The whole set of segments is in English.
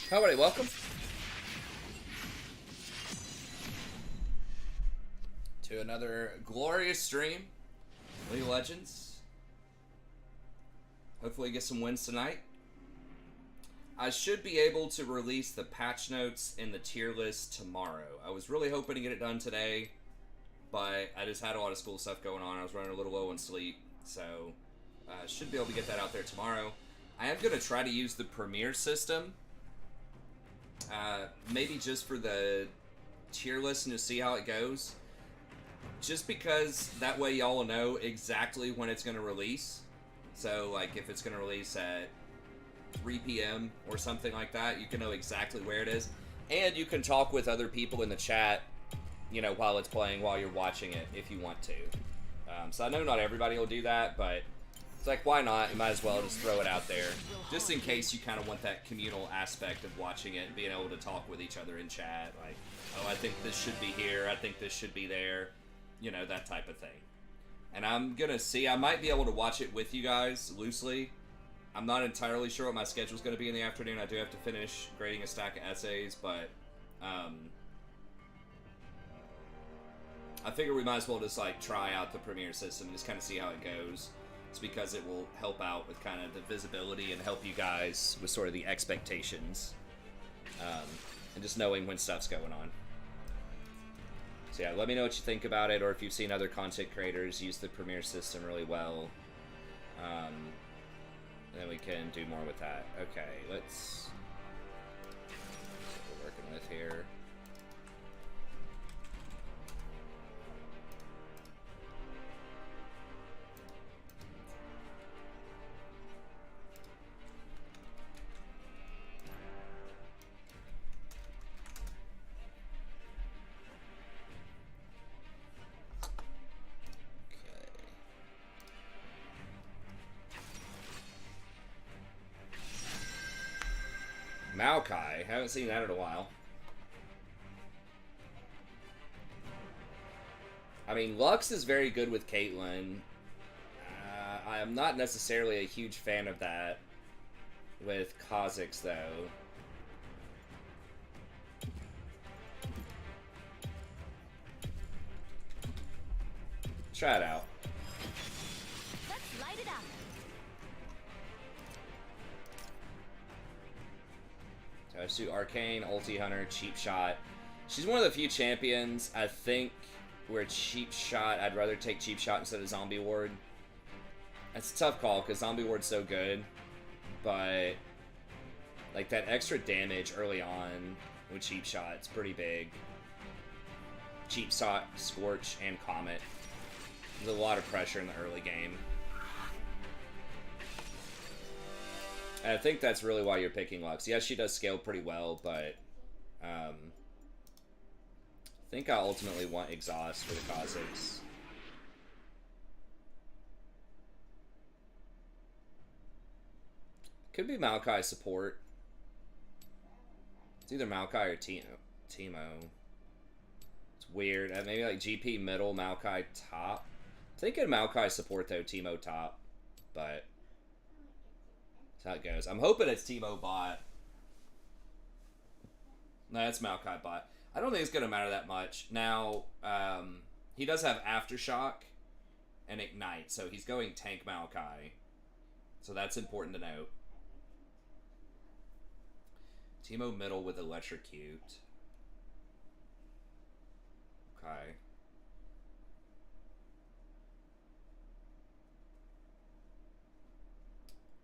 Everybody, welcome to another glorious stream, League of Legends. Hopefully get some wins tonight. I should be able to release the patch notes in the tier list tomorrow. I was really hoping to get it done today, but I just had a lot of school stuff going on. I was running a little low on sleep, so I should be able to get that out there tomorrow. I am going to try to use the Premier system. Maybe just for the tier list and to see how it goes. Just because that way y'all will know exactly when it's going to release. So, like, if it's going to release at 3 p.m. or something like that, you can know exactly where it is. And you can talk with other people in the chat, you know, while it's playing, while you're watching it, if you want to. So I know not everybody will do that, but it's like, why not? You might as well just throw it out there. Just in case you kind of want that communal aspect of watching it and being able to talk with each other in chat. Like, oh, I think this should be here. I think this should be there. You know, that type of thing. And I'm going to see. I might be able to watch it with you guys loosely. I'm not entirely sure what my schedule's going to be in the afternoon. I do have to finish grading a stack of essays, but I figure we might as well just, like, try out the Premier system and just kind of see how it goes. It's because it will help out with kind of the visibility and help you guys with sort of the expectations and just knowing when stuff's going on. So yeah, let me know what you think about it, or if you've seen other content creators use the Premier system really well. And then we can do more with that. Okay, let's see what we're working with here. Maokai, haven't seen that in a while. I mean, Lux is very good with Caitlyn. I am not necessarily a huge fan of that with Kha'Zix, though. Try it out. Let's light it up. So I just do Arcane, Ulti Hunter, Cheap Shot. She's one of the few champions, I think, where Cheap Shot, I'd rather take Cheap Shot instead of Zombie Ward. That's a tough call, because Zombie Ward's so good, but like that extra damage early on with Cheap Shot, it's pretty big. Cheap Shot, Scorch, and Comet. There's a lot of pressure in the early game. And I think that's really why you're picking Lux. Yes, she does scale pretty well, but I think I ultimately want Exhaust for the Kha'Zix. Could be Maokai support. It's either Maokai or Teemo. It's weird. Maybe like GP middle, Maokai top. Thinking Maokai support though, Teemo top, but that's how it goes. I'm hoping it's Teemo bot. No, it's Maokai bot. I don't think it's gonna matter that much. Now, he does have Aftershock and Ignite, so he's going tank Maokai. So that's important to note. Teemo middle with Electrocute. Okay.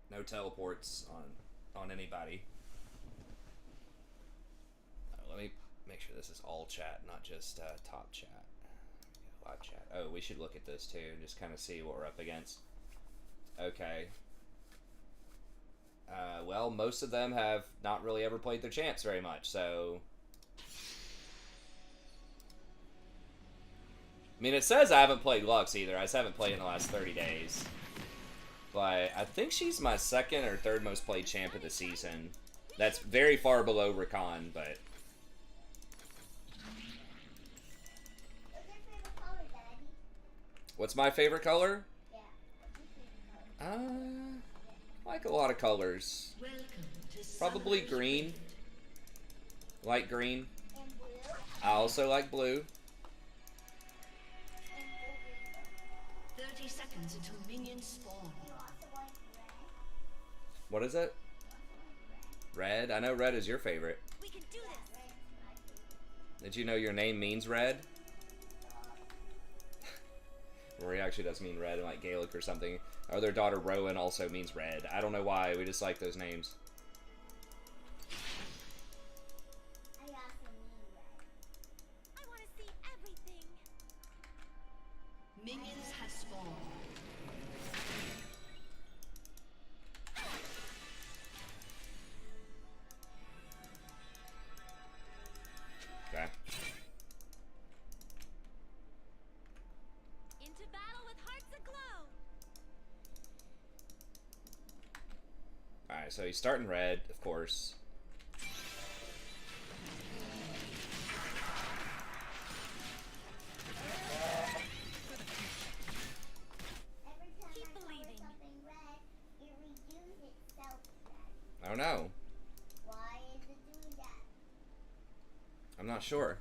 No teleports on anybody. Let me make sure this is all chat, not just top chat. Live chat. Oh, we should look at this too, and just kind of see what we're up against. Okay. Well, most of them have not really ever played their champs very much, so... I mean, it says I haven't played Lux either. I just haven't played in the last 30 days. But I think she's my second or third most played champ of the season. That's very far below Rakan, but... What's my favorite color? I like a lot of colors. Probably green. Light green. And blue. I also like blue. And blue. 30 seconds until minions spawn. You also like red. What is it? Red? I know red is your favorite. We can do this. Red's my favorite. Did you know your name means red? Rory actually does mean red in like Gaelic or something. Our other daughter Rowan also means red. I don't know why, we just like those names. I also mean red. I want to see everything. Minions have spawned. Okay. Into battle with hearts aglow. Alright, so he's starting red, of course. Every time I color something red, it redoes itself red. Oh no. Why is it doing that? I'm not sure.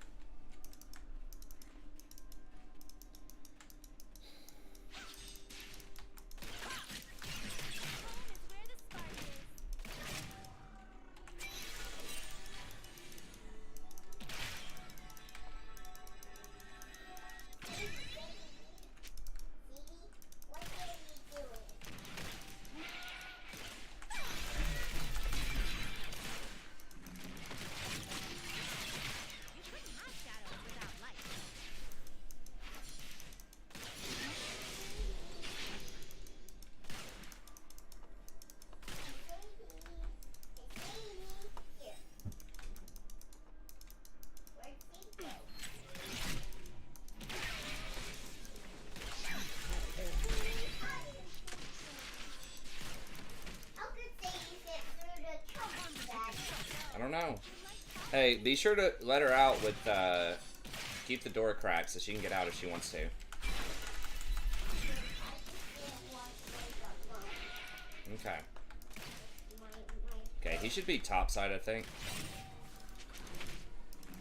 Home is where the spark is. See? What are you doing? You couldn't have shadows without light. Here. Where'd Steve go? How could Sadie fit through the chunk bag? I don't know. Hey, be sure to let her out with, keep the door cracked so she can get out if she wants to. Okay. Okay, he should be topside, I think.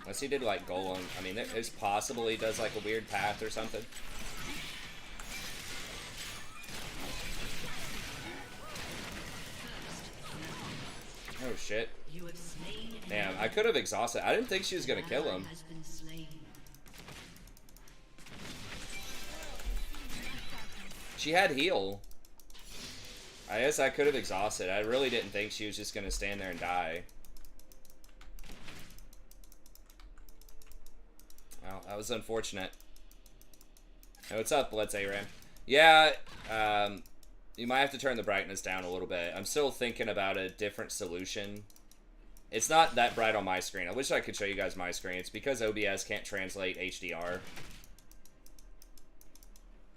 Unless he did, like, golem. I mean, it's possible he does, like, a weird path or something. Oh, shit. You have slain an Damn, I could have exhausted. I didn't think she was gonna kill him. has been slain. She had heal. I guess I could have exhausted. I really didn't think she was just gonna stand there and die. Well, that was unfortunate. Hey, what's up, Let's Aram? Yeah, you might have to turn the brightness down a little bit. I'm still thinking about a different solution. It's not that bright on my screen. I wish I could show you guys my screen. It's because OBS can't translate HDR.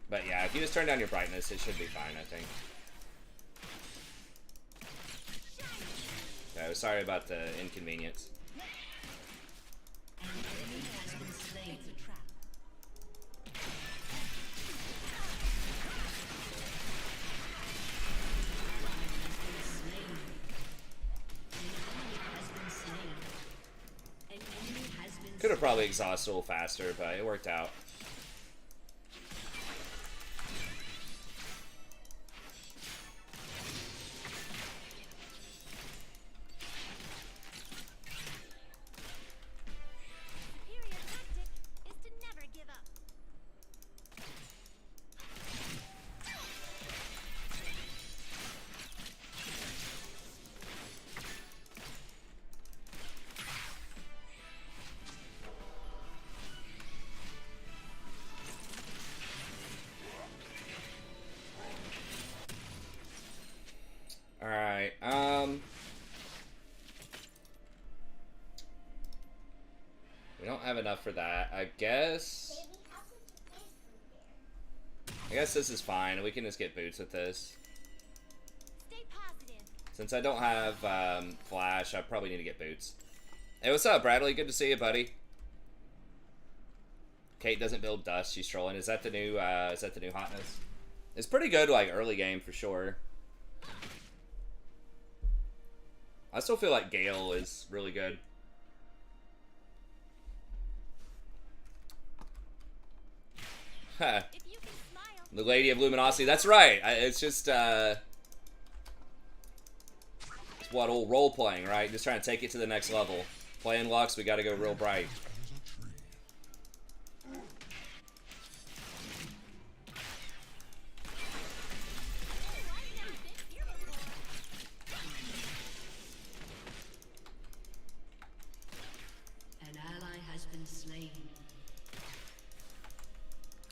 But yeah, if you just turn down your brightness, it should be fine, I think. Okay, sorry about the inconvenience. An enemy has been slain. It's a trap. Could have probably exhausted a little faster, but it worked out. Superior tactic is to never give up. Alright, we don't have enough for that. I guess this is fine. We can just get boots with this. Stay positive. Since I don't have flash, I probably need to get boots. Hey, what's up, Bradley? Good to see you, buddy. Kate doesn't build dust. She's trolling. Is that the new hotness? It's pretty good, like early game for sure. I still feel like Gale is really good. Huh. If you can smile. The Lady of Luminosity. That's right. It's just, it's what, old role-playing, right? Just trying to take it to the next level. Playing Lux, we gotta go real bright. An ally has been slain.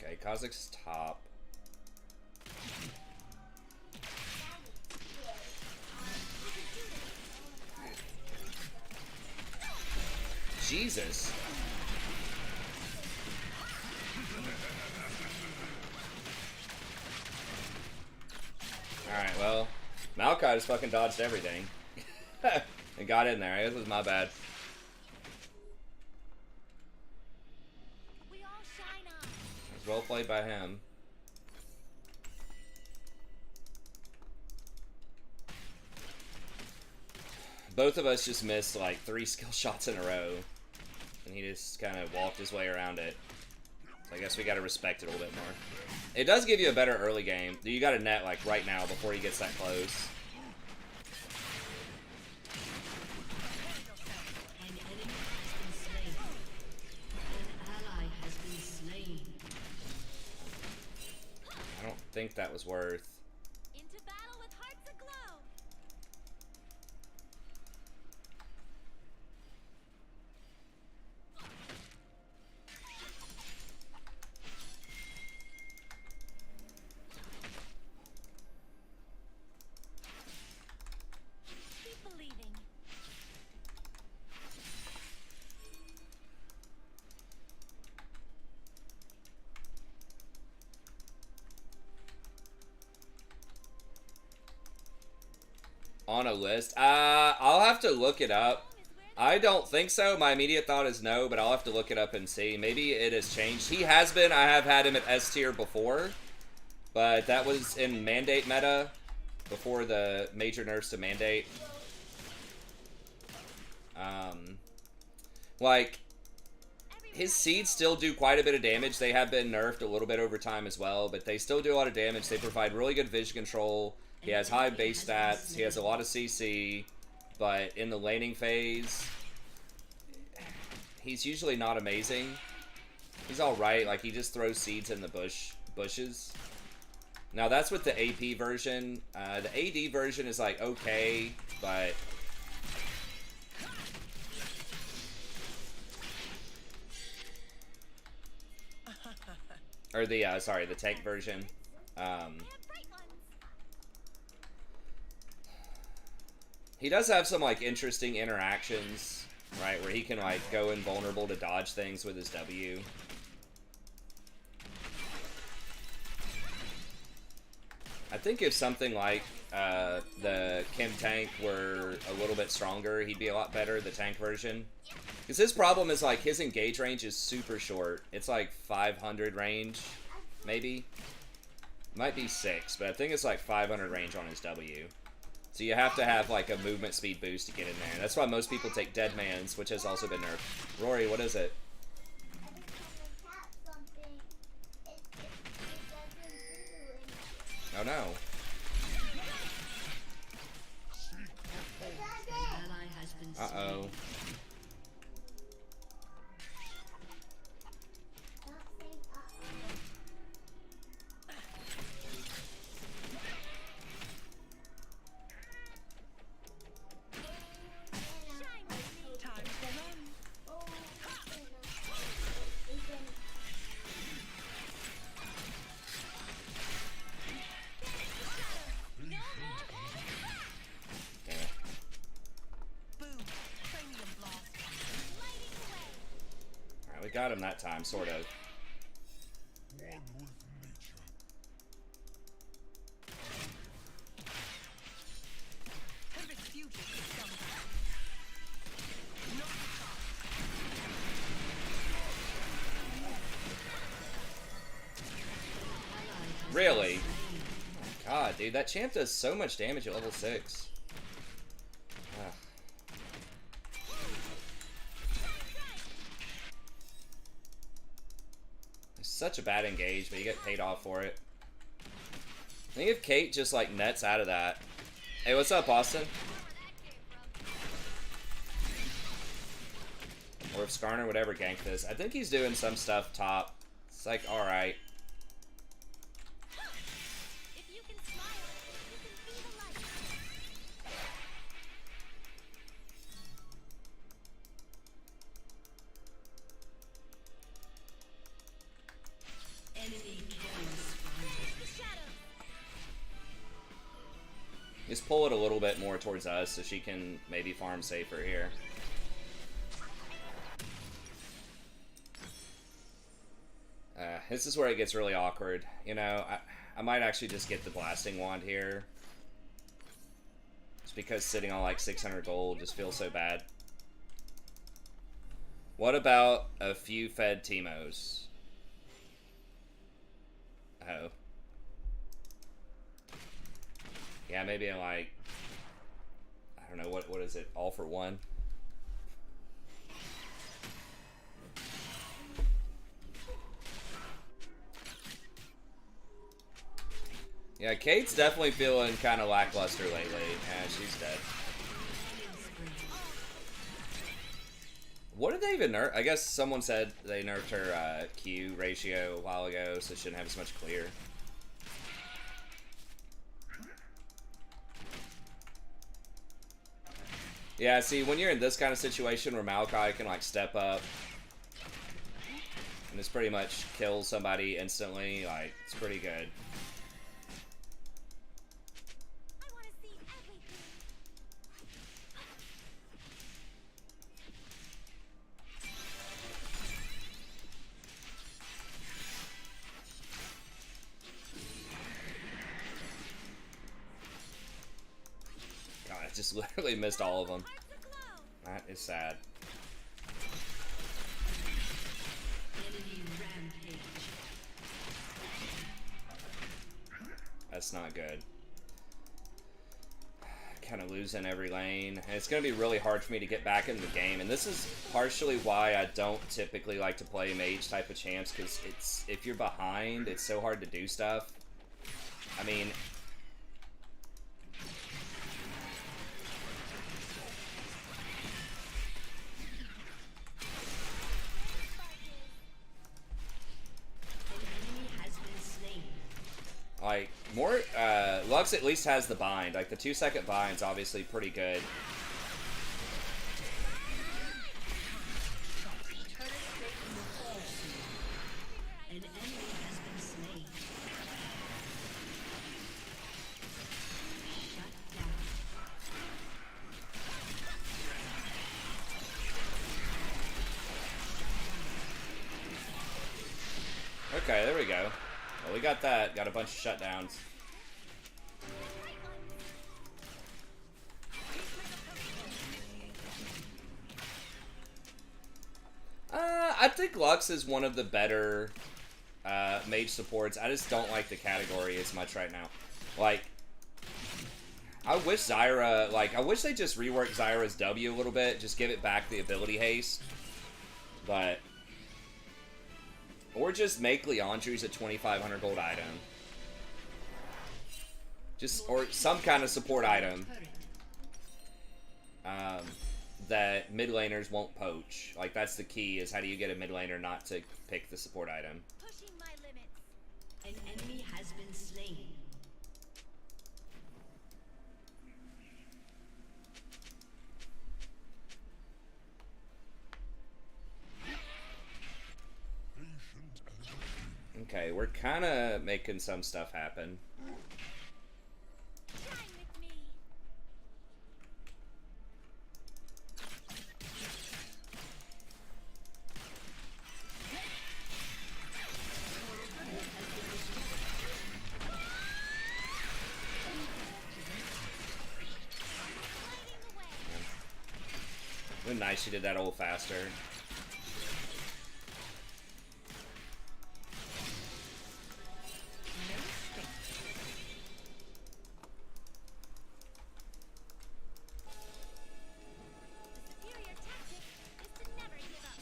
Okay, Kazakh's top. Jesus. Alright, well, Maokai just fucking dodged everything. And got in there. This was my bad. We all shine on. It was well played by him. Both of us just missed like 3 skill shots in a row. And he just kind of walked his way around it. So I guess we gotta respect it a little bit more. It does give you a better early game. You gotta net like right now before he gets that close. An enemy has been slain. An ally has been slain. I don't think that was worth. Into battle with hearts aglow. Keep believing. On a list? I'll have to look it up. I don't think so. My immediate thought is no, but I'll have to look it up and see. Maybe it has changed. He has been. I have had him at S tier before, but that was in Mandate meta before the major nerfs to Mandate. Like, his seeds still do quite a bit of damage. They have been nerfed a little bit over time as well, but they still do a lot of damage. They provide really good vision control. He has high base stats. He has a lot of CC, but in the laning phase, he's usually not amazing. He's all right. Like, he just throws seeds in the bushes. Now that's with the AP version. The AD version is like okay, but or the sorry, the tank version. He does have some like interesting interactions, right, where he can like go invulnerable to dodge things with his W. I think if something like the Kim tank were a little bit stronger, he'd be a lot better, the tank version. Because his problem is like his engage range is super short. It's like 500 range, maybe. Might be 6, but I think it's like 500 range on his W. So you have to have like a movement speed boost to get in there. That's why most people take Dead Man's, which has also been nerfed. Rory, what is it? Every time I tap something, it doesn't do anything. Oh no. An ally has been slain. Uh-oh. Don't say uh-oh. Shine with me. Time to run. Oh, No more holding back. Yeah. Boom. Cranium blast. Lighting away. Alright, we got him that time, sort of. Perfect future to come back. Really? God, dude, that champ does so much damage at level 6. Ugh. There's such a bad engage, but you get paid off for it. I think if Kate just like nets out of that. Hey, what's up, Austin? Or if Skarner would ever gank this. I think he's doing some stuff top. It's like, alright. If you can smile, you can be the light. Enemy killing spree. The shadows. Just pull it a little bit more towards us so she can maybe farm safer here. This is where it gets really awkward. You know, I might actually just get the blasting wand here. Just because sitting on like 600 gold just feels so bad. What about a few fed Teemos? Oh. Yeah, maybe I'm like, I don't know, what is it? All for one? Yeah, Kate's definitely feeling kind of lackluster lately. Yeah, she's dead. What did they even nerf? I guess someone said they nerfed her Q ratio a while ago, so she shouldn't have as much clear. Yeah, see, when you're in this kind of situation where Maokai can, like, step up and just pretty much kill somebody instantly, like, it's pretty good. I want to see everything. God, I just literally missed all of them. Hearts aglow. That is sad. Enemy rampage. That's not good. Kind of losing every lane. And it's going to be really hard for me to get back in the game. And this is partially why I don't typically like to play mage type of champs. Because it's, if you're behind, it's so hard to do stuff. I mean... Like, more, Lux at least has the bind. Like, the 2-second bind's obviously pretty good. An enemy has been slain. Shut down. Okay, there we go. Well, we got that. Got a bunch of shutdowns. I think Lux is one of the better mage supports. I just don't like the category as much right now. Like, I wish Zyra, like, I wish they just reworked Zyra's W a little bit. Just give it back the ability haste. But... Or just make Leandri's a 2,500 gold item. Just, or some kind of support item. That mid laners won't poach. Like, that's the key, is how do you get a mid laner not to pick the support item. Pushing my limits. An enemy has been slain. Okay, we're kind of making some stuff happen. Shine with me. It was nice she did that a little faster. The superior tactic is to never give up.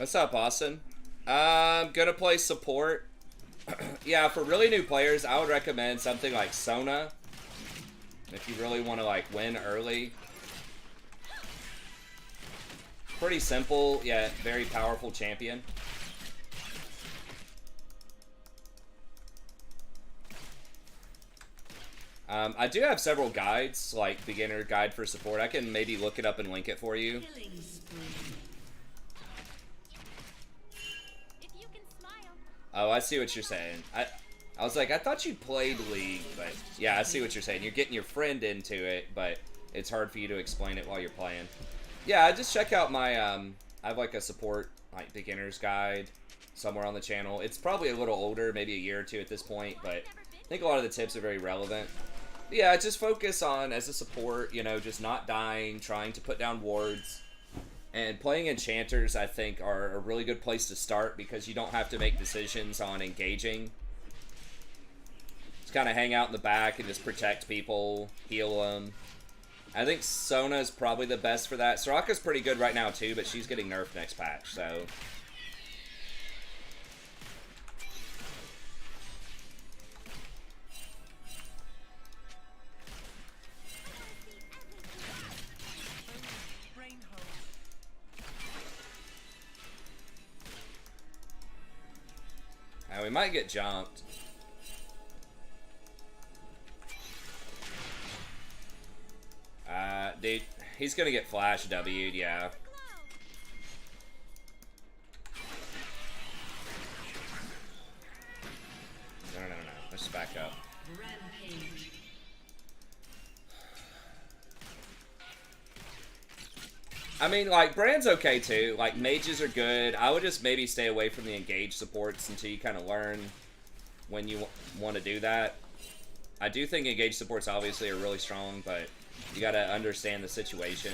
What's up, Austin? I'm gonna play support. Yeah, for really new players, I would recommend something like Sona. If you really want to like win early. Pretty simple, yet very powerful champion. I do have several guides, like beginner guide for support. I can maybe look it up and link it for you. Oh, I see what you're saying. I was like, I thought you played League, but yeah, I see what you're saying. You're getting your friend into it, but it's hard for you to explain it while you're playing. Yeah, just check out my, I have like a support, like beginner's guide somewhere on the channel. It's probably a little older, maybe a year or two at this point, but I think a lot of the tips are very relevant. But yeah, just focus on, as a support, you know, just not dying, trying to put down wards. And playing enchanters, I think, are a really good place to start because you don't have to make decisions on engaging. Just kind of hang out in the back and just protect people, heal them. I think Sona is probably the best for that. Soraka's pretty good right now too, but she's getting nerfed next patch, so... we might get jumped. Dude, he's gonna get flash W'd, yeah. No. Let's back up. Rampage. I mean, like, Brand's okay too. Like, mages are good. I would just maybe stay away from the engaged supports until you kind of learn when you want to do that. I do think engaged supports obviously are really strong, but you gotta understand the situation.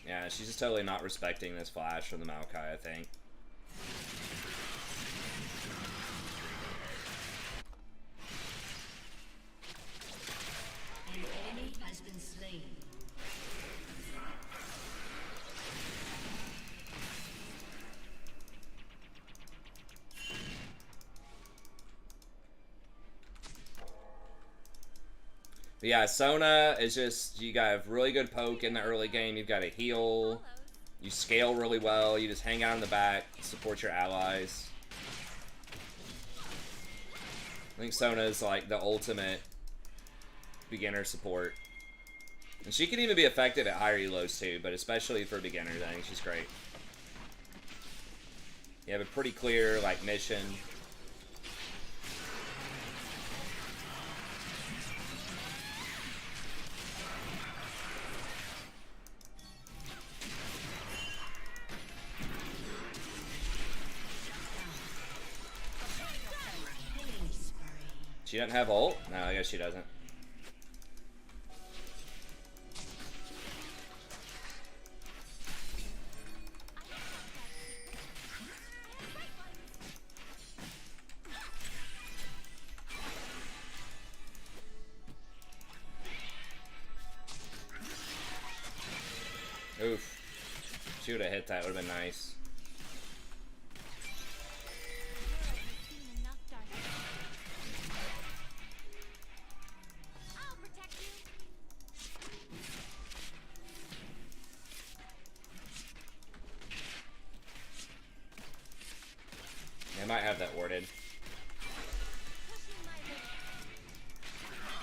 Yeah, she's just totally not respecting this flash from the Maokai, I think. An enemy has been slain. But yeah, Sona is just, you got a really good poke in the early game. You've got a heal. You scale really well. You just hang out in the back, support your allies. I think Sona is like the ultimate beginner support. And she can even be effective at higher elos too, but especially for beginners, I think she's great. You have a pretty clear like mission. She doesn't have ult? No, I guess she doesn't. Oof. She would have hit that, would have been nice. They might have that warded.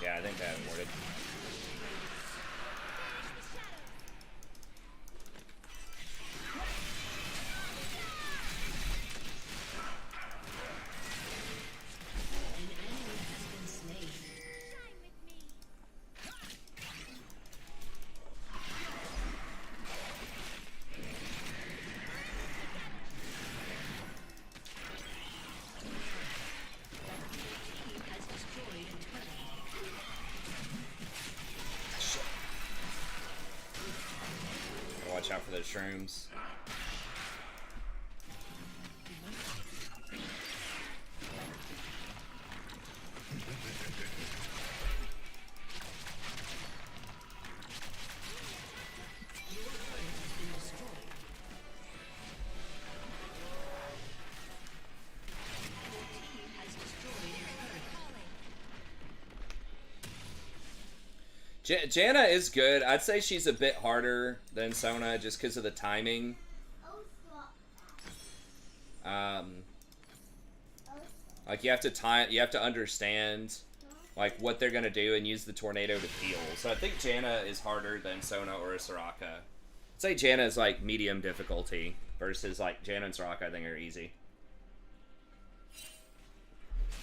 Yeah, I think they have it warded. Watch out for those shrooms. Janna is good. I'd say she's a bit harder than Sona just because of the timing. Oh, stop that. Um, Oh, like you have to understand like what they're gonna do and use the tornado to heal. So I think Janna is harder than Sona or a Soraka. I'd say Janna is like medium difficulty versus like Janna and Soraka I think are easy.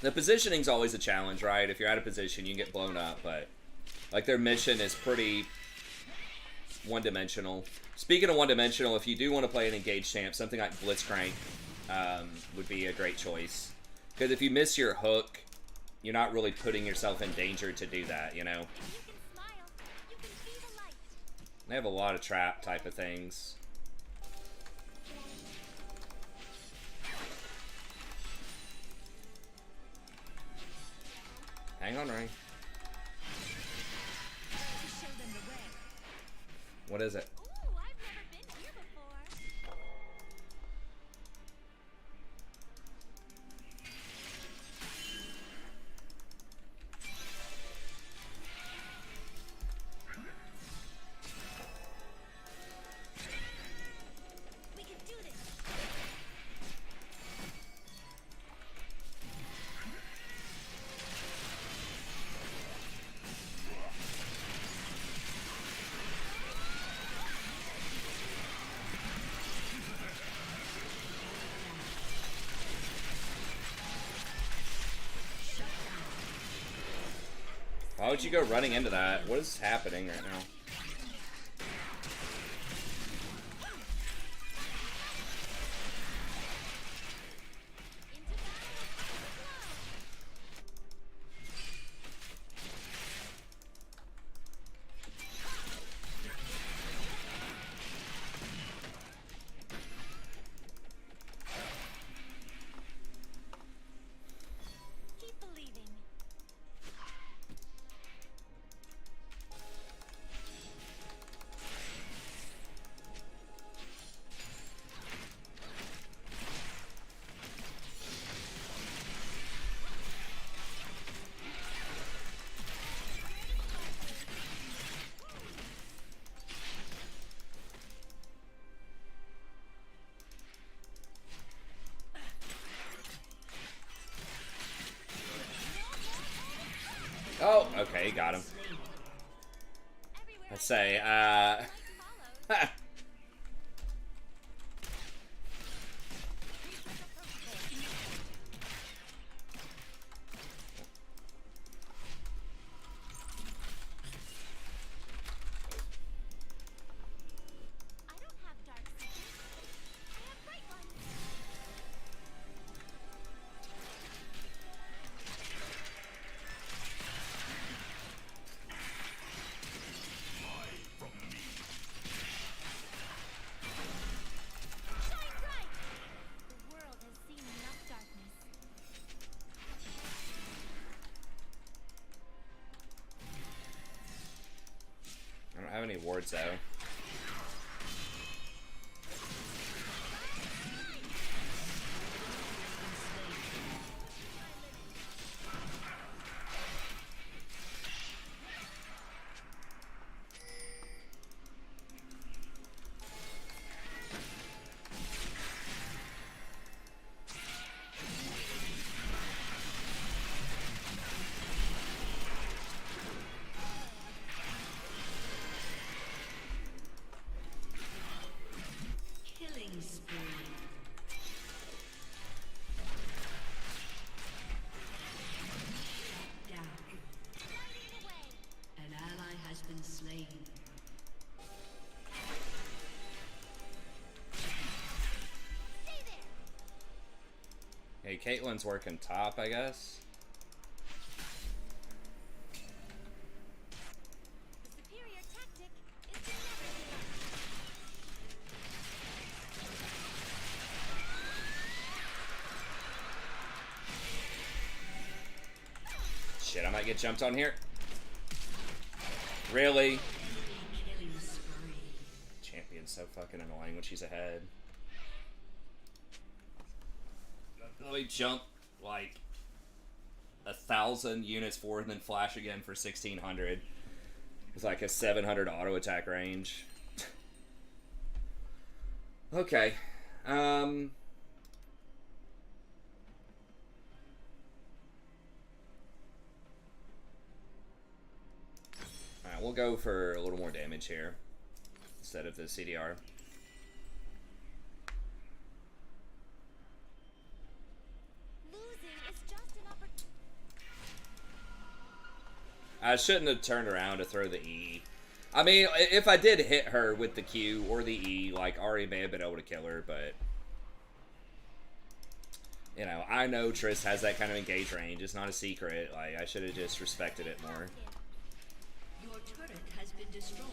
The positioning's always a challenge, right? If you're out of position, you can get blown up, but like their mission is pretty one-dimensional. Speaking of one-dimensional, if you do want to play an engaged champ, something like Blitzcrank would be a great choice. Because if you miss your hook, you're not really putting yourself in danger to do that, you know? You can smile. You can be the light. They have a lot of trap type of things. Hang on, Ray. To show them the way. What is it? Ooh, I've never been here before. We can do this. Why would you go running into that? What is happening right now? Into keep believing. Oh, okay, got him. Everywhere Let's say, follows. I don't have dark secrets. I have bright ones. Shine bright. The world has seen enough darkness. I don't have any wards though. Killing spree. Down. Lighting the way. An ally has been slain. Stay there. Hey, Caitlyn's working top, I guess. The superior tactic is to never give Shit, I might get jumped on here. Really? Killing spree. Champion's so fucking annoying when she's ahead. Let me jump like 1,000 units forward and then flash again for 1,600. It's like a 700 auto attack range. Okay. Alright, we'll go for a little more damage here instead of the CDR. Losing is just an opportunity. I shouldn't have turned around to throw the E. I mean, if I did hit her with the Q or the E, like, Ari may have been able to kill her, but... You know, I know Triss has that kind of engage range. It's not a secret. Like, I should have just respected it more. Your turret has been destroyed.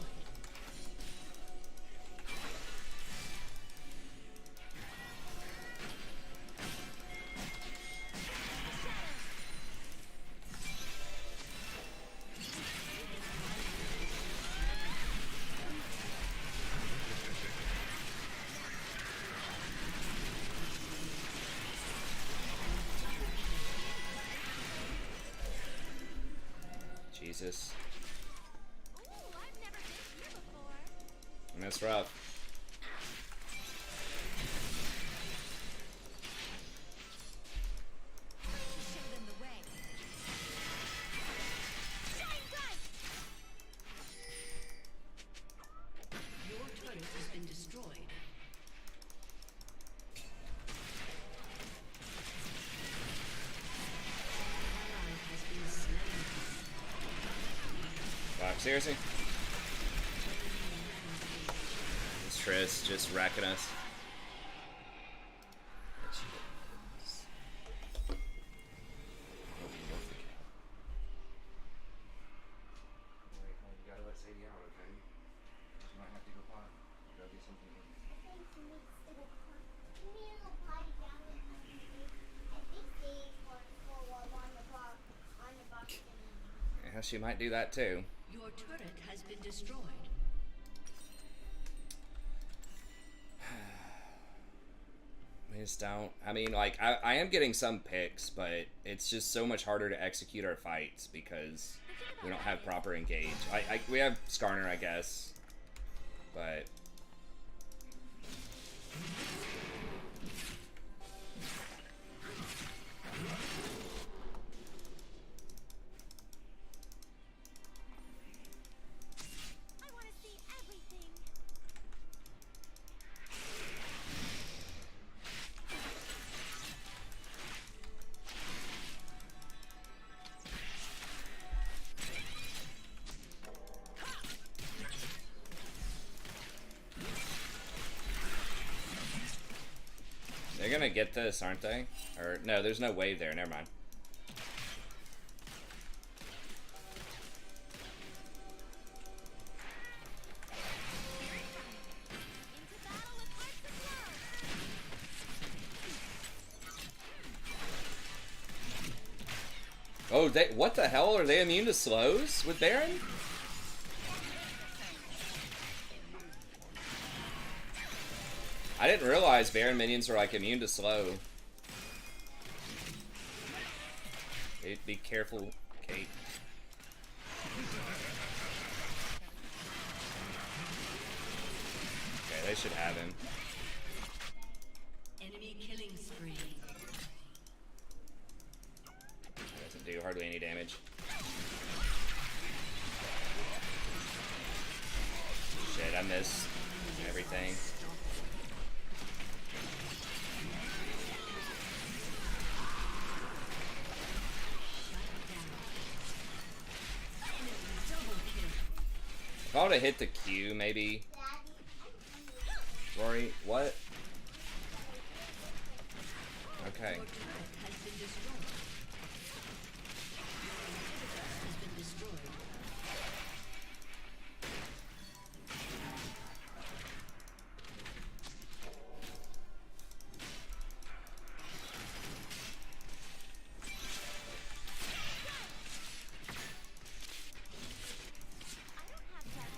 Jesus. Ooh, I've never been here before. That's rough. Show them the way. Shine bright. Your turret has been destroyed. Ally has been slain. Wow, seriously? This Triss just wrecking us. I think he needs to go potty. He needs to go potty down in the country. I think they want full up on the box thingy. Yeah, she might do that too. Your turret has been destroyed. We just don't. I mean, like, I am getting some picks, but it's just so much harder to execute our fights because we don't have proper engage. We have Skarner, I guess, but. I want to see everything. They're gonna get this, aren't they? Or, no, there's no wave there, never mind. Into battle with hearts of love. Oh, what the hell? Are they immune to slows with Baron? I didn't realize Baron minions were like immune to slow. Be careful, Kate. Okay, they should have him. Enemy killing spree. Doesn't do hardly any damage. Shit, I missed everything. If I would have hit the Q, maybe. Rory, what? Okay. Your turret has been destroyed. Your inhibitor has been destroyed. I don't have that.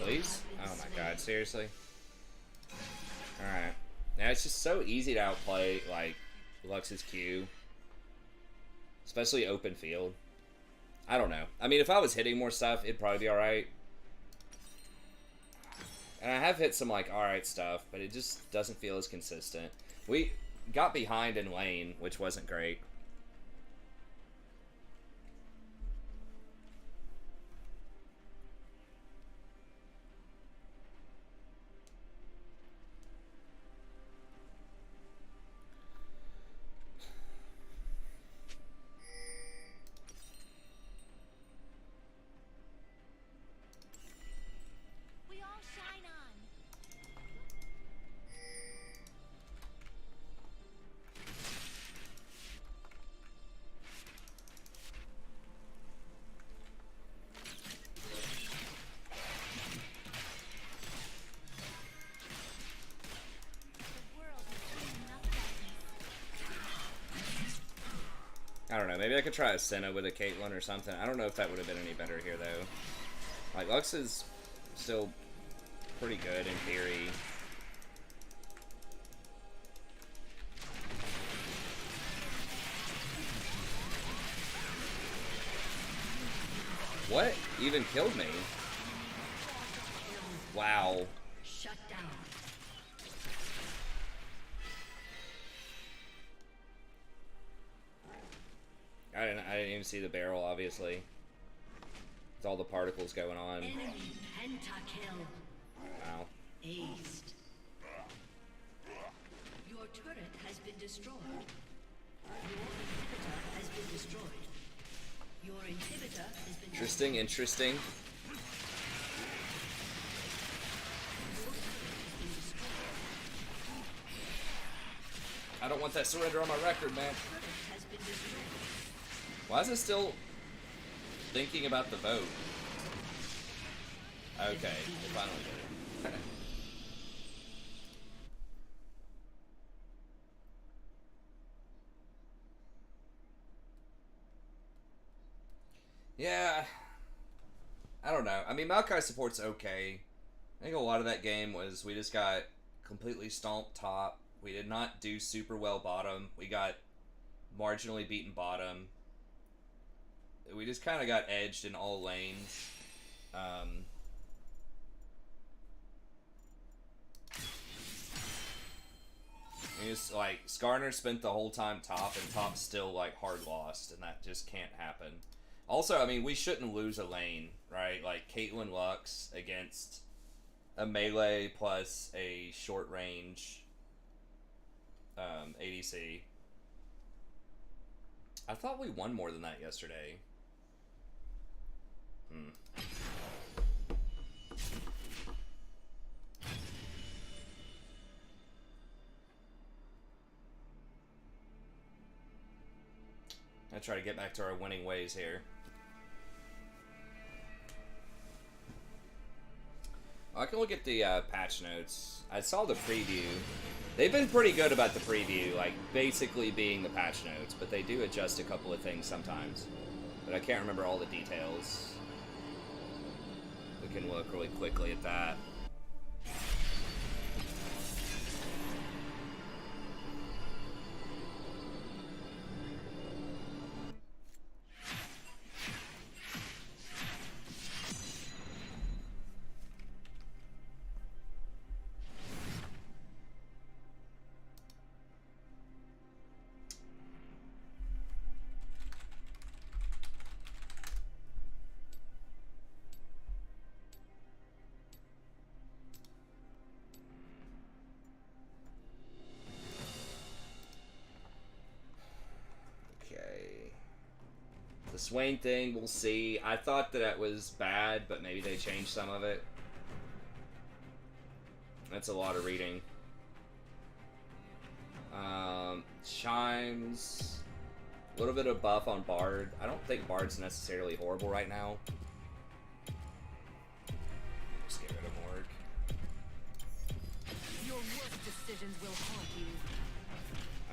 Please? Oh my god, seriously? Alright. Yeah, it's just so easy to outplay, like, Lux's Q. Especially open field. I don't know. I mean, if I was hitting more stuff, it'd probably be alright. And I have hit some, like, alright stuff, but it just doesn't feel as consistent. We got behind in lane, which wasn't great. We all shine on. The world has seen enough madness. I don't know. Maybe I could try a Senna with a Caitlyn or something. I don't know if that would have been any better here, though. Like, Lux is still pretty good in theory. What even killed me? Wow. Shut down. I didn't even see the barrel, obviously. With all the particles going on. Enemy pentakill. Wow. Aced. Your turret has been destroyed. Your inhibitor has been destroyed. Your inhibitor has been Interesting, interesting. I don't want that surrender on my record, man. has been destroyed. Why is it still thinking about the vote? Okay, it finally did it. Yeah, I don't know. I mean, Maokai support's okay. I think a lot of that game was we just got completely stomped top. We did not do super well bottom. We got marginally beaten bottom. We just kind of got edged in all lanes. Just like Skarner spent the whole time top, and top still like hard lost, and that just can't happen. Also, I mean, we shouldn't lose a lane, right? Like Caitlyn Lux against a melee plus a short range ADC. I thought we won more than that yesterday. I try to get back to our winning ways here. I can look at the patch notes. I saw the preview. They've been pretty good about the preview, like basically being the patch notes, but they do adjust a couple of things sometimes. But I can't remember all the details. We can look really quickly at that. Swain thing, we'll see. I thought that was bad, but maybe they changed some of it. That's a lot of reading. Chimes. A little bit of buff on Bard. I don't think Bard's necessarily horrible right now. Just get rid of Morg. Your worst decisions will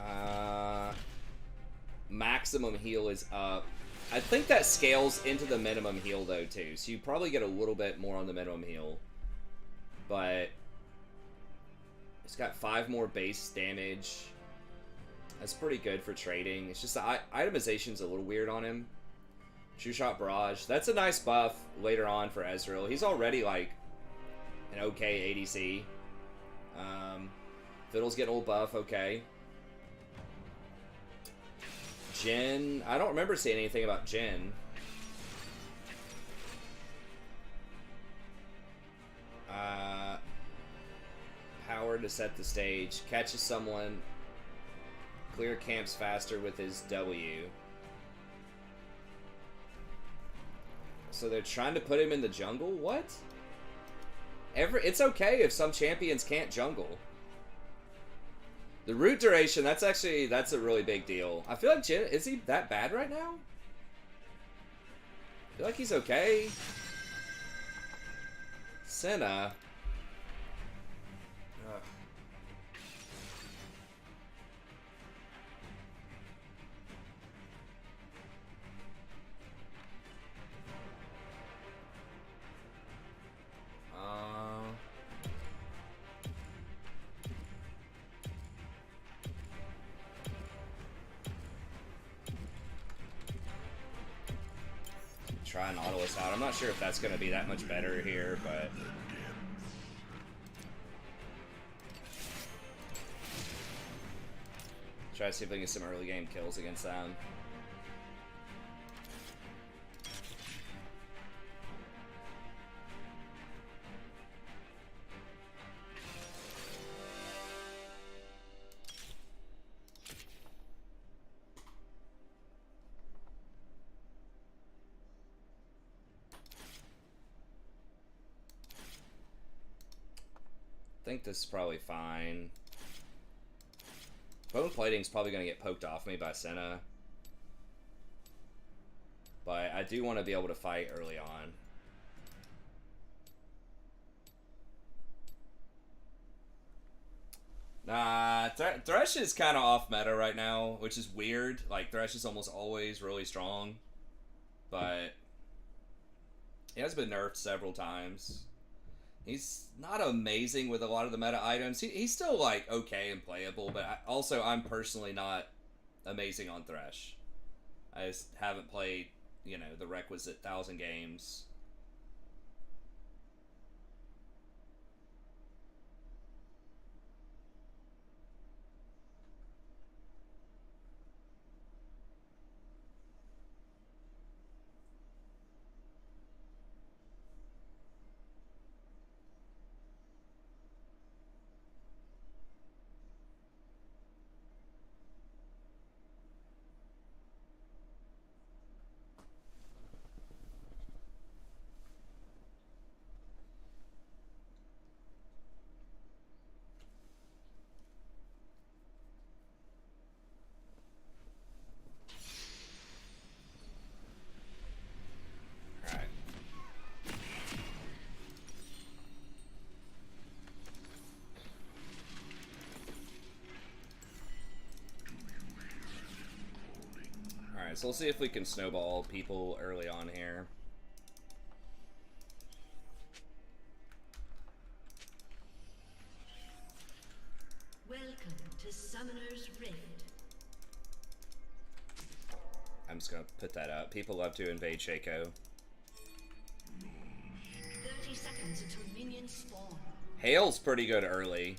haunt you. Maximum heal is up. I think that scales into the minimum heal though too, so you probably get a little bit more on the minimum heal. but he's got 5 more base damage. That's pretty good for trading. It's just the itemization's a little weird on him. True Shot Barrage. That's a nice buff later on for Ezreal. He's already like an okay ADC. Fiddle's getting a little buff, okay. Jhin. I don't remember seeing anything about Jhin. Power to set the stage. Catches someone. Clear camps faster with his W. So they're trying to put him in the jungle? What? It's okay if some champions can't jungle. The root duration, that's a really big deal. I feel like Jhin, is he that bad right now? I feel like he's okay. Senna. Ugh. Try Nautilus out. I'm not sure if that's going to be that much better here, but... Try to see if we can get some early game kills against them. I think this is probably fine. Bone plating's probably going to get poked off me by Senna. But I do want to be able to fight early on. Nah, Thresh is kind of off meta right now, which is weird. Like, Thresh is almost always really strong. But he has been nerfed several times. He's not amazing with a lot of the meta items. He's still, like, okay and playable, but I'm personally not amazing on Thresh. I just haven't played, you know, the requisite 1,000 games. Alright, so we'll see if we can snowball people early on here. Welcome to Summoner's Rift. I'm just gonna put that up. People love to invade Shaco. 30 seconds until minions spawn. Hail's pretty good early.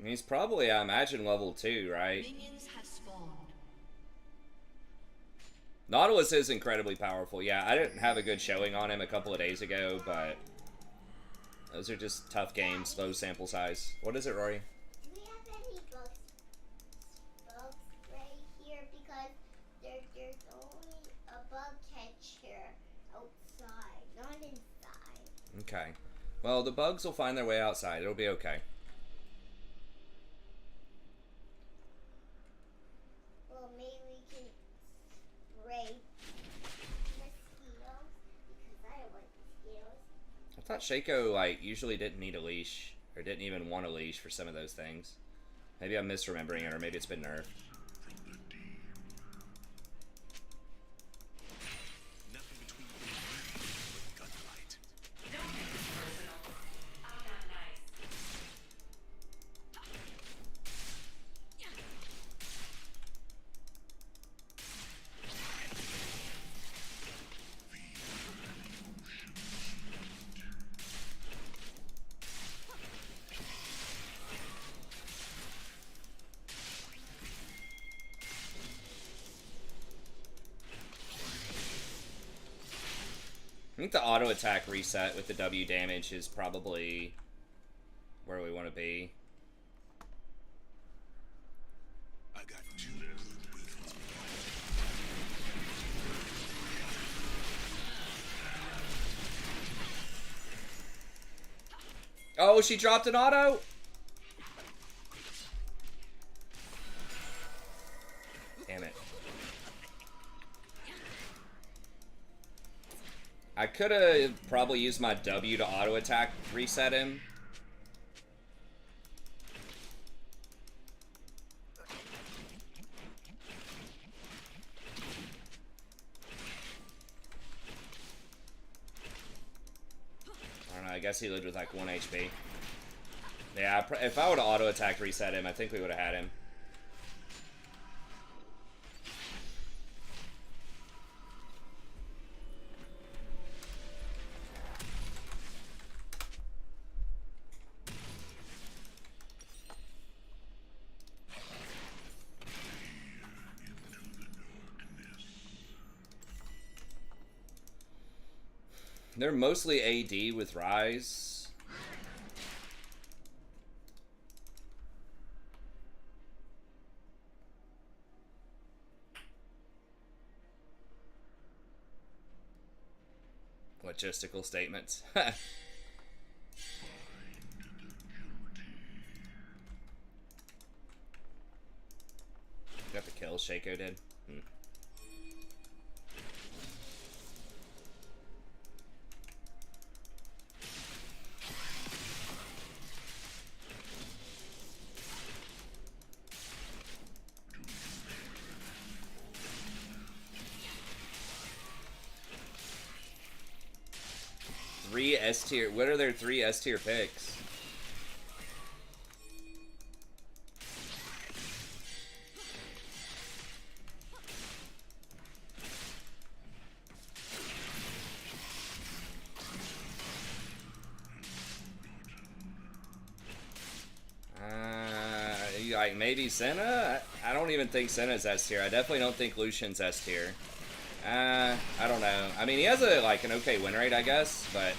He's probably, I imagine, level 2, right? Minions have spawned. Nautilus is incredibly powerful. Yeah, I didn't have a good showing on him a couple of days ago, but those are just tough games, low sample size. What is it, Rory? Do we have any bugs right here? Because there's only a bug catcher outside, not inside. Okay. Well, the bugs will find their way outside. It'll be okay. Well, maybe we can thought Shaco, like, usually didn't need a leash. Or didn't even want a leash for some of those things. Maybe I'm misremembering it, or maybe it's been nerfed. I think the auto attack reset with the W damage is probably where we want to be. I got two good weapons. Oh, she dropped an auto? Damn it. I could have probably used my W to auto attack, reset him. I don't know, I guess he lived with like 1 HP. Yeah, if I would have auto attack reset him, I think we would have had him. They're mostly AD with Rise. Logistical statements. Got the kill, Shaco did. Three S tier. What are their 3 S tier picks? Like maybe Senna? I don't even think Senna's S tier. I definitely don't think Lucian's S tier. I don't know. I mean, he has a like an okay win rate, I guess, but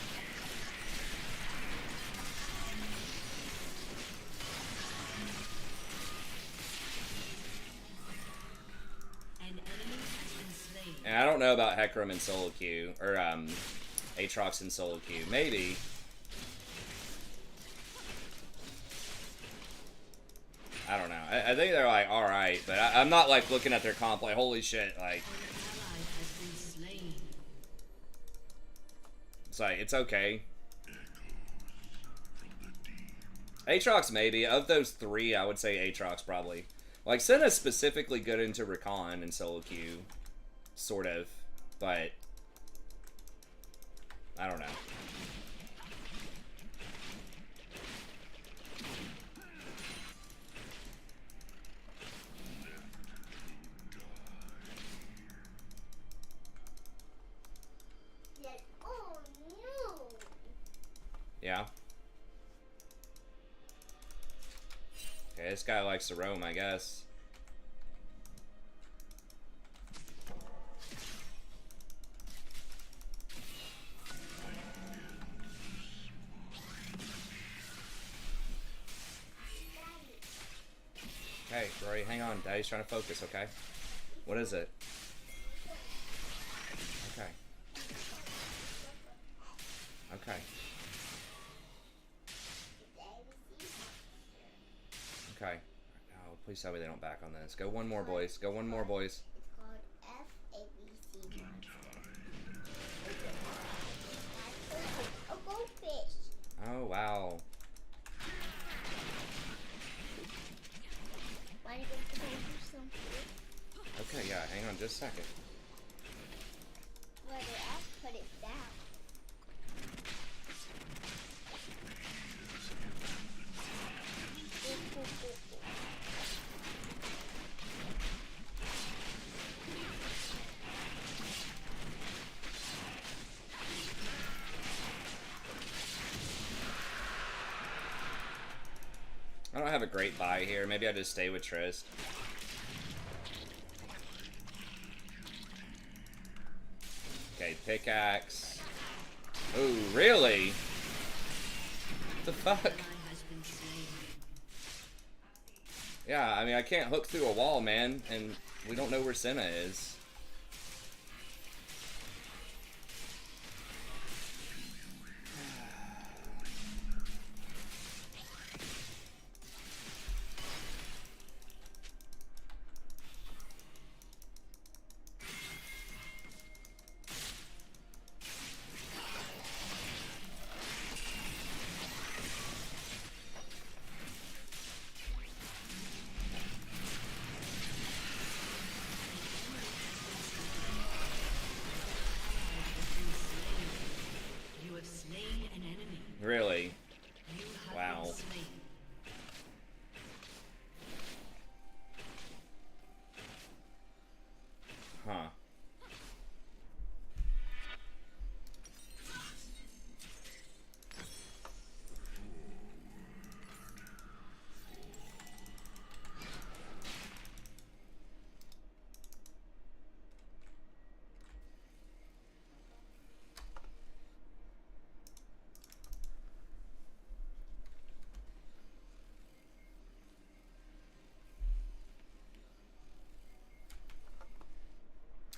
and I don't know about Hecarim and solo queue or Aatrox and solo queue. Maybe. I don't know. I think they're like all right, but I'm not like looking at their comp like holy shit like. It's like, it's okay. Aatrox maybe. Of those 3, I would say Aatrox probably. Like, Senna's specifically good into Rakan and solo queue. Sort of. But I don't know. Yeah. Okay, this guy likes to roam, I guess. Okay, Rory, hang on. Daddy's trying to focus, okay? What is it? Okay. Okay. Okay. Oh, please tell me they don't back on this. Go one more, boys. Go one more, boys. It's called FABC monster. Oh, go Oh, wow. Wanna go to the some food? Okay, yeah, hang on just a second. Whether I put it down. I don't have a great buy here. Maybe I just stay with Trist. Okay, pickaxe. Oh, really? What the fuck? Ally has been slain. Yeah, I mean, I can't hook through a wall, man, and we don't know where Senna is. You have slain an enemy. Really? You have Wow. been slain. Huh.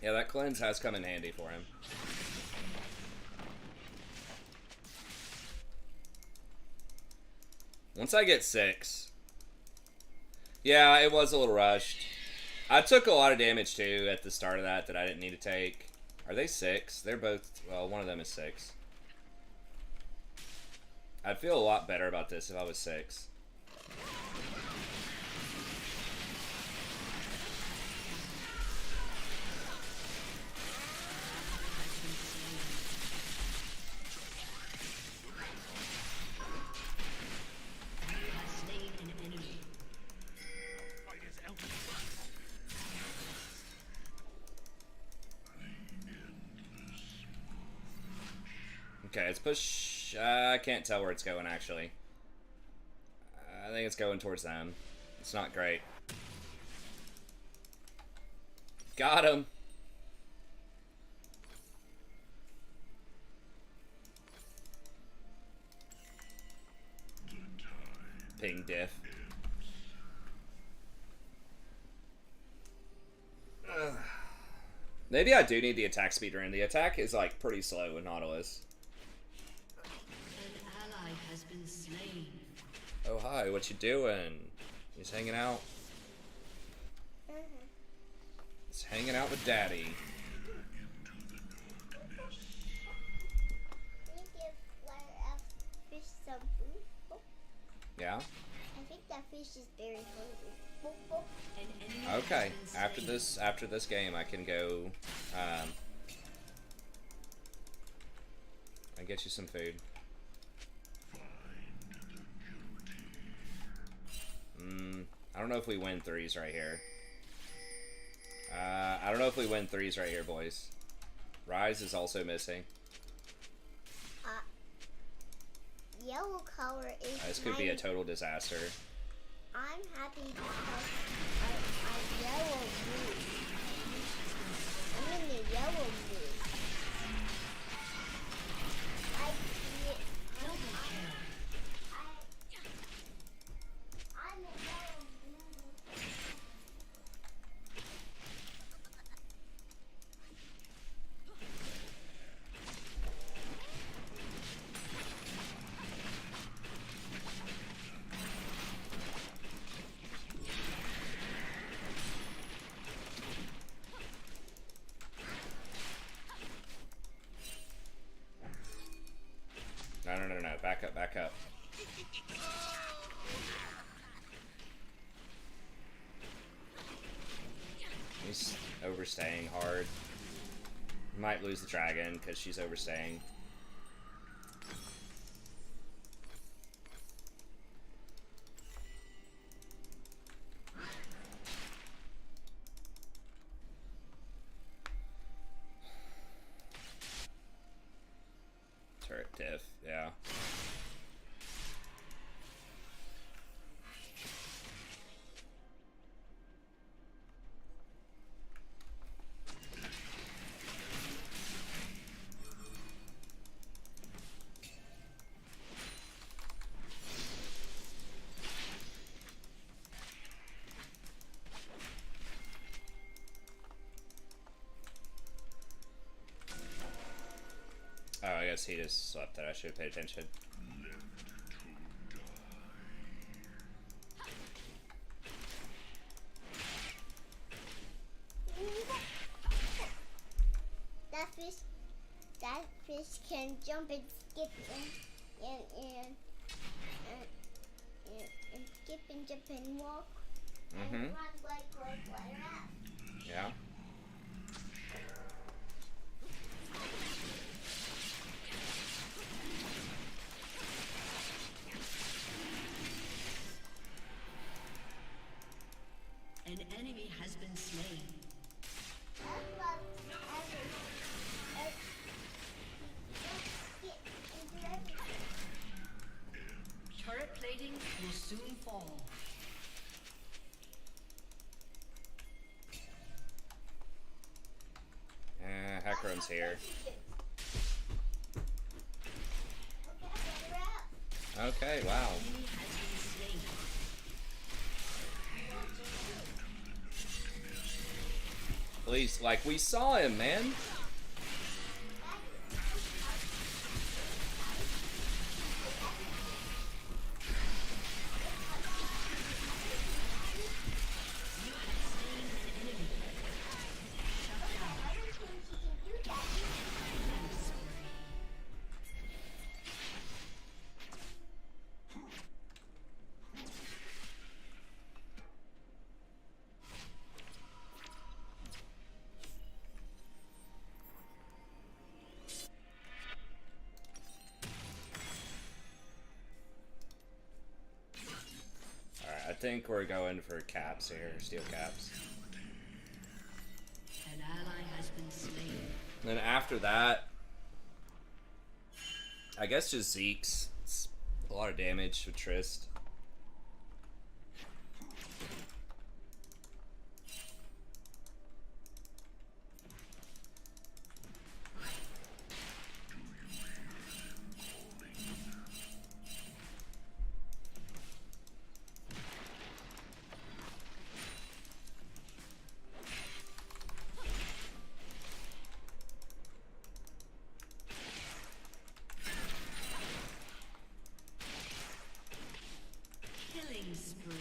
Yeah, that cleanse has come in handy for him. Once I get 6. Yeah, it was a little rushed. I took a lot of damage too at the start of that I didn't need to take. Are they 6? They're both, well, one of them is 6. I'd feel a lot better about this if I was 6. Slain an enemy. Okay, let's push. I can't tell where it's going actually. I think it's going towards them. It's not great. Got him. Ping diff. Ugh. Maybe I do need the attack speeder, and the attack is like pretty slow with Nautilus. An ally has been slain. Oh hi, what you doing? He's hanging out. He's hanging out with Daddy. Can you give fish some food? Oh, Yeah. I think that fish is very hungry. Oh, oh. An enemy has Okay. been slain. After this game, I can go. I get you some food. I don't know if we win 3s right here. I don't know if we win 3s right here, boys. Rise is also missing. Yellow color is. This could be a total disaster. I'm happy because I yellow mood. I'm in the yellow mood. I'm in yellow mood. Back up, back up. He's overstaying hard. Might lose the dragon because she's overstaying. Turret diff, yeah. Oh, I guess he just slept that. I should have paid attention. That fish can jump and skip and skip and jump and walk and run like that. Yeah. An enemy has been slain. Turret plating will soon fall. Hecarim's here. Okay, wow. Enemy has been slain. Please, like, we saw him, man. I think we're going for caps here, steel caps. An ally has been slain. And then after that, I guess just Zeke's. It's a lot of damage with Trist. Killing spree.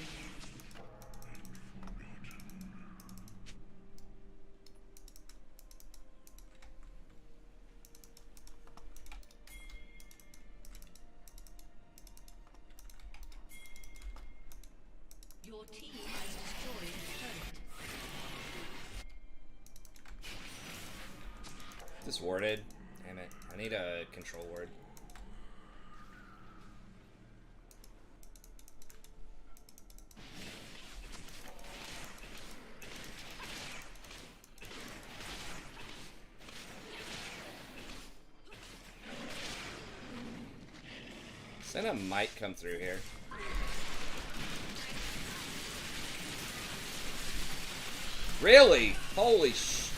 Your team has destroyed a turret. Just warded. Damn it. I need a control ward. Senna might come through here. Really? Holy sh...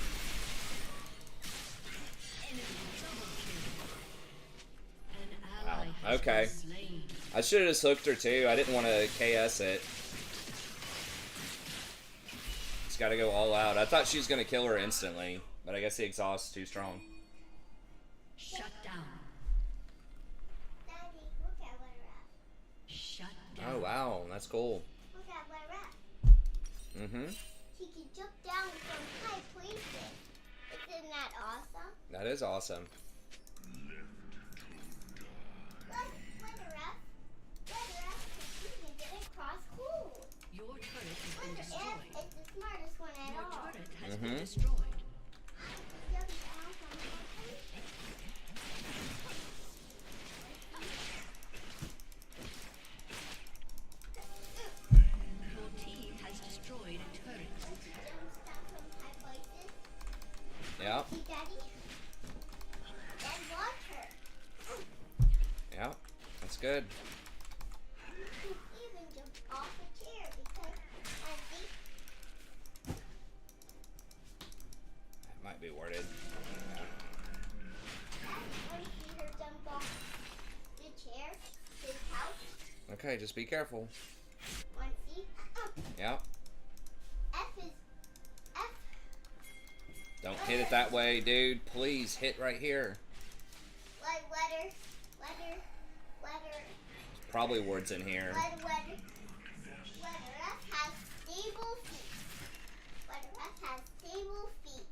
An Wow. ally has Okay. been slain. I should have just hooked her too. I didn't want to KS it. Just gotta go all out. I thought she was gonna kill her instantly, but I guess the exhaust's too strong. Shut down. Daddy, look at where we're at. Shut down. Oh wow, that's cool. Look at where we're at. Mm-hmm. She can jump down from high places. Isn't that awesome? That is awesome. Look, when been destroyed. You'll be down from the bottom. Your team has destroyed a turret. When she jumps down from high places. Yep. See, Daddy? Dad, watch her. Yep. That's good. You can even jump off a chair because I think That might be worded. I want to see her jump off the chair, the couch. Okay, just be careful. Want to see? Yep. F is F. Don't hit it that way, dude. Please hit right here. Letter. Probably words in here. Letter F has stable feet. Letter F has stable feet.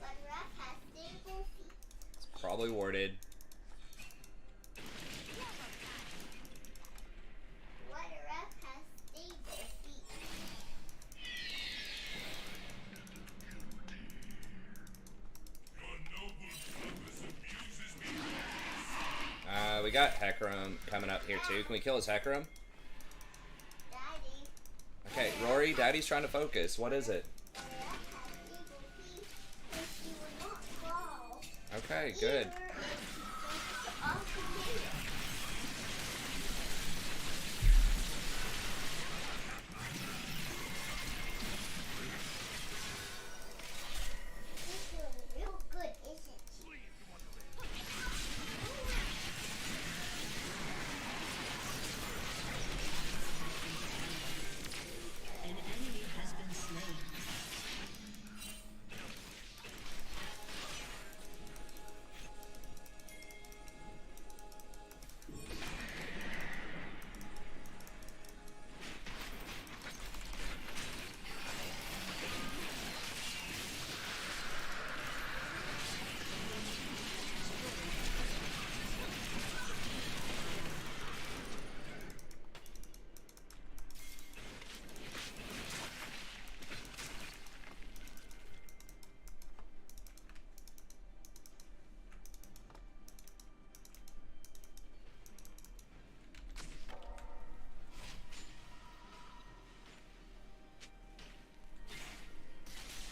Letter F has stable feet. It's probably worded. Letter F has stable feet. We got Hecarim coming up here too. Can we kill his Hecarim? Daddy. Okay, Rory, Daddy's trying to focus. What is it? Letter F has stable feet, and she will not fall. Okay, good. Either if she jumps off the chair. She's doing real good, isn't she? An enemy has been slain.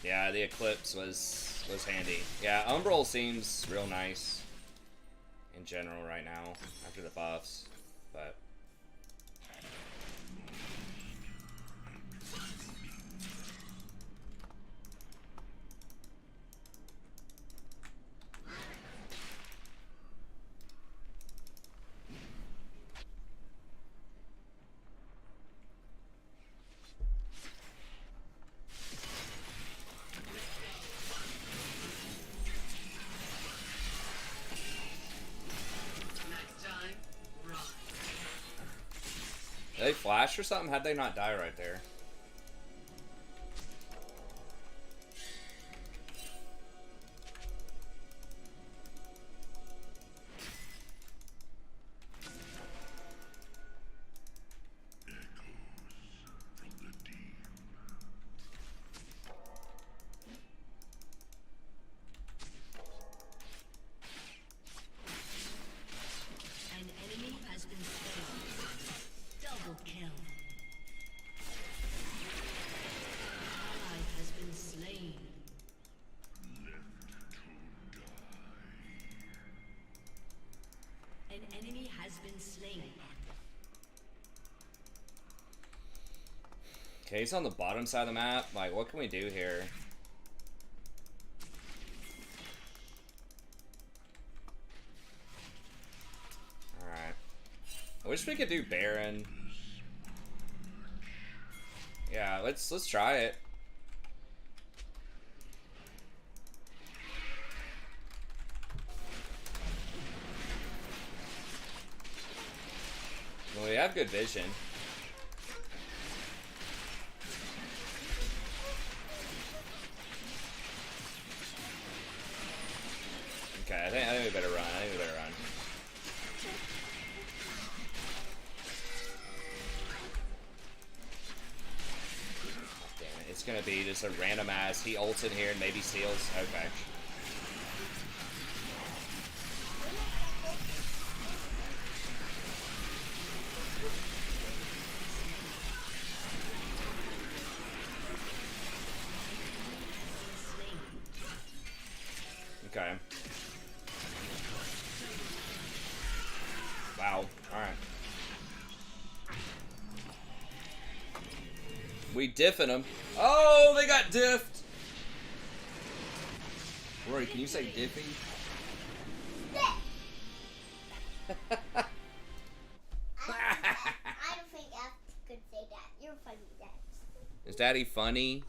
Yeah, the Eclipse was handy. Yeah, Umbral seems real nice in general right now after the buffs, but did they flash or something? How'd they not die right there? An enemy has been slain. Double kill. Ally has been slain. An enemy has been slain. Okay, he's on the bottom side of the map. Like, what can we do here? Alright. I wish we could do Baron. Yeah, let's try it. Well, we have good vision. Okay, I think we better run. I think we better run. It's gonna be just a random ass. He ults in here and maybe steals. Okay. Okay. Wow. Alright. We diffing them. Oh, they got diffed. Rory, can you say diffy? I don't think I could say that. You're funny, Dad. Is Daddy funny?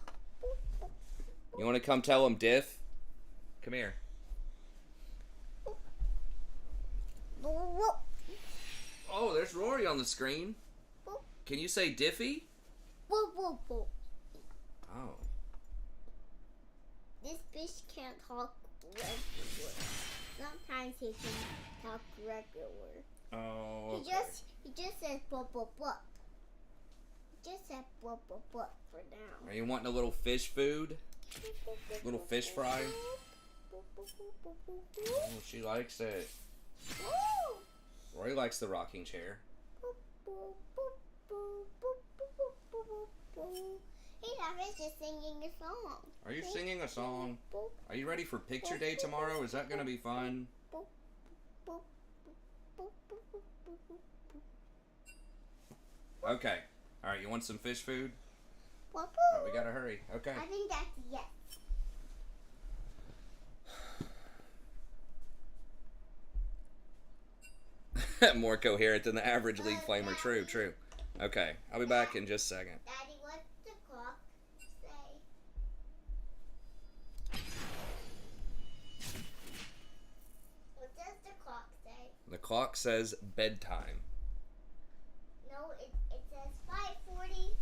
You want to come tell him diff? Come here. Oh, there's Rory on the screen. Can you say diffy? Oh. This fish can't talk regular. Sometimes he can talk regular. Oh. He just says blah blah blah. He just said blah blah blah for now. Are you wanting a little fish food? Little fish fry? Oh, she likes it. Rory likes the rocking chair. Hey, that is just singing a song. Are you singing a song? Are you ready for picture day tomorrow? Is that going to be fun? Okay. Alright, you want some fish food? Alright, we gotta hurry. Okay. I think that's a yes. More coherent than the average league flamer. True, true. Okay, I'll be back in just a second. Daddy, what's the clock say? What does the clock say? The clock says bedtime. No, it says 5:40.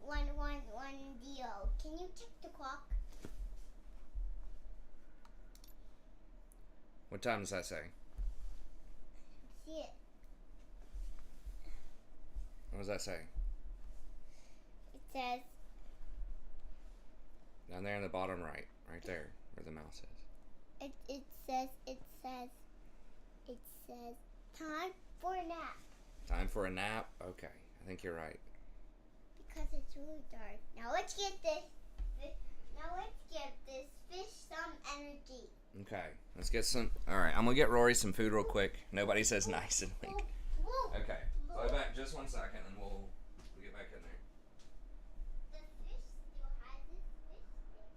111 DO. Can you check the clock? What time does that say? See it. What does that say? It says Down there in the bottom right. Right there, where the mouse is. it says time for a nap Time for a nap? Okay, I think you're right. because it's really dark. Now let's get this fish some energy. Okay, let's get some. Alright, I'm gonna get Rory some food real quick. Nobody says nice and wink. Okay, so I'll be back just 1 second and we'll get back in there. The fish still has his fish stick.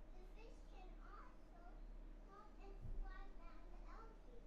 The fish can also hop and slide down the alligator.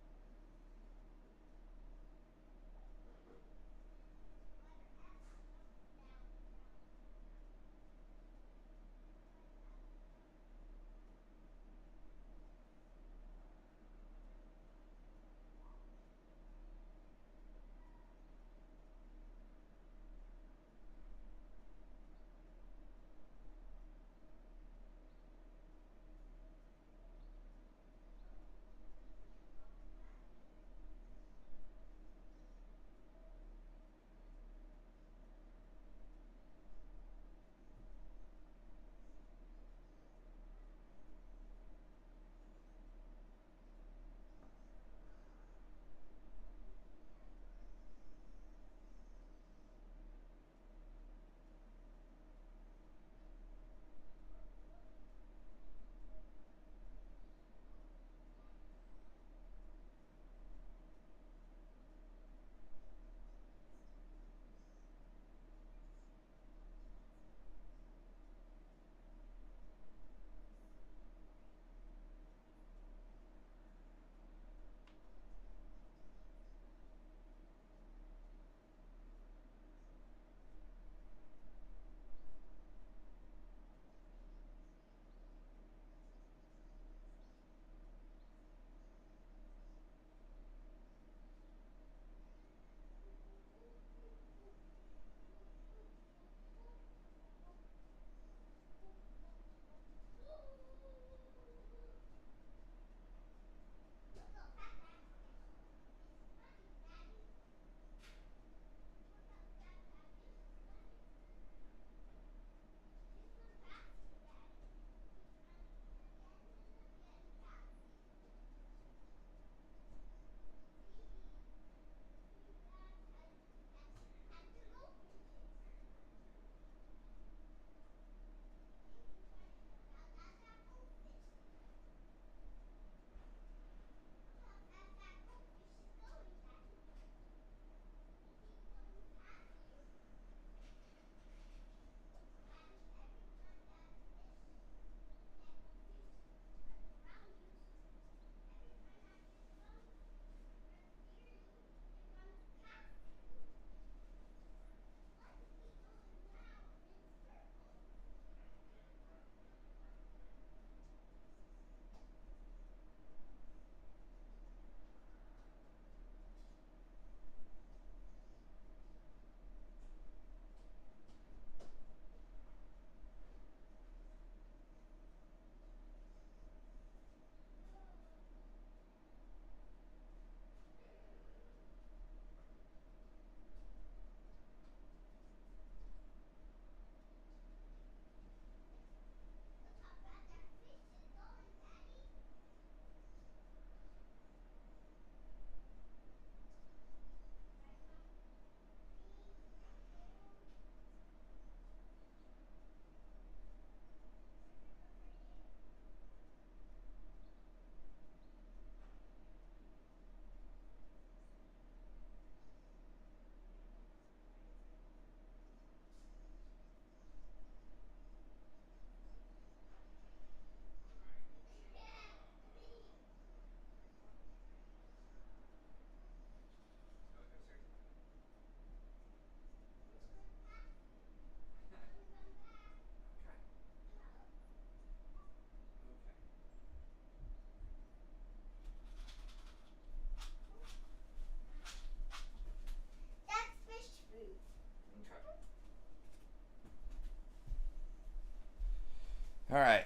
All right.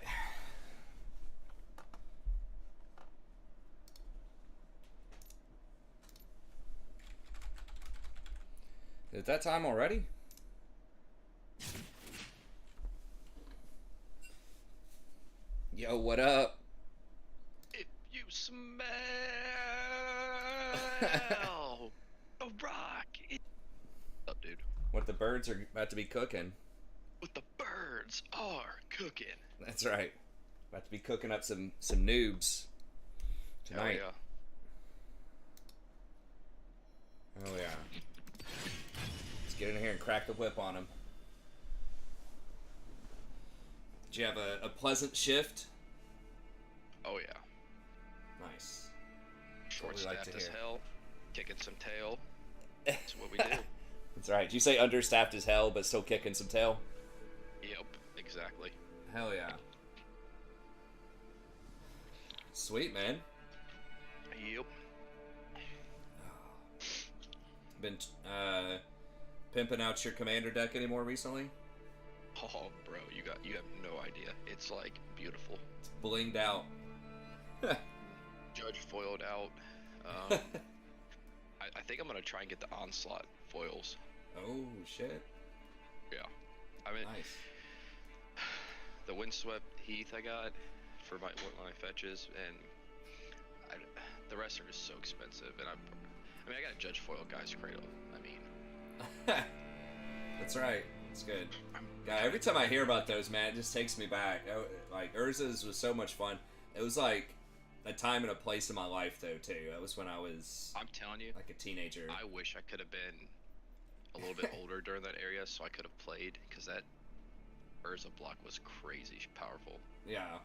Is it that time already? Yo, what up? If you smell a rock, what's up, dude? What the birds are about to be cooking. What the birds are cooking. That's right. About to be cooking up some noobs tonight. Hell Oh yeah. Let's get in here and crack the whip on them. Did you have a pleasant shift? yeah. Oh yeah. Nice. Short That's what we like staffed to as hear. hell, kicking some tail. That's what we do. That's right. Did you say understaffed as hell, but still kicking some tail? Yep, exactly. Hell yeah. Sweet, man. Yep. Been pimping out your commander deck anymore recently? Oh, bro, you have no idea. It's like beautiful. It's blinged out. Judge foiled out. I think I'm gonna try and get the onslaught foils. Oh shit. Yeah. I mean, Nice. the windswept heath I got for my fetches, and the rest are just so expensive. And I got a Judge foil Guy's Cradle. I mean, That's right. It's good. Yeah, every time I hear about those, man, it just takes me back. Like, Urza's was so much fun. It was like a time and a place in my life, though, too. That was when I was I'm telling you, like a teenager. I wish I could have been a little bit older during that area so I could have played, because that Urza block was crazy powerful. Yeah.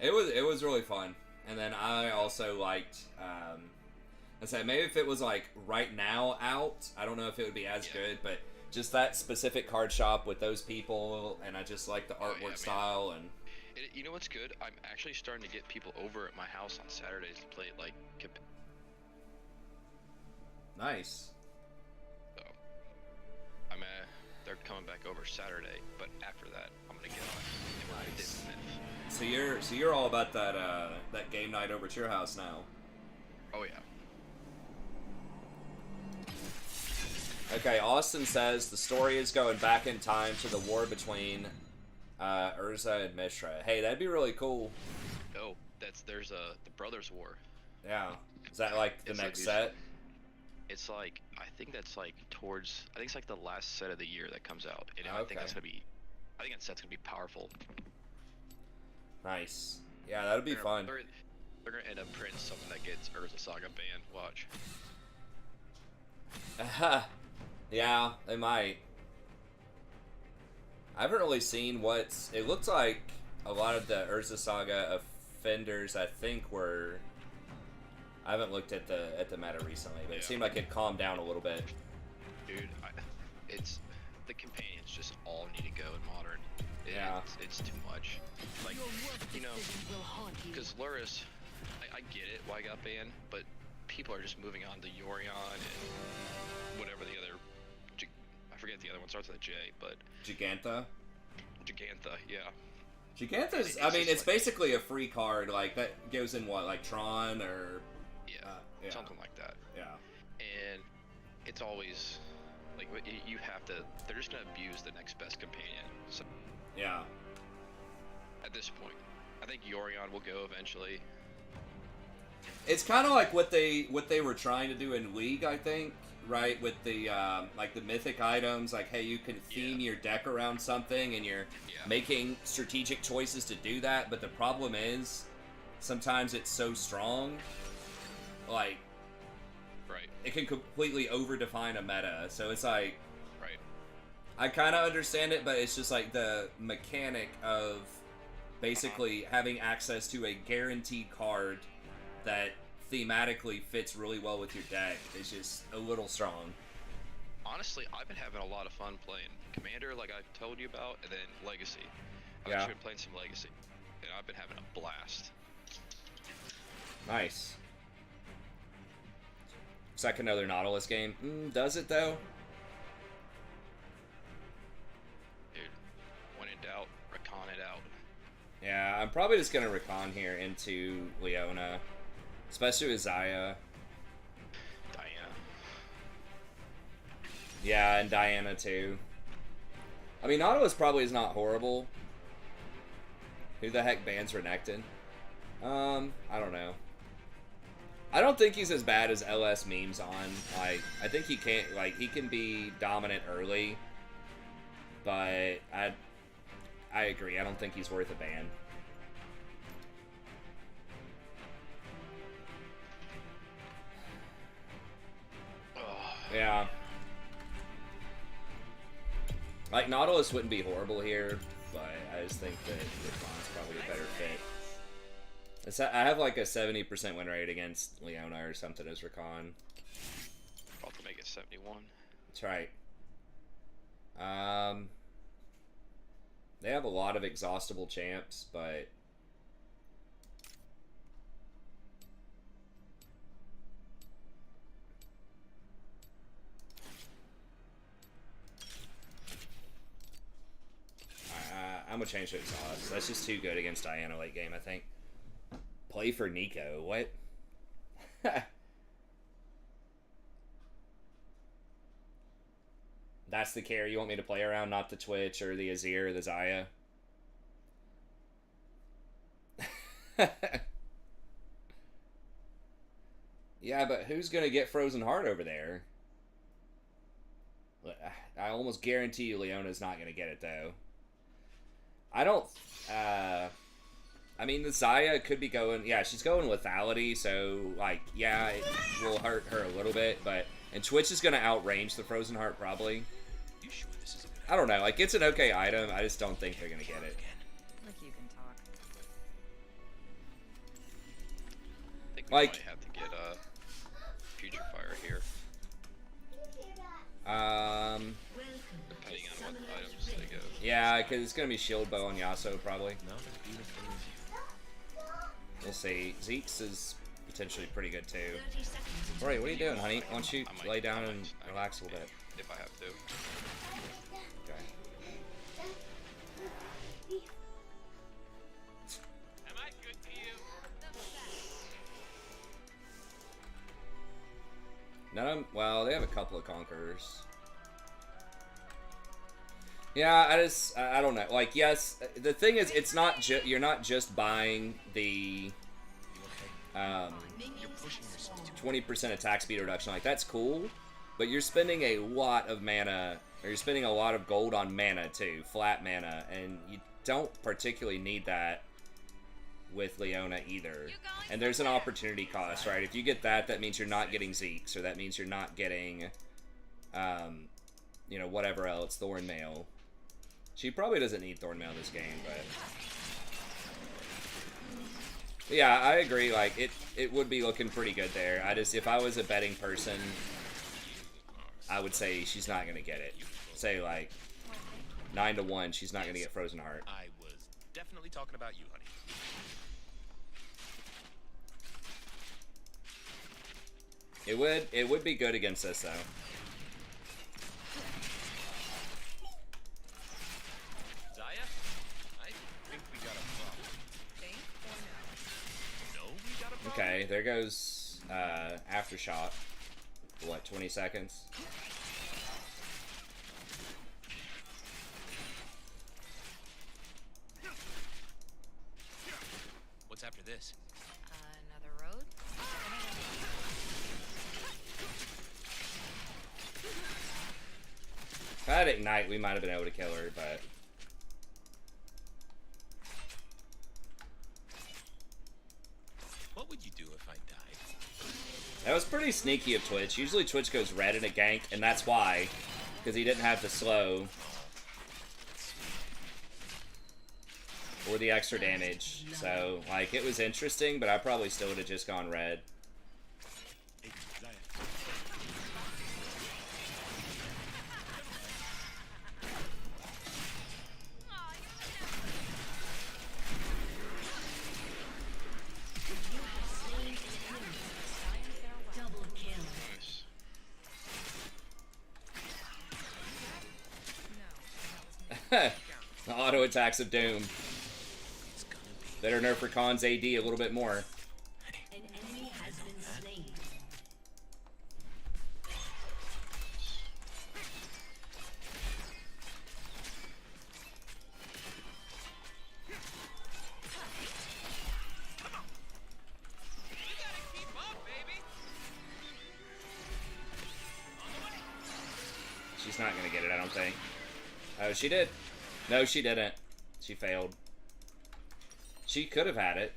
It was really fun. And then I also liked, I said, maybe if it was like right now out, I don't know if it would be as good, but just that specific card shop with those people, and I just like the artwork man. style. And You know what's good? I'm actually starting to get people over at my house on Saturdays to play like. nice. So, they're coming back over Saturday, but after that, I'm gonna get on and we're gonna Nice. dip myth. So you're all about that that game night over at your house now. Oh yeah. Okay, Austin says the story is going back in time to the war between Urza and Mishra. Hey, that'd be really cool. No, there's the Brothers War. Yeah. Is that like the It's like next these- set? It's like I think it's like the last set of the year that comes out, and I Okay. think that set's gonna be powerful. Nice. Yeah, that'd be fun. They're gonna end up printing something that gets Urza Saga banned. Watch. Yeah, they might. I haven't really seen what's. It looks like a lot of the Urza Saga offenders, I think, were. I haven't looked at the meta recently, but it Yeah. seemed like it calmed down a little bit. Dude, it's the companions just all need to go in modern. Yeah. It's too much. Like, Your worst you know, decision will haunt you. because Luris, I get it why it got banned, but people are just moving on to Yorion and whatever the other, I forget the other one, starts with a J, but Gigantha. Gigantha, yeah. Gigantha's. It's I mean, just it's like- basically a free card. Like that goes in what, like Tron or Yeah, yeah. something like that. yeah. And it's always, like, you have to, they're just gonna abuse the next best companion. So Yeah. at this point, I think Yorion will go eventually. It's kind of like what they were trying to do in League, I think, right? With the like the mythic items, like hey, you can theme your deck around something, and you're Yeah. making strategic choices to do that. But the problem is, sometimes it's so strong, like Right, it can completely overdefine a meta. So it's like right. I kind of understand it, but it's just like the mechanic of basically having access to a guaranteed card that thematically fits really well with your deck is just a little strong. Honestly, I've been having a lot of fun playing Commander, like I've told you about, and then Legacy. I've Yeah. actually been playing some Legacy, and I've been having a blast. Nice. Looks like another Nautilus game. Does it though? Dude, when in doubt, Rakan it out. I'm probably just gonna Rakan here into Leona, especially with Xayah. Diana. Yeah, and Diana too. I mean, Nautilus probably is not horrible. Who the heck bans Renekton? I don't know. I don't think he's as bad as LS memes on. Like, I think he can't, like, he can be dominant early, but I agree. I don't think he's worth a ban. Yeah. Like, Nautilus wouldn't be horrible here, but I just think that Rakan's probably a better fit. I have like a 70% win rate against Leona or something as Rakan. About to make it 71. That's right. They have a lot of exhaustible champs, but I'm gonna change to exhaust. That's just too good against Diana late game, I think. Play for Nico. What? That's the carry you want me to play around, not the Twitch or the Azir or the Xayah. Yeah, but who's gonna get Frozen Heart over there? I almost guarantee you Leona's not gonna get it though. I don't. I mean, the Xayah could be going. Yeah, she's going lethality, so like, yeah, it will hurt her a little bit, but and Twitch is gonna outrange the Frozen Heart probably. You sure this is a good I don't know. Like, it's an okay item. I just don't think they're gonna get it. Like you can talk. I think we Like- might have to get Future Fire here, depending on what items they go. Yeah, because it's gonna be Shield Bow on Yasuo probably. No, that's beautiful. We'll see. Zeke's is potentially pretty good too. 30 seconds until Alright, what are you doing, honey? Why don't you I might- lay down I and might relax a little bit? If I have to. Okay. Am I good to you? None of them, well, they have a couple of Conquerors. Yeah, I don't know. Like, yes, the thing is, it's not you're not just buying the You're pushing yourself too 20% attack speed reduction. Like, that's cool, but you're spending a lot of mana, or you're spending a lot of gold on mana too, flat mana, and you don't particularly need that with Leona either. And there's an opportunity cost, right? If you get that, that means you're not getting Zeke's, or that means you're not getting, you know, whatever else, Thornmail. She probably doesn't need Thornmail this game, but yeah, I agree. Like, it would be looking pretty good there. If I was a betting person, I would say she's not gonna get it. Say like 9-1, she's not gonna get Frozen Heart. I was definitely talking about you, honey. It would be good against us though. Xayah, I think we got a problem. Think or no? No, we got a problem. Okay, there goes Aftershock. What, 20 seconds? What's after this? Another road? If I had Ignite, we might have been able to kill her, but What would you do if I died? that was pretty sneaky of Twitch. Usually Twitch goes red in a gank, and that's why. Because he didn't have the slow. Or the extra damage. So, like, it was interesting, but I probably still would have just gone red. Hey, Xayah. double kill. Nice. The auto attacks of Doom. It's gonna be Better nerf Rakan's AD a little bit more. An enemy has been slain. You gotta keep up, baby. She's not gonna get it, I don't think. Oh, she did. No, she didn't. She failed. She could have had it.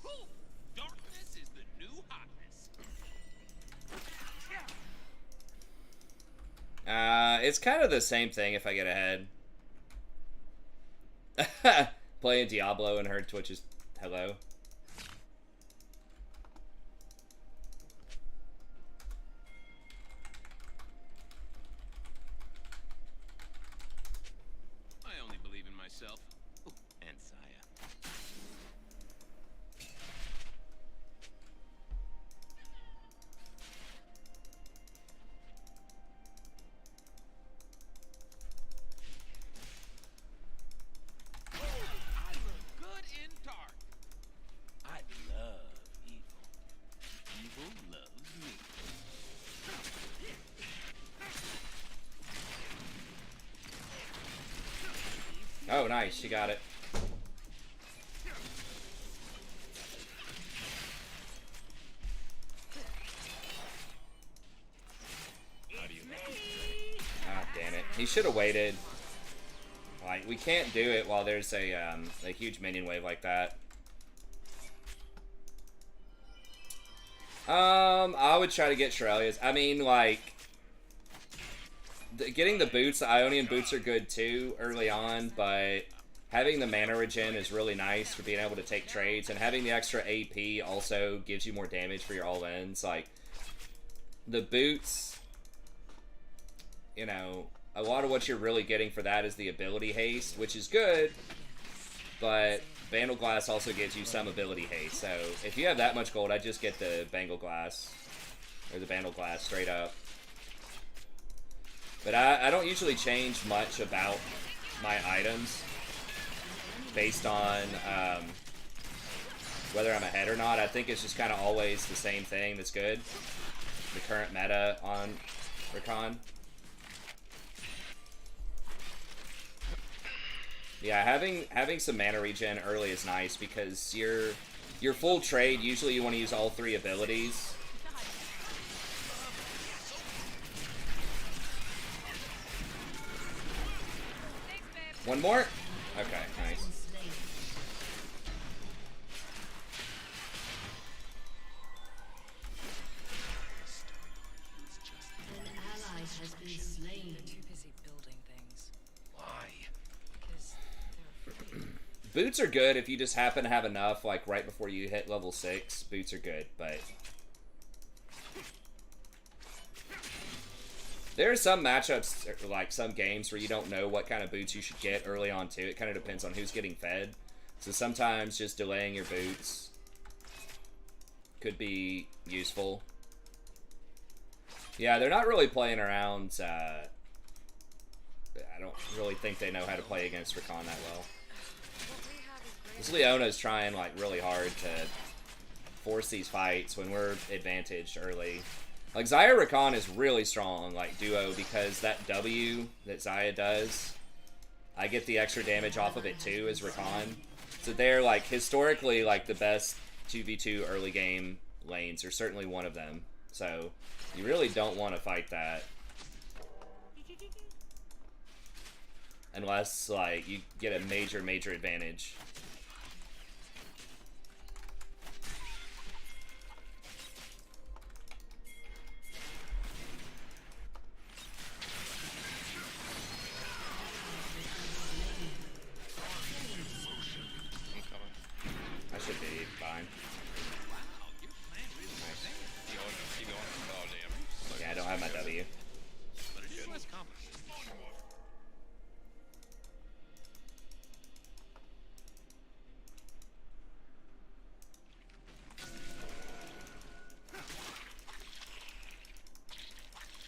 Whew. Darkness is the new hotness. It's kind of the same thing if I get ahead. Playing Diablo and heard Twitch's hello. I only believe in myself. Ooh, and Saya. I look good in dark. I love evil. Evil loves me. Oh, nice. She got it. Ah, damn it. He should have waited. Like, we can't do it while there's a huge minion wave like that. I would try to get Shirelia's. I mean, like, getting the boots, the Ionian boots are good too early on, but having the mana regen is really nice for being able to take trades, and having the extra AP also gives you more damage for your all-ins. Like, the boots, you know, a lot of what you're really getting for that is the ability haste, which is good, but Vandal Glass also gives you some ability haste. So if you have that much gold, I just get the Bangle Glass, or the Vandal Glass straight up. But I don't usually change much about my items based on whether I'm ahead or not. I think it's just kind of always the same thing that's good. The current meta on Rakan. Yeah, having some mana regen early is nice because your full trade, usually you want to use all three abilities. One more? Okay, nice. An ally has been slain. Too busy building things. Why? Because they're afraid. Boots are good if you just happen to have enough, like right before you hit level 6. Boots are good, but there are some matchups, like some games, where you don't know what kind of boots you should get early on too. It kind of depends on who's getting fed. So sometimes just delaying your boots could be useful. Yeah, they're not really playing around. I don't really think they know how to play against Rakan that well. What we have is This great. Leona's trying like really hard to force these fights when we're advantaged early. Like, Xayah Rakan is really strong, like, duo, because that W that Xayah does, I get the extra damage off of it, too, as Rakan. So they're, like, historically, like, the best 2v2 early game lanes, or certainly one of them. So, you really don't want to fight that. Unless, like, you get a major, major advantage. I'm coming. I should be fine. Wow, your plan really Nice. Keep going. Keep going. Oh, damn. Yeah, I don't have my W. but it is less complicated.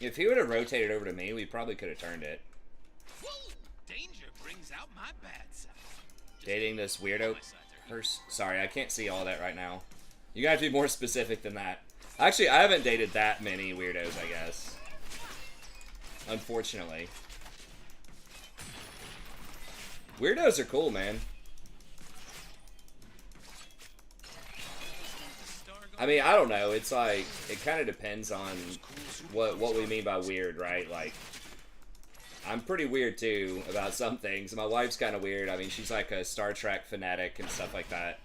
If he would have rotated over to me, we probably could have turned it. Whoa! Danger brings out my Dating this weirdo person. Sorry, I can't see all that right now. You gotta be more specific than that. Actually, I haven't dated that many weirdos, I guess. Unfortunately. Weirdos are cool, man. I mean, I don't know. It's like, it kind of depends on what we mean by weird, right? Like, I'm pretty weird, too, about some things. My wife's kind of weird. I mean, she's like a Star Trek fanatic and stuff like that.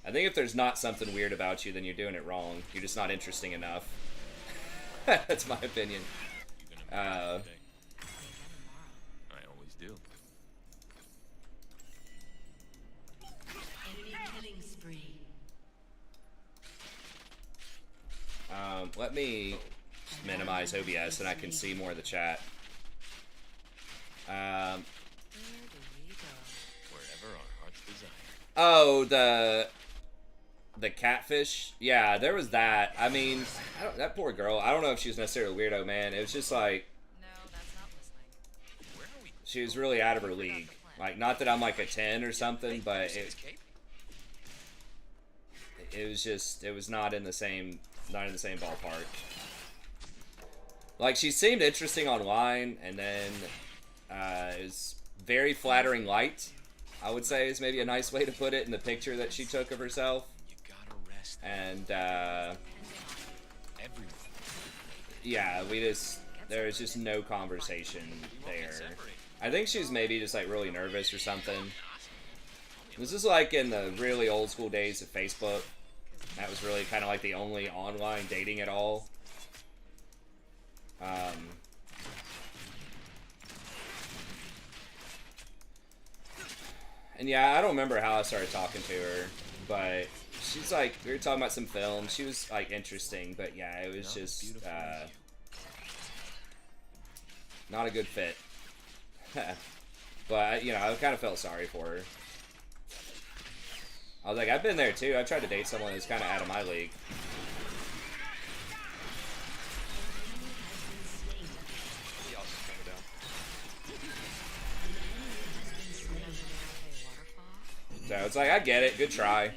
I think if there's not something weird about you, then you're doing it wrong. You're just not interesting enough. That's my opinion. I always do. Enemy killing spree. Let me minimize OBS and I can see more of the chat. Wherever our hearts desire. Oh, the catfish? Yeah, there was that. I mean, that poor girl. I don't know if she was necessarily a weirdo, man. It was just like, No, that's not listening. Where are we? she was really out of her league. Like, not that I'm like a 10 or something, but it was just, it was not in the same ballpark. Like, she seemed interesting online, and then it was very flattering light, I would say, is maybe a nice way to put it, in the picture that she took of herself. You gotta rest. And Everyone. yeah, there was just no conversation there. I think she was maybe just like really nervous or something. This is like in the really old school days of Facebook. That was really kind of like the only online dating at all. And yeah, I don't remember how I started talking to her, but she's like, we were talking about some films. She was like interesting, but yeah, it was just not a good fit. But you know, I kind of felt sorry for her. I was like, I've been there too. I tried to date someone who's kind of out of my league. He also coming down. So it's like, I get it. Good try.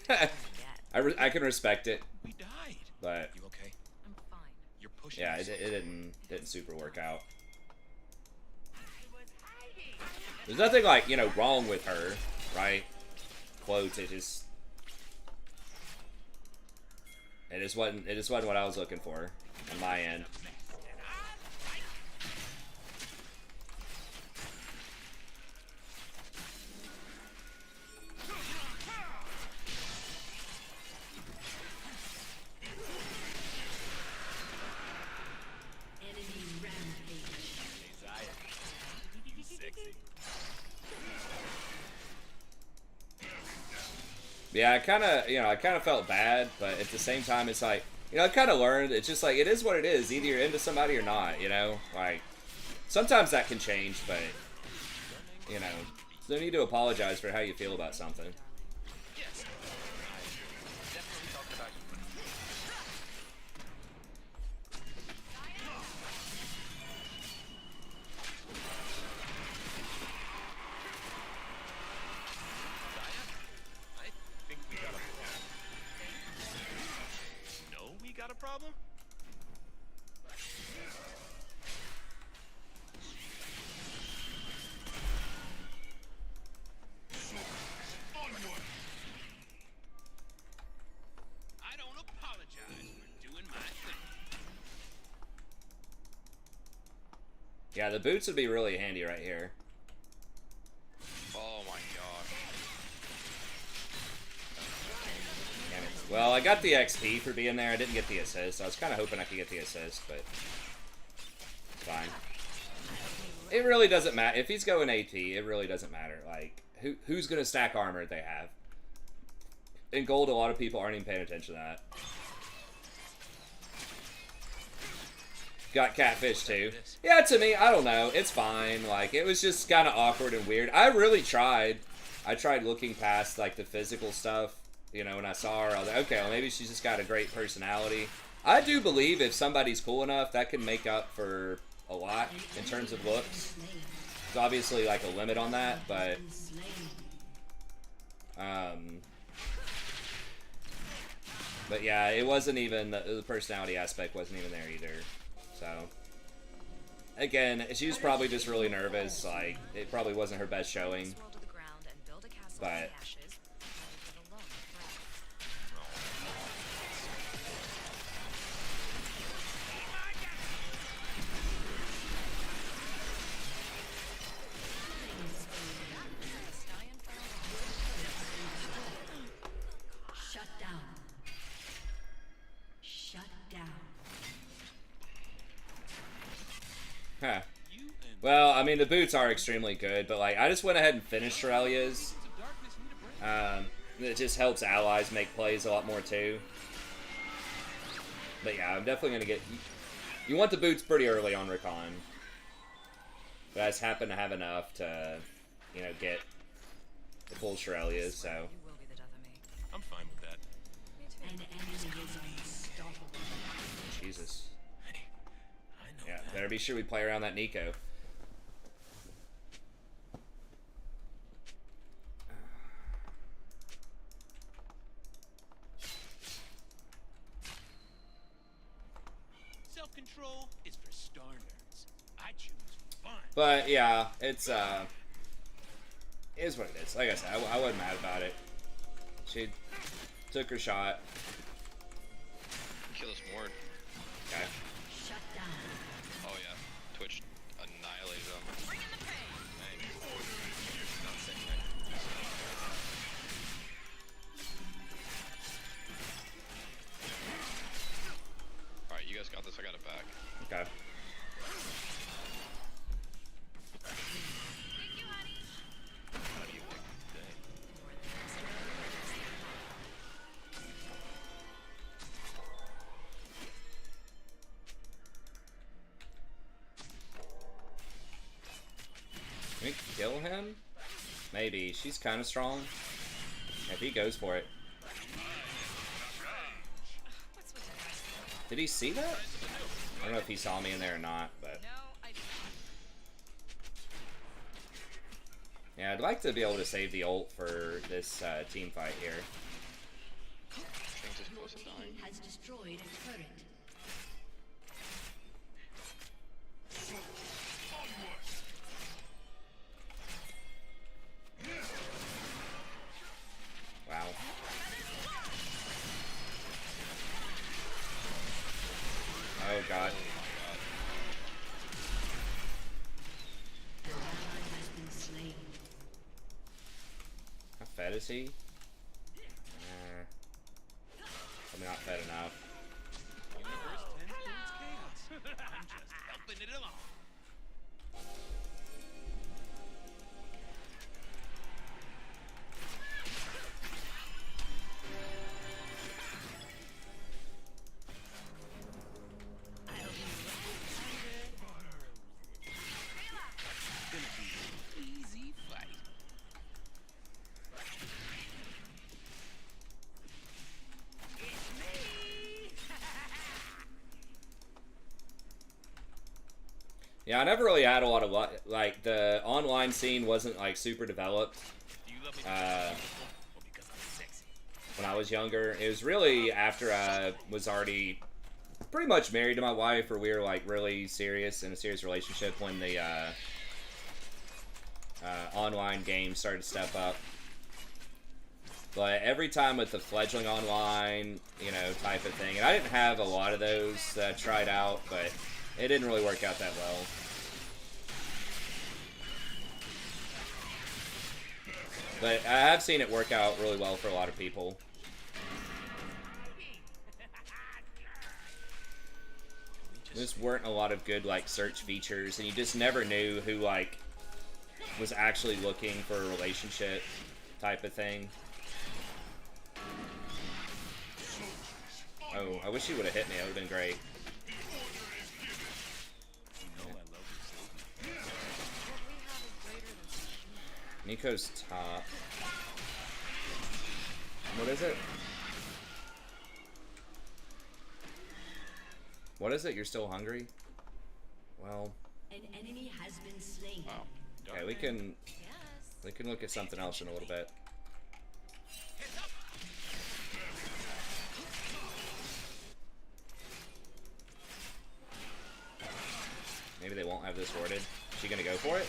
I'd like to forget. I can respect it, We died. but You okay? I'm fine. You're pushing. yeah, it yourself. didn't super work out. There's nothing like, you know, wrong with her, right? Quotes, it just wasn't what I was looking for on my end. Enemy rampage. Sexy. Yeah, I kind of felt bad, but at the same time, it's like, you know, I kind of learned, it's just like, it is what it is. Either you're into somebody or not, you know? Like, sometimes that can change, but, you know, no need to apologize for how you feel about something. Yes. Definitely talked about you. I think we got a problem. No, we got a problem? I don't apologize for doing my thing. Yeah, the boots would be really handy right here. Oh my gosh. Damn it. Well, I got the XP for being there. I didn't get the assist. I was kind of hoping I could get the assist, but it's fine. It really doesn't matter. If he's going AT, it really doesn't matter. Like, who's going to stack armor they have? In gold, a lot of people aren't even paying attention to that. Got catfish too. Yeah, to me, I don't know. It's fine. Like, it was just kind of awkward and weird. I really tried. I tried looking past, like, the physical stuff. You know, when I saw her, I was like, okay, well, maybe she's just got a great personality. I do believe if somebody's cool enough, that can make up for a lot in terms of looks. There's obviously like a limit on that, but but yeah, it wasn't even the personality aspect wasn't even there either. So again, she was probably just really nervous. Like it probably wasn't her best showing, but. Huh. Well, I mean, the boots are extremely good, but like, I just went ahead and finished Aurelia's. It just helps allies make plays a lot more too. But yeah, I'm definitely gonna get. You want the boots pretty early on Rakan, but I just happen to have enough to, you know, get the full Aurelia's. So. I'm fine with that. Jesus. Hey, I know Yeah, that. better be sure we play around that Nico. Self-control is for star nerds. I choose fun. But yeah, it's it is what it is. Like I said, I wasn't mad about it. She took her shot. Kill us more. Okay. Shut down. Oh yeah, Twitch annihilated them. Alright, you guys got this, I got it back. Okay. How do you think? Can we kill him? Maybe. She's kind of strong. If he goes for it. Did he see that? I don't know if he saw me in there or not, but... Yeah, I'd like to be able to save the ult for this team fight here. Things is close to dying. Has destroyed a turret. Wow. Oh god. An ally has been slain. How fed is he? Probably not fed enough. Universe tends towards chaos. I'm just helping it along. Gonna be an easy fight. Yeah, I never really had a lot of luck. Like, the online scene wasn't, like, super developed Do you love me Uh, or because I'm sexy? when I was younger. It was really after I was already pretty much married to my wife, or we were, like, really serious, in a serious relationship when the online games started to step up. But every time with the fledgling online, you know, type of thing, and I didn't have a lot of those that I tried out, but it didn't really work out that well. But I have seen it work out really well for a lot of people. There just weren't a lot of good, like, search features, and you just never knew who, like, was actually looking for a relationship type of thing. Oh, I wish he would have hit me. That would have been great. You know I love you, Sylvie. Nico's top. What is it? What is it? You're still hungry? Well, An enemy has been slain. Wow. Okay, we can look at something else in a little bit. Maybe they won't have this warded. Is she gonna go for it?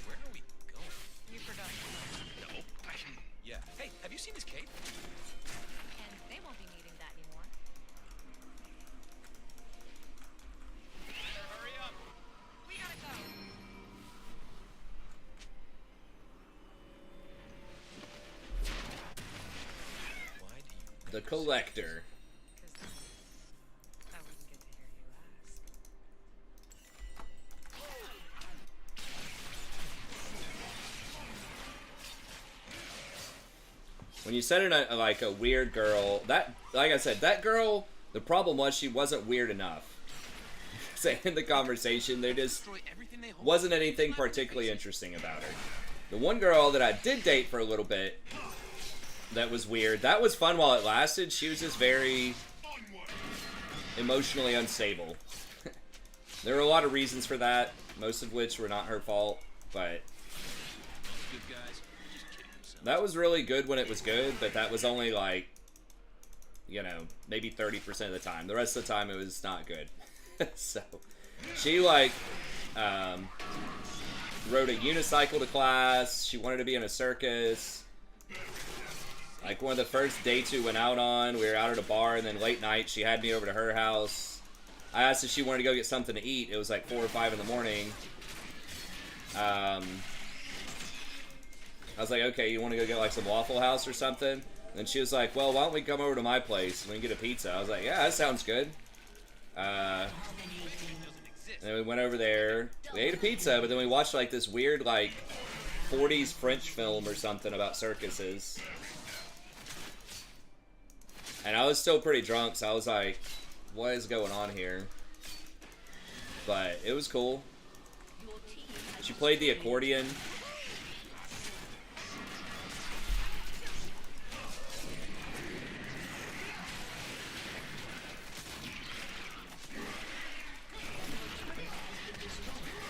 Where are we going? You forgot. No. Yeah. Hey, have you seen his cape? And they won't be needing that anymore. Hurry up. We gotta go. Why do you? The Collector. I wouldn't get to hear you ask. When you said it like a weird girl, that, like I said, that girl, the problem was she wasn't weird enough. So in the conversation, there just Destroy everything they hold. wasn't anything particularly interesting about her. The one girl that I did date for a little bit, that was weird. That was fun while it lasted. She was just very emotionally unstable. There were a lot of reasons for that, most of which were not her fault, but Good guys. Just kidding themselves. that was really good when it was good, but that was only like, you know, maybe 30% of the time. The rest of the time it was not good. So, she like, rode a unicycle to class. She wanted to be in a circus. Like one of the first dates we went out on, we were out at a bar, and then late night she had me over to her house. I asked if she wanted to go get something to eat. It was like 4 or 5 in the morning. I was like, okay, you want to go get like some Waffle House or something? And she was like, well, why don't we come over to my place and we can get a pizza? I was like, yeah, that sounds good. And then we went over there. We ate a pizza, but then we watched like this weird like 40s French film or something about circuses. And I was still pretty drunk, so I was like, what is going on here? But it was cool. She played the accordion.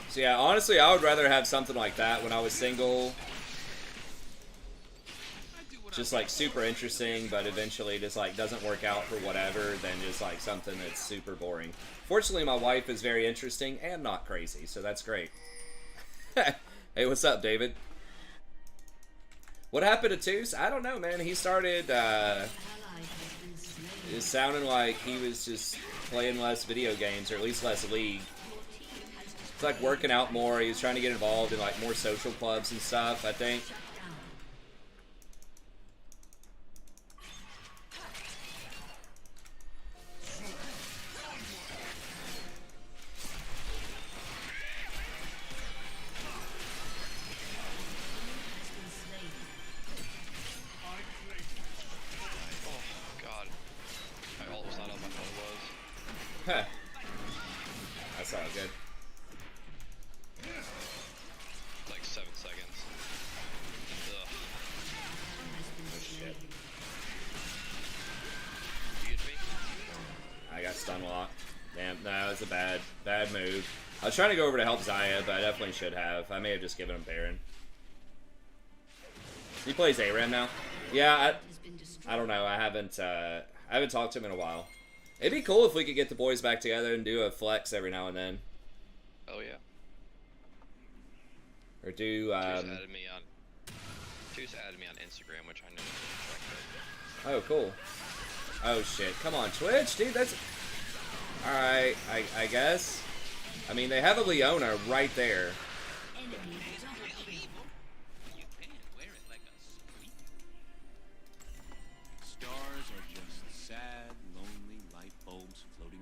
So yeah, honestly, I would rather have something like that when I was single. Just like super interesting, but eventually just like doesn't work out for whatever, than just like something that's super boring. Fortunately, my wife is very interesting and not crazy, so that's great. Hey, what's up, David? What happened to Toos? I don't know, man. He started, it sounded like he was just playing less video games, or at least less League. It's like working out more. He was trying to get involved in like more social clubs and stuff, I think. Huh. That's not good. Like 7 seconds. Ugh. Oh shit. You get me? I got stun locked. Damn, that was a bad move. I was trying to go over to help Zaya, but I definitely should have. I may have just given him Baron. He plays ARAM now. Yeah, I don't know. I haven't talked to him in a while. It'd be cool if we could get the boys back together and do a flex every now and then. Oh yeah. Or do Two's added me on Instagram, which I know is check. Oh, cool. Oh shit! Come on, Twitch, dude. That's all right. I guess. I mean, they have a Leona right there. You can wear it like a squeak. Stars are just sad, lonely light bulbs floating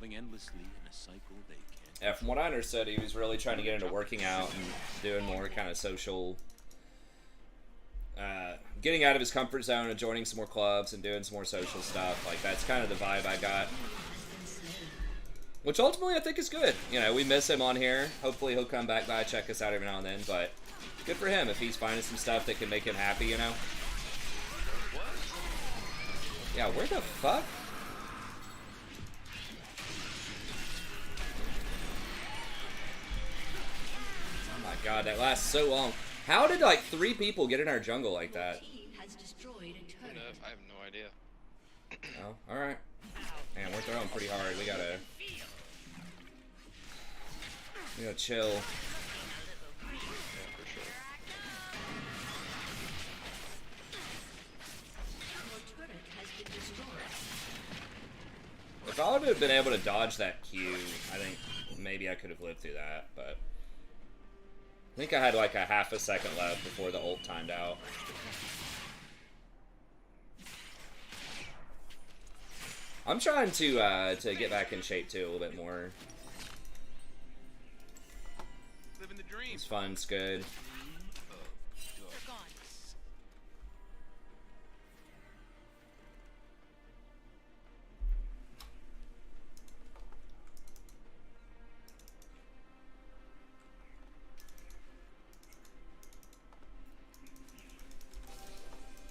revolving endlessly in a cycle they can't. Yeah, from what I understood, he was really trying to get into working out and doing more kind of social, getting out of his comfort zone and joining some more clubs and doing some more social stuff. Like, that's kind of the vibe I got. Which ultimately I think is good. You know, we miss him on here. Hopefully he'll come back by, check us out every now and then, but good for him if he's finding some stuff that can make him happy, you know? Yeah, where the fuck? Oh my god, that lasts so long. How did, like, 3 people get in our jungle like that? I have no idea. Oh, alright. Man, we're throwing pretty hard. We gotta chill. Yeah, for sure. If I would have been able to dodge that Q, I think maybe I could have lived through that, but I think I had like a half a second left before the ult timed out. I'm trying to get back in shape too a little bit more. Living the dream. It's fun, it's good.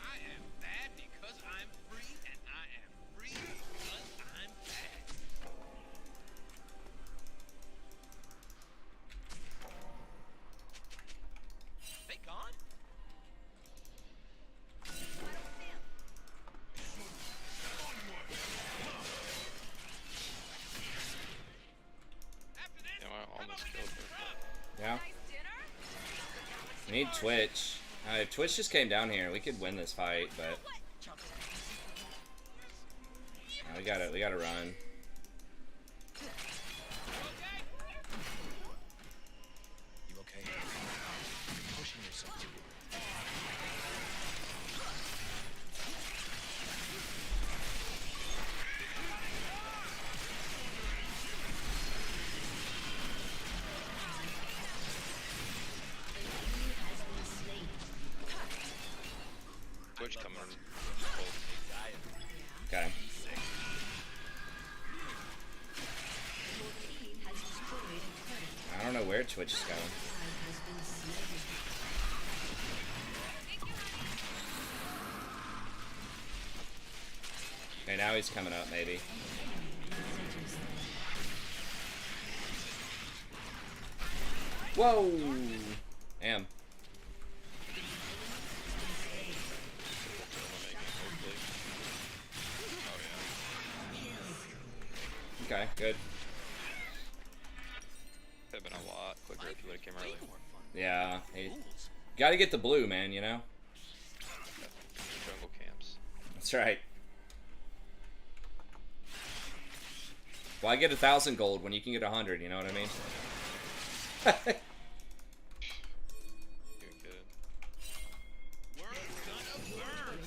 I am bad because I'm free, and I am free because I'm bad. They gone? After this, Yeah, I come almost over killed this her. truck. Yeah. We need Twitch. If Twitch just came down here, we could win this fight, but we gotta run. You okay? Pushing yourself. Twitch coming. Okay. I don't know where Twitch is going. Okay, now he's coming up, maybe. Whoa! Damn. Okay, good. Could have been a lot quicker if you would have came early. Yeah. Hey, gotta get the blue, man, you know? Jungle camps. That's right. Why get 1,000 gold when you can get 100, you know what I mean? Doing good. Word's gonna burn.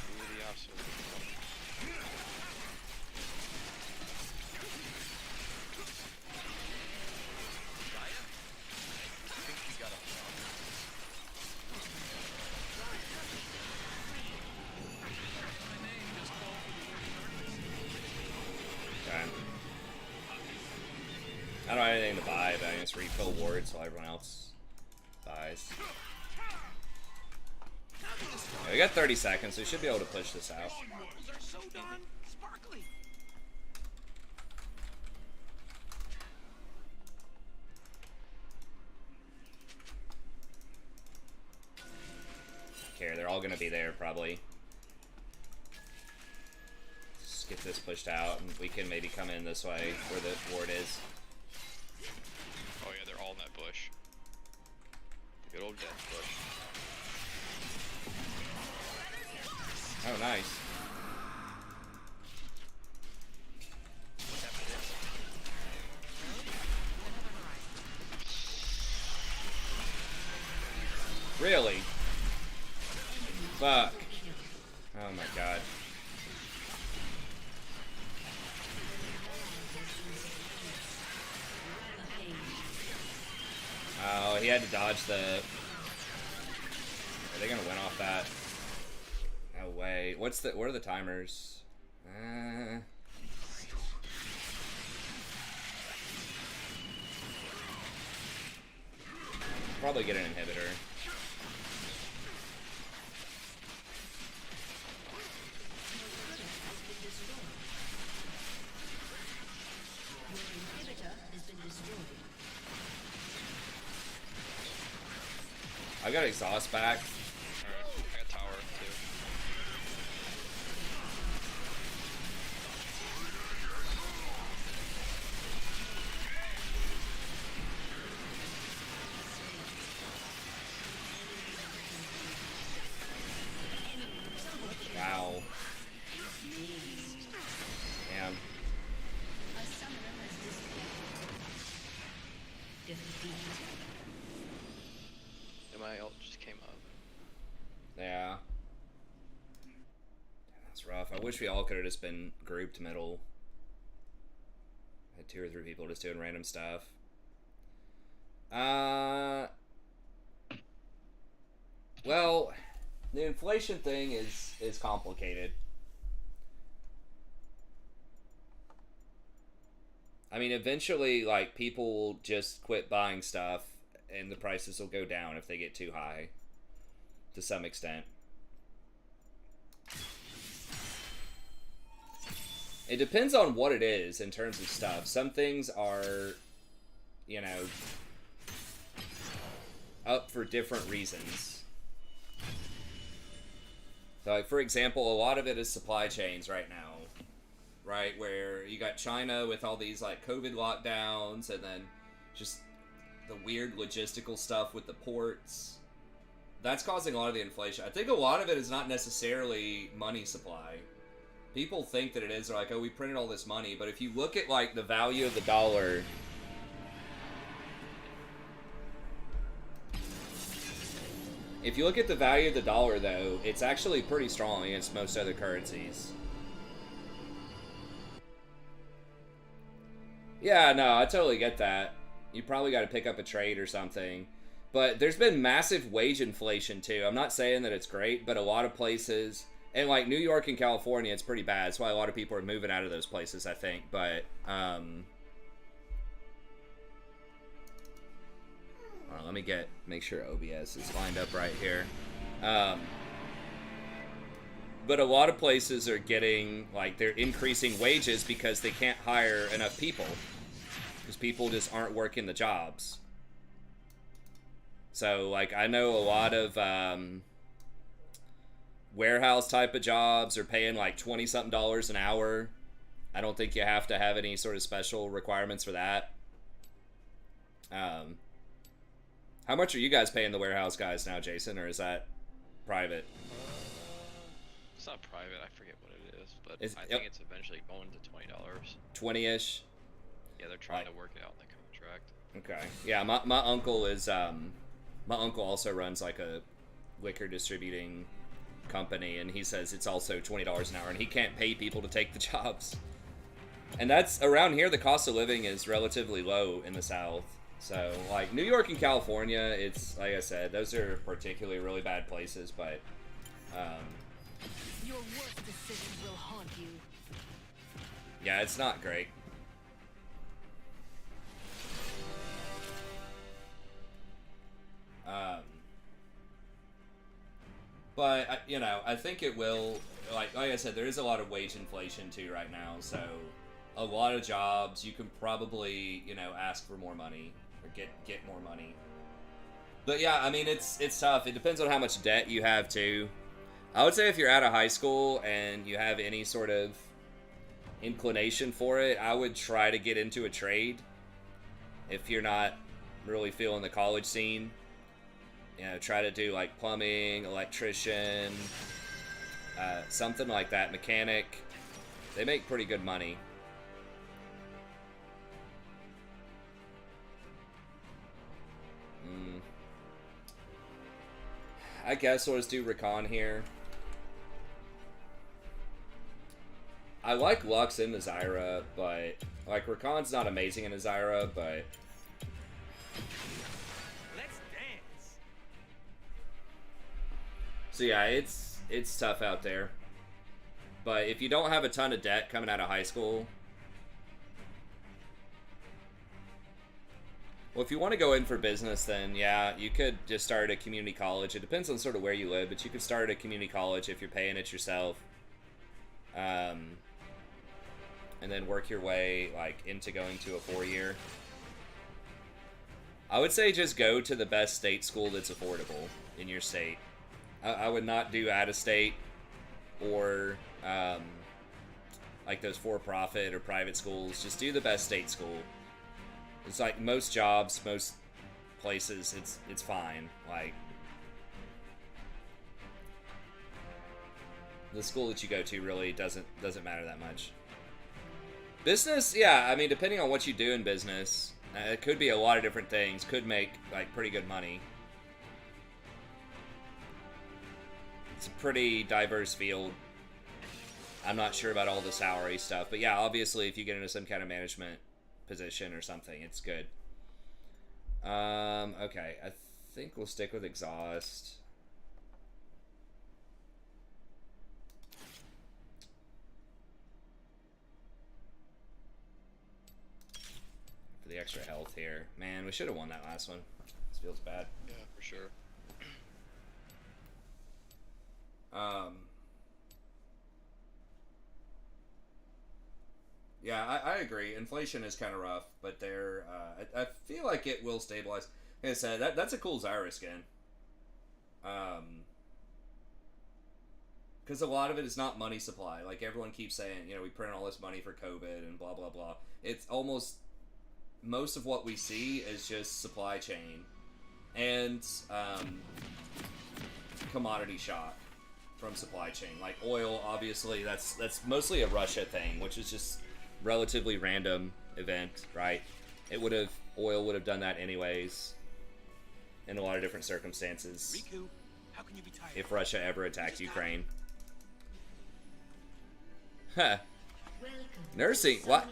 Do the opposite. I think we got a Okay. I don't have anything to buy, but I can just refill wards while everyone else buys. Yeah, we got 30 seconds, so we should be able to push this out. Those are so darn sparkly. Care, they're all gonna be there probably. Just get this pushed out, and we can maybe come in this way where the ward is. Oh yeah, they're all in that bush. The good old death bush. Oh, nice. Really? Fuck. Oh my god. Oh, he had to dodge the... Are they gonna win off that? No way. What are the timers? Probably get an inhibitor. I got exhaust back. I got tower too. Wow. Damn. And my ult just came up. Yeah. That's rough. I wish we all could have just been grouped middle. Had 2 or 3 people just doing random stuff. Well, the inflation thing is complicated. I mean, eventually, like, people will just quit buying stuff, and the prices will go down if they get too high, to some extent. It depends on what it is in terms of stuff. Some things are, you know, up for different reasons. So, like, for example, a lot of it is supply chains right now. Right, where you got China with all these, like, COVID lockdowns, and then just the weird logistical stuff with the ports. That's causing a lot of the inflation. I think a lot of it is not necessarily money supply. People think that it is. They're like, oh, we printed all this money. But if you look at, like, the value of the dollar... If you look at the value of the dollar, though, it's actually pretty strong against most other currencies. Yeah, no, I totally get that. You probably got to pick up a trade or something. But there's been massive wage inflation, too. I'm not saying that it's great, but a lot of places... And, like, New York and California, it's pretty bad. That's why a lot of people are moving out of those places, I think. But, hold on, let me make sure OBS is lined up right here. But a lot of places are getting, like, they're increasing wages because they can't hire enough people. Because people just aren't working the jobs. So, like, I know a lot of warehouse type of jobs are paying, like, $20-something an hour. I don't think you have to have any sort of special requirements for that. How much are you guys paying the warehouse guys now, Jason, or is that private? It's not private, I forget what it is, but I think it's eventually going to $20. 20-ish? Yeah, they're trying to work it out in the contract. Okay. Yeah, my uncle is, my uncle also runs, like, a liquor distributing company, and he says it's also $20 an hour, and he can't pay people to take the jobs. And that's, around here, the cost of living is relatively low in the South. So, like, New York and California, it's, like I said, those are particularly really bad places, but, Your worst decision will haunt you. yeah, it's not great. But, you know, I think it will, like I said, there is a lot of wage inflation, too, right now, so a lot of jobs, you can probably, you know, ask for more money, or get more money. But, yeah, I mean, it's tough. It depends on how much debt you have, too. I would say if you're out of high school and you have any sort of inclination for it, I would try to get into a trade if you're not really feeling the college scene. You know, try to do, like, plumbing, electrician, something like that, mechanic. They make pretty good money. I guess we'll just do Rakan here. I like Lux in the Zyra, but like Rakan's not amazing in the Zyra, but Let's dance. so yeah, it's tough out there. But if you don't have a ton of debt coming out of high school, well, if you want to go in for business, then yeah, you could just start a community college. It depends on sort of where you live, but you could start a community college if you're paying it yourself. And then work your way like into going to a 4-year. I would say just go to the best state school that's affordable in your state. I would not do out of state or like those for-profit or private schools. Just do the best state school. It's like most jobs, most places, it's fine. Like the school that you go to really doesn't matter that much. Business, yeah, I mean, depending on what you do in business, it could be a lot of different things. Could make, like, pretty good money. It's a pretty diverse field. I'm not sure about all the salary stuff. But yeah, obviously, if you get into some kind of management position or something, it's good. Okay, I think we'll stick with Exhaust. The extra health here. Man, we should have won that last one. This feels bad. Yeah, for sure. Yeah, I agree. Inflation is kind of rough, but they're, I feel like it will stabilize. Like I said, that's a cool Zyra skin. Because a lot of it is not money supply. Like, everyone keeps saying, you know, we print all this money for COVID and blah, blah, blah. It's almost... most of what we see is just supply chain and commodity shock from supply chain. Like oil, obviously, that's mostly a Russia thing, which is just relatively random event, right? Oil would have done that anyways in a lot of different circumstances. Riku, how can you be tired? If Russia ever attacked Ukraine. Huh. Nursing, what?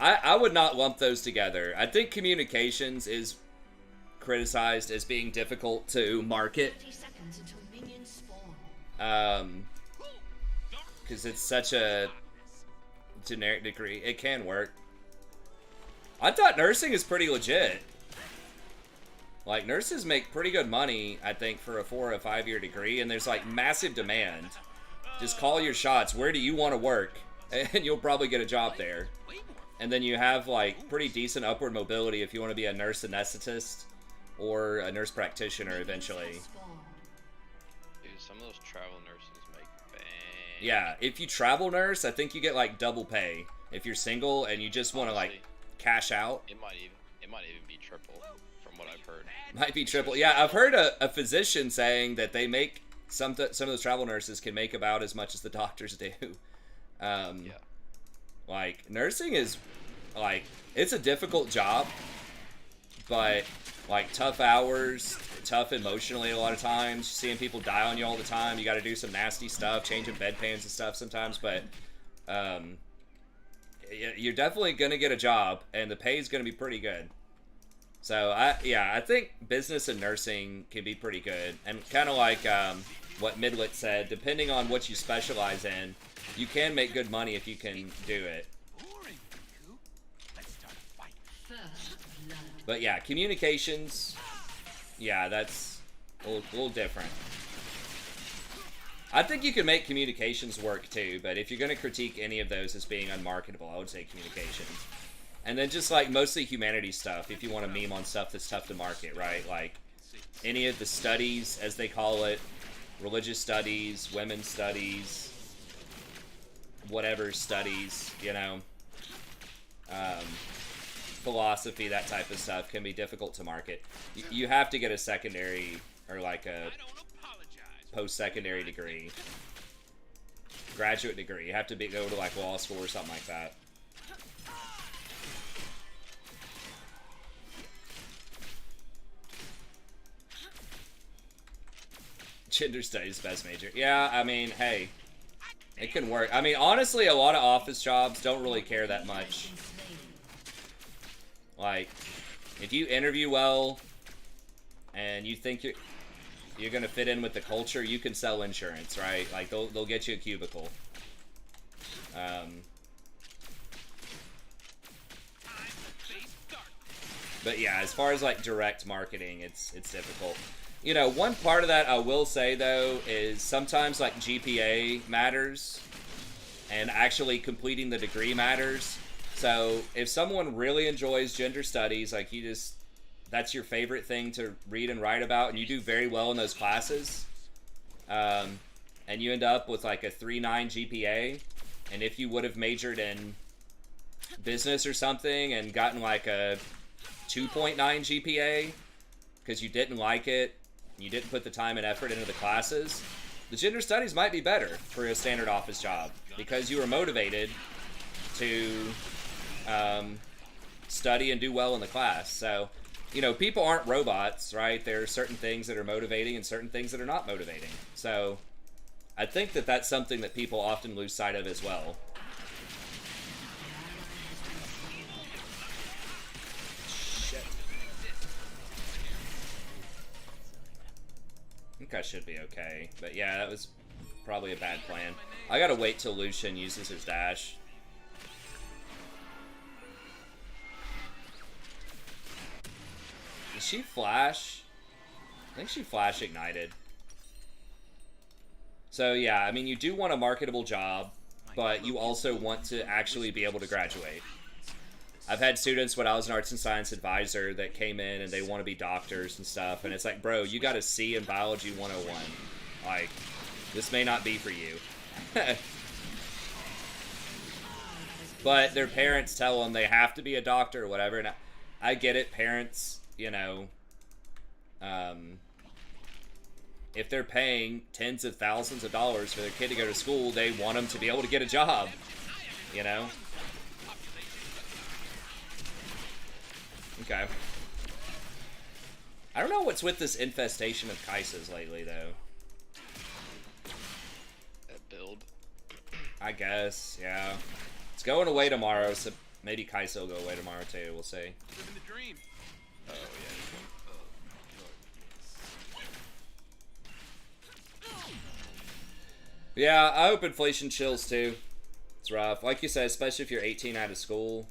I would not lump those together. I think communications is criticized as being difficult to market. 30 seconds until minions spawn. Because it's such a generic degree. It can work. I thought nursing is pretty legit. Like, nurses make pretty good money, I think, for a 4 or 5 year degree, and there's, like, massive demand. Just call your shots. Where do you want to work? And you'll probably get a job there. And then you have, like, pretty decent upward mobility if you want to be a nurse anesthetist or a nurse practitioner eventually. Dude, some of those travel nurses make bang. Yeah, if you travel nurse, I think you get, like, double pay. If you're single and you just want to, like, cash out. It might even be triple, from what I've heard. Might be triple. Yeah, I've heard a physician saying that they make, some of those travel nurses can make about as much as the doctors do. Yeah. Like, nursing is, like, it's a difficult job, but, like, tough hours, tough emotionally a lot of times, seeing people die on you all the time, you gotta do some nasty stuff, changing bedpans and stuff sometimes, but, you're definitely gonna get a job, and the pay is gonna be pretty good. So, I think business and nursing can be pretty good, and kind of like, what Midlet said, depending on what you specialize in, you can make good money if you can do it. But yeah, communications, yeah, that's a little different. I think you can make communications work too, but if you're going to critique any of those as being unmarketable, I would say communications. And then just like mostly humanities stuff, if you want to meme on stuff that's tough to market, right? Like any of the studies, as they call it, religious studies, women's studies, whatever studies, you know, philosophy, that type of stuff can be difficult to market. You have to get a secondary or like a post-secondary degree, graduate degree. You have to go to like law school or something like that. Gender studies best major. Yeah, I mean, hey, it can work. I mean, honestly, a lot of office jobs don't really care that much. Like, if you interview well and you think you're gonna fit in with the culture, you can sell insurance, right? Like, they'll get you a cubicle. But yeah, as far as like direct marketing, it's difficult. You know, one part of that I will say though is sometimes like GPA matters, and actually completing the degree matters. So if someone really enjoys gender studies, like that's your favorite thing to read and write about, and you do very well in those classes, and you end up with like a 3.9 GPA, and if you would have majored in business or something and gotten like a 2.9 GPA because you didn't like it, you didn't put the time and effort into the classes, the gender studies might be better for a standard office job because you were motivated to study and do well in the class. So, you know, people aren't robots, right? There are certain things that are motivating and certain things that are not motivating. So I think that that's something that people often lose sight of as well. Shit. I think I should be okay. But yeah, that was probably a bad plan. I gotta wait till Lucian uses his dash. Did she flash? I think she flash ignited. So yeah, I mean, you do want a marketable job, but you also want to actually be able to graduate. I've had students when I was an arts and science advisor that came in and they want to be doctors and stuff, and it's like, bro, you got a C in biology 101. Like, this may not be for you. But their parents tell them they have to be a doctor or whatever, and I get it, parents, you know, if they're paying tens of thousands of dollars for their kid to go to school, they want them to be able to get a job, you know? Okay. I don't know what's with this infestation of Kaisas lately, though. That build. I guess, yeah. It's going away tomorrow, so maybe Kaisa will go away tomorrow, too. We'll see. Living the dream. Oh, yeah. Yeah, I hope inflation chills, too. It's rough. Like you said, especially if you're 18 out of school.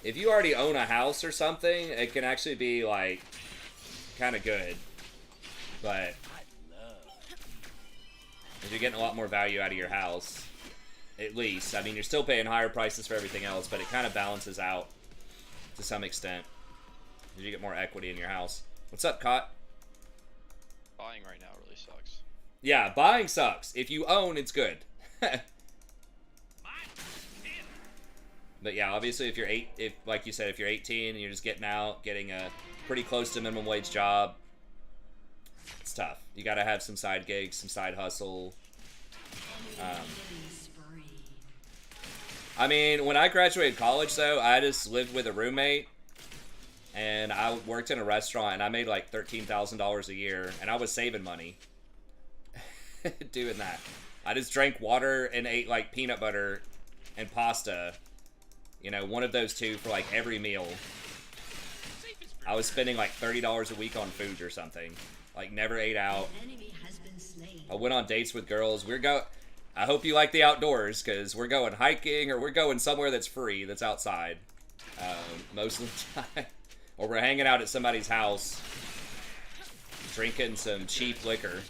If you already own a house or something, it can actually be, like, kind of good. But if you're getting a lot more value out of your house, at least. I mean, you're still paying higher prices for everything else, but it kind of balances out to some extent. You get more equity in your house. What's up, Cot? Buying right now really sucks. Yeah, buying sucks. If you own, it's good. But yeah, obviously, if you're like you said, if you're 18 and you're just getting out, getting a pretty close to minimum wage job, it's tough. You got to have some side gigs, some side hustle. I mean, when I graduated college, though, I just lived with a roommate, and I worked in a restaurant, and I made like $13,000 a year, and I was saving money doing that. I just drank water and ate like peanut butter and pasta. You know, one of those two for like every meal. I was spending like $30 a week on food or something. Like, never ate out. I went on dates with girls. I hope you like the outdoors, because we're going hiking or we're going somewhere that's free, that's outside. Most of the time. Or we're hanging out at somebody's house, drinking some cheap liquor.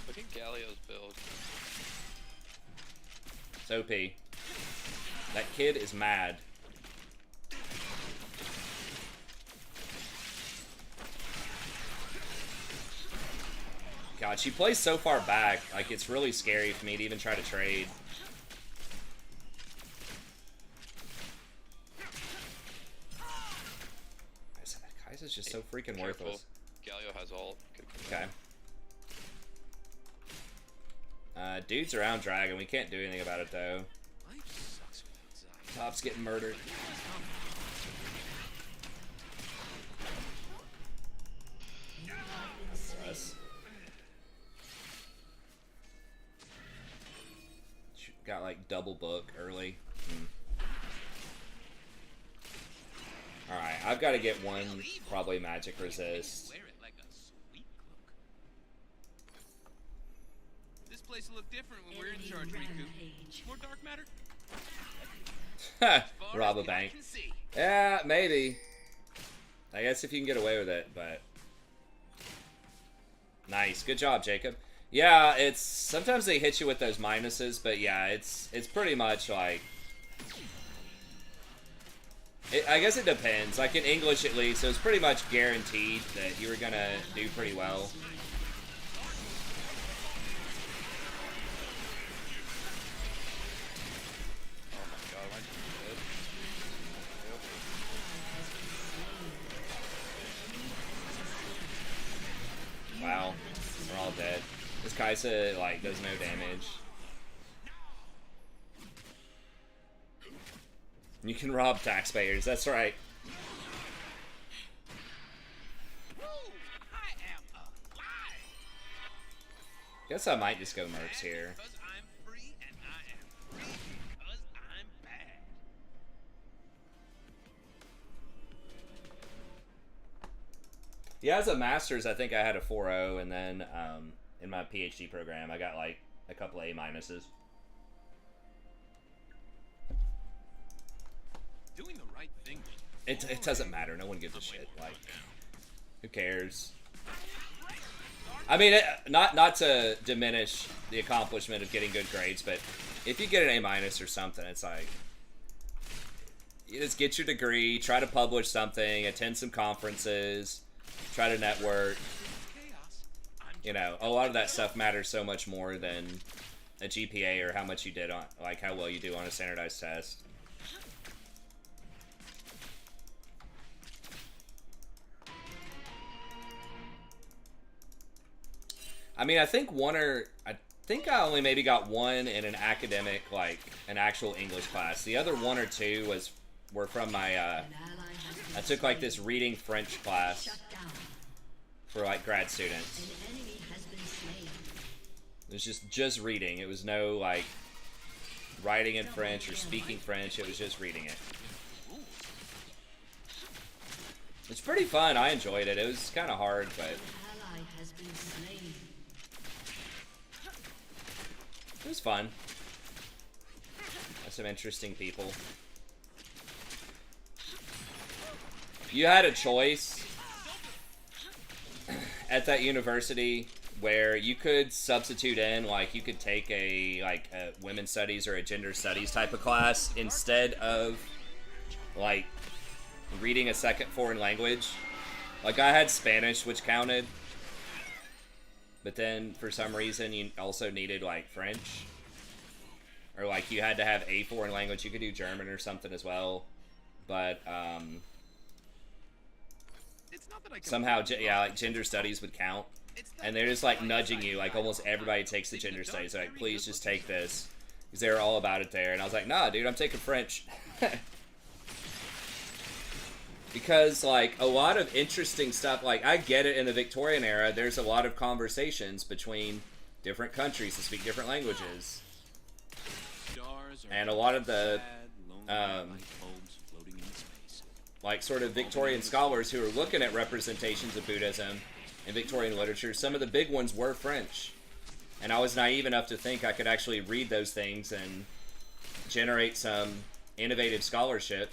Look at Galio's build. It's OP. That kid is mad. God, she plays so far back. Like, it's really scary for me to even try to trade. Kaisa's just so freaking Careful. worthless. Galio has ult. Okay. Dude's around Dragon. We can't do anything about it, though. Top's getting murdered. double book early. Alright, I've got to get one probably magic resist. Wear it like a sweet cloak. This place will look different when we're in charge, Riku. Rampage. More dark matter? Rob a bank. Yeah, maybe. I guess if you can get away with it, but... Nice. Good job, Jacob. Yeah, it's... Sometimes they hit you with those minuses, but yeah, it's pretty much like... I guess it depends. Like in English at least, it was pretty much guaranteed that you were gonna do pretty well. Wow, we're all dead. This Kaisa, like, does no damage. You can rob taxpayers, that's right. Woo! I am alive! Guess I might just go mercs here. Because I'm free, and I am free because I'm bad. Yeah, as a master's, I think I had a 4.0, and then in my PhD program, I got like a couple A minuses. Doing the right thing. It doesn't matter. No one gives a shit. Like, who cares? I mean, not to diminish the accomplishment of getting good grades, but if you get an A minus or something, it's like you just get your degree, try to publish something, attend some conferences, try to network. You know, a lot of that stuff matters so much more than a GPA or how much you did on, like, how well you do on a standardized test. I mean, I think I only maybe got one in an academic, like, an actual English class. The other one or two were from my, I took, like, this reading French class for, like, grad students. It was just reading. It was no, like, writing in French or speaking French. It was just reading it. It's pretty fun. I enjoyed it. It was kind of hard, but it was fun. Some interesting people. You had a choice at that university where you could substitute in, like, you could take a women's studies or a gender studies type of class instead of, like, reading a second foreign language. Like, I had Spanish, which counted, but then for some reason you also needed, like, French, or, like, you had to have a foreign language. You could do German or something as well, but somehow, yeah, like, gender studies would count. And they're just, like, nudging you. Like, almost everybody takes the gender studies. They're like, please just take this. Because they were all about it there. And I was like, nah, dude, I'm taking French. Because, like, a lot of interesting stuff, like, I get it in the Victorian era, there's a lot of conversations between different countries that speak different languages. And a lot of the, like, sort of Victorian scholars who are looking at representations of Buddhism in Victorian literature, some of the big ones were French. And I was naive enough to think I could actually read those things and generate some innovative scholarship.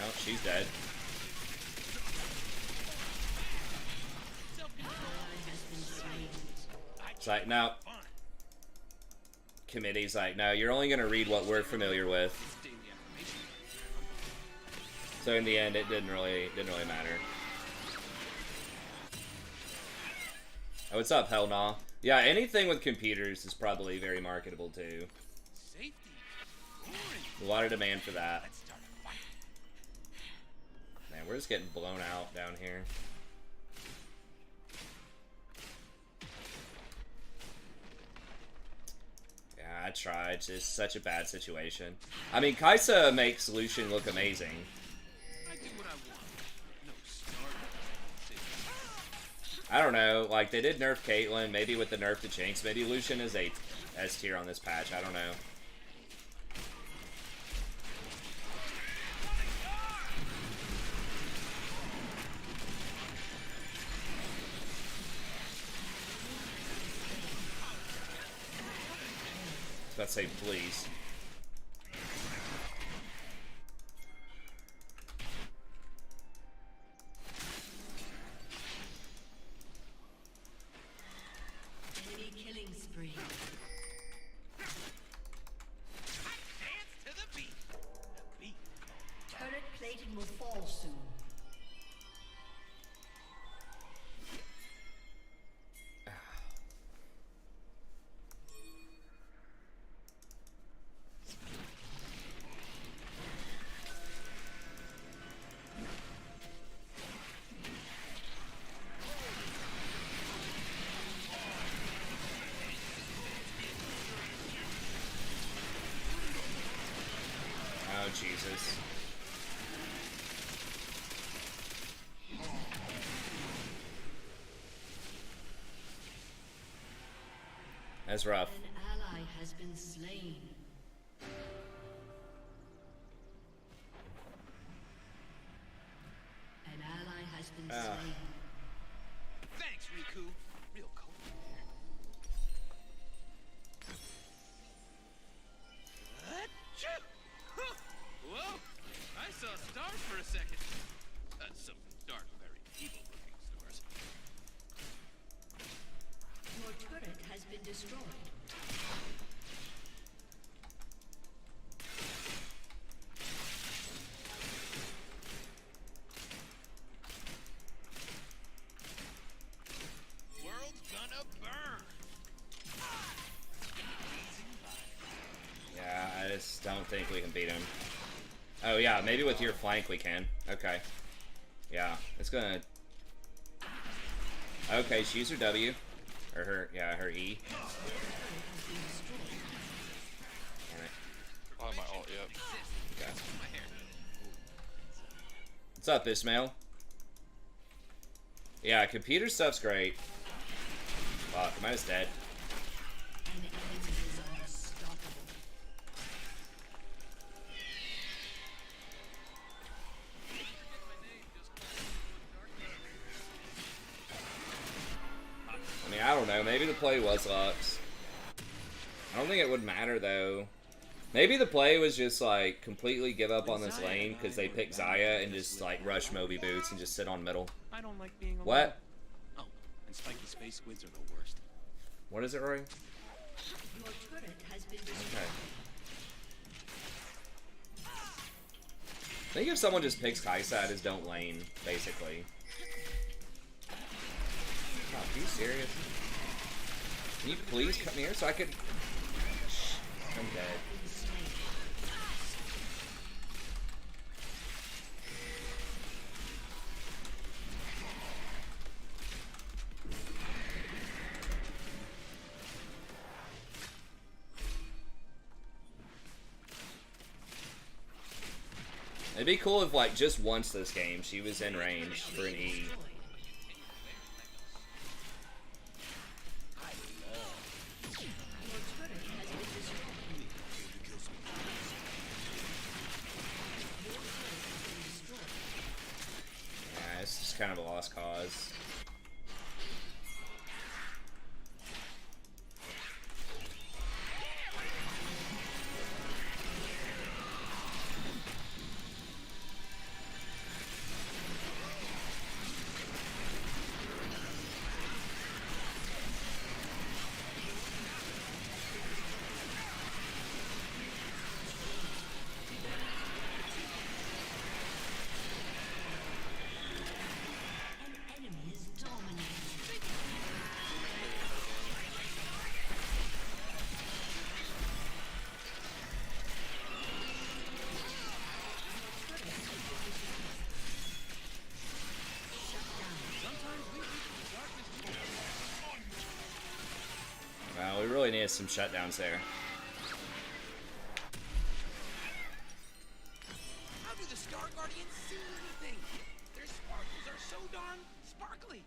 Oh, she's dead. It's like, no. Committee's like, no, you're only going to read what we're familiar with. So in the end, it didn't really matter. Oh, what's up, Hell Nah? Yeah, anything with computers is probably very marketable too. A lot of demand for that. Man, we're just getting blown out down here. Yeah, I tried. It's just such a bad situation. I mean, Kaisa makes Lucian look amazing. I don't know. Like, they did nerf Caitlyn, maybe with the nerf to Jinx. Maybe Lucian is a S tier on this patch. I don't know. I was about to say, please. Enemy killing spree. Dance to the beat. The beat. Turret plating will fall soon. Oh, Jesus. That's rough. An ally has been slain. An ally has been slain. Thanks, Riku. Real cold. Achoo! Huh. Whoa! I saw stars for a second. Some dark, very evil-looking stars. Your turret has been destroyed. World's gonna burn. Yeah, I just don't think we can beat him. Oh, yeah, maybe with your flank we can. Okay. Yeah, it's gonna... Okay, she used her W. Or her, yeah, her E. Damn it. I'll have my ult, yep. Okay. What's up, Ishmael? Yeah, computer stuff's great. Fuck, am I just dead? An enemy is unstoppable. I mean, I don't know. Maybe the play was Lux. I don't think it would matter, though. Maybe the play was just, like, completely give up on this lane because they pick Xayah and just, like, rush Moby Boots and just sit on middle. I don't like being alone. What? Oh, and spiky space squids are the worst. What is it, Roy? Your turret has been destroyed. Okay. I think if someone just picks Kaisa, I just don't lane, basically. Oh, are you serious? Can you please come here so I could... I'm dead. It'd be cool if, like, just once this game, she was in range for an E. Yeah, it's just kind of a lost cause. An enemy is dominated. Well, we really needed some shutdowns there. How do the Star Guardians see anything? Their sparkles are so darn sparkly.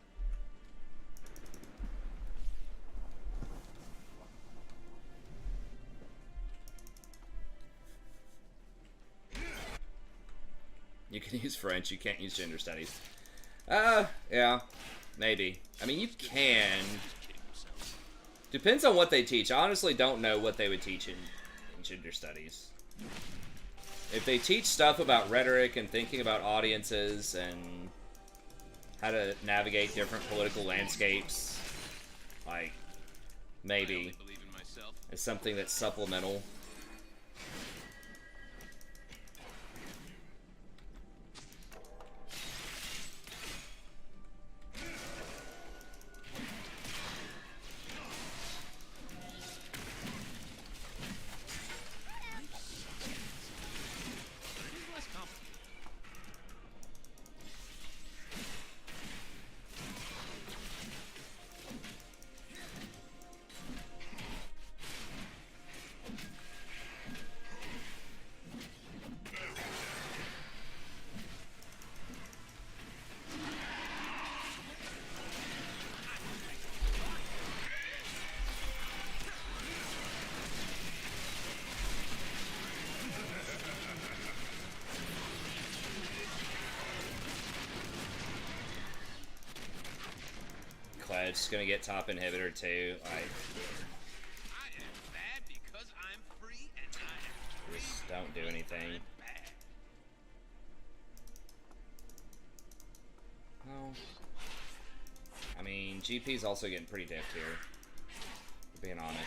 You can use French, you can't use gender studies. Yeah, maybe. I mean, you can. Depends on what they teach. I honestly don't know what they would teach in gender studies. If they teach stuff about rhetoric and thinking about audiences and how to navigate different political landscapes, like, maybe. It's something that's supplemental. Just gonna get top inhibitor too. I am bad because I'm free and I am Just don't do anything. Well, I mean, GP's also getting pretty diffed here, for being honest.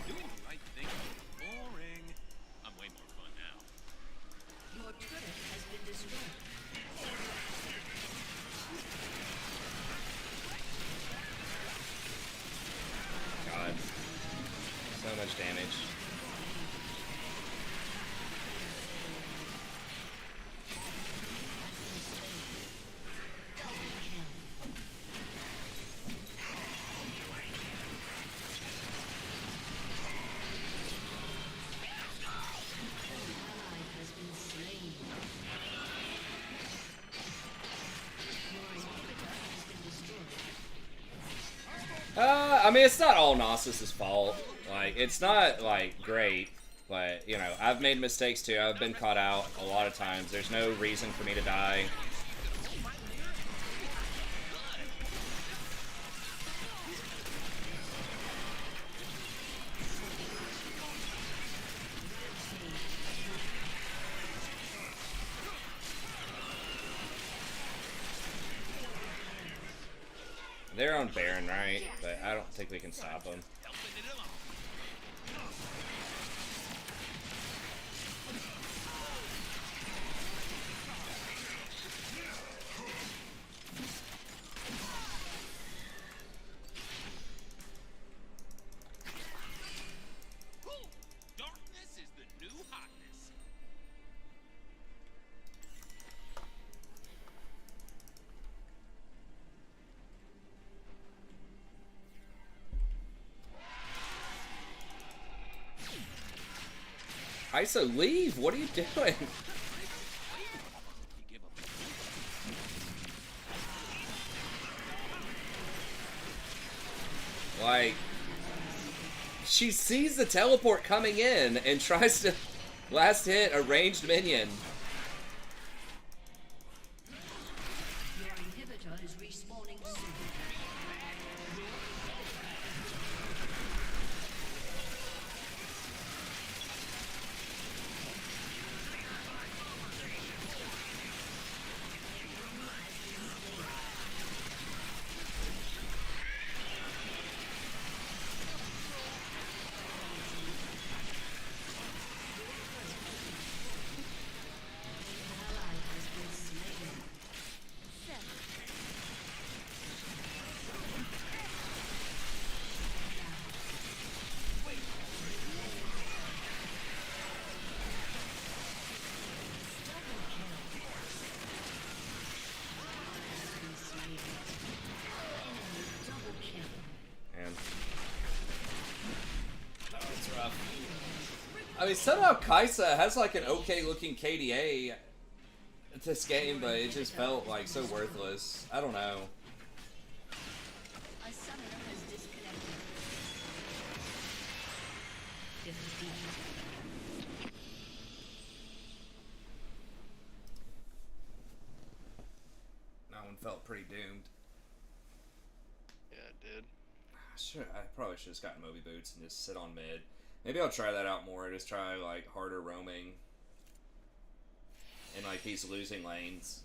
doing the right thing. Boring. I'm way more fun now. Your turret has been destroyed. God. So much damage. I mean, it's not all Nautilus' fault. Like, it's not, like, great. But, you know, I've made mistakes too. I've been caught out a lot of times. There's no reason for me to die. They're on Baron, right? But I don't think we can stop them. Darkness is the new hotness. Isa, leave! What are you doing? Like, she sees the teleport coming in and tries to last hit a ranged minion. Your inhibitor is respawning soon. I mean, somehow Kaisa has like an okay looking KDA this game, but it just felt like so worthless. I don't know. A summoner has disconnected. felt pretty doomed. Yeah, it did. I probably should have just gotten Moby Boots and just sit on mid. Maybe I'll try that out more. Just try like harder roaming in like these losing lanes.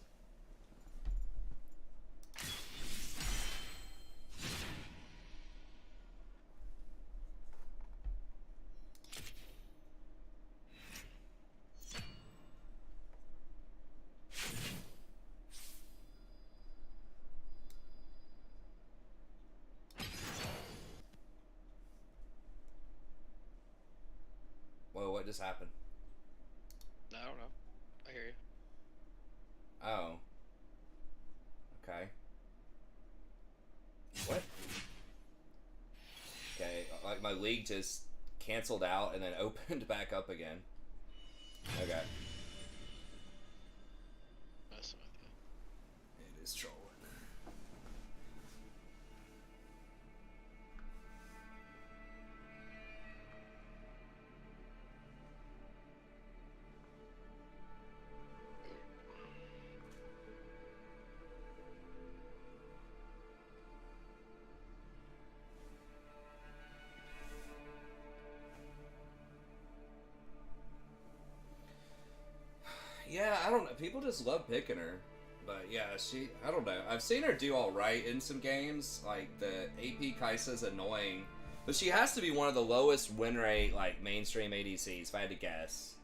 Whoa, what just happened? I don't know. I hear you. Oh. Okay. What? Okay, like my league just canceled out and then opened back up again. Okay. Messing with you. It is trolling. Yeah, I don't know. People just love picking her. But yeah, I don't know. I've seen her do alright in some games. Like, the AP Kai'Sa's annoying. But she has to be one of the lowest win rate, like, mainstream ADCs, if I had to guess.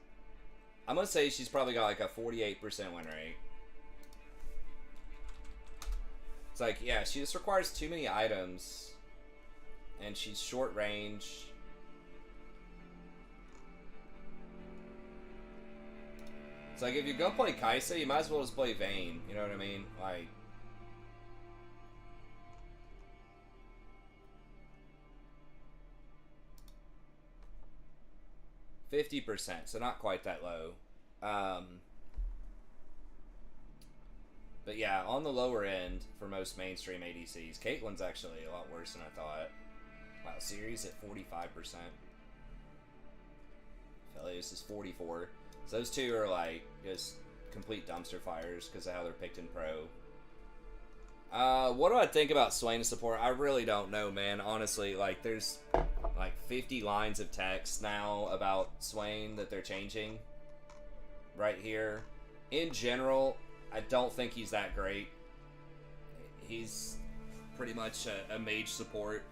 I'm gonna say she's probably got, like, a 48% win rate. It's like, yeah, she just requires too many items. And she's short range. It's like, if you're gonna play Kai'Sa, you might as well just play Vayne. You know what I mean? Like... %50%, so not quite that low. But yeah, on the lower end for most mainstream ADCs, Caitlyn's actually a lot worse than I thought. Wow, Series at 45%. Phelios is 44%. So those two are like just complete dumpster fires because of how they're picked in pro. What do I think about Swain as support? I really don't know, man. Honestly, like there's like 50 lines of text now about Swain that they're changing right here. In general, I don't think he's that great. He's pretty much a mage support.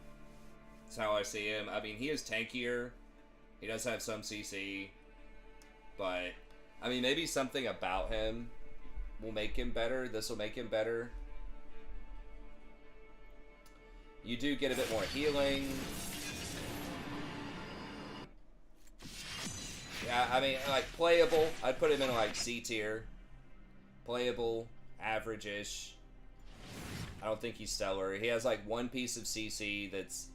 That's how I see him. I mean, he is tankier. He does have some CC. But, I mean, maybe something about him will make him better. This will make him better. You do get a bit more healing. Yeah, I mean, like, playable. I'd put him in, like, C tier. Playable. Average-ish. I don't think he's stellar. He has, like, one piece of CC that's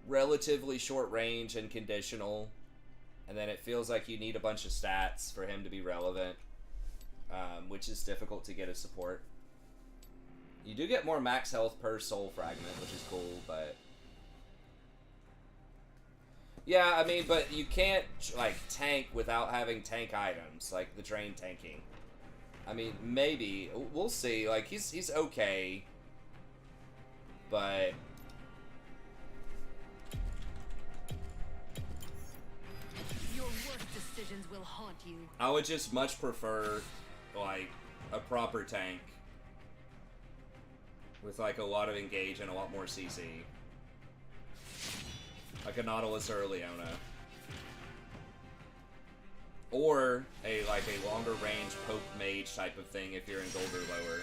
relatively short range and conditional. And then it feels like you need a bunch of stats for him to be relevant, which is difficult to get as support. You do get more max health per soul fragment, which is cool, but... Yeah, I mean, but you can't, like, tank without having tank items, like the drain tanking. I mean, maybe. We'll see. Like, he's okay, but... Decisions will haunt you. I would just much prefer, like, a proper tank with, like, a lot of engage and a lot more CC. Like a Nautilus or a Leona. Or like a longer range poke mage type of thing if you're in gold or lower.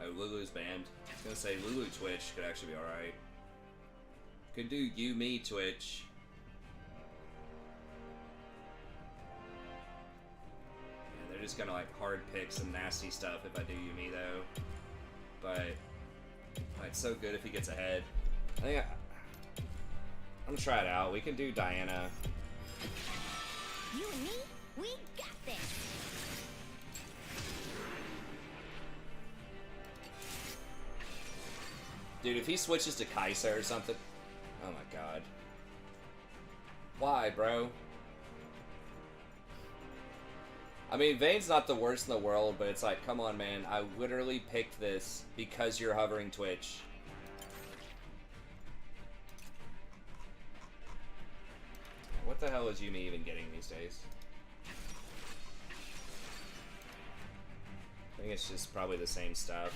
Oh, Lulu's banned. I was gonna say Lulu Twitch could actually be alright. Could do Yuumi Twitch. Yeah, they're just gonna like hard pick some nasty stuff if I do Yuumi though. But it's so good if he gets ahead. I think I'm gonna try it out. We can do Diana. You and me, we got this. Dude, if he switches to Kai'Sa or something. Oh my god. Why, bro? I mean, Vayne's not the worst in the world, but it's like, come on, man. I literally picked this because you're hovering Twitch. What the hell is Yuumi even getting these days? I think it's just probably the same stuff.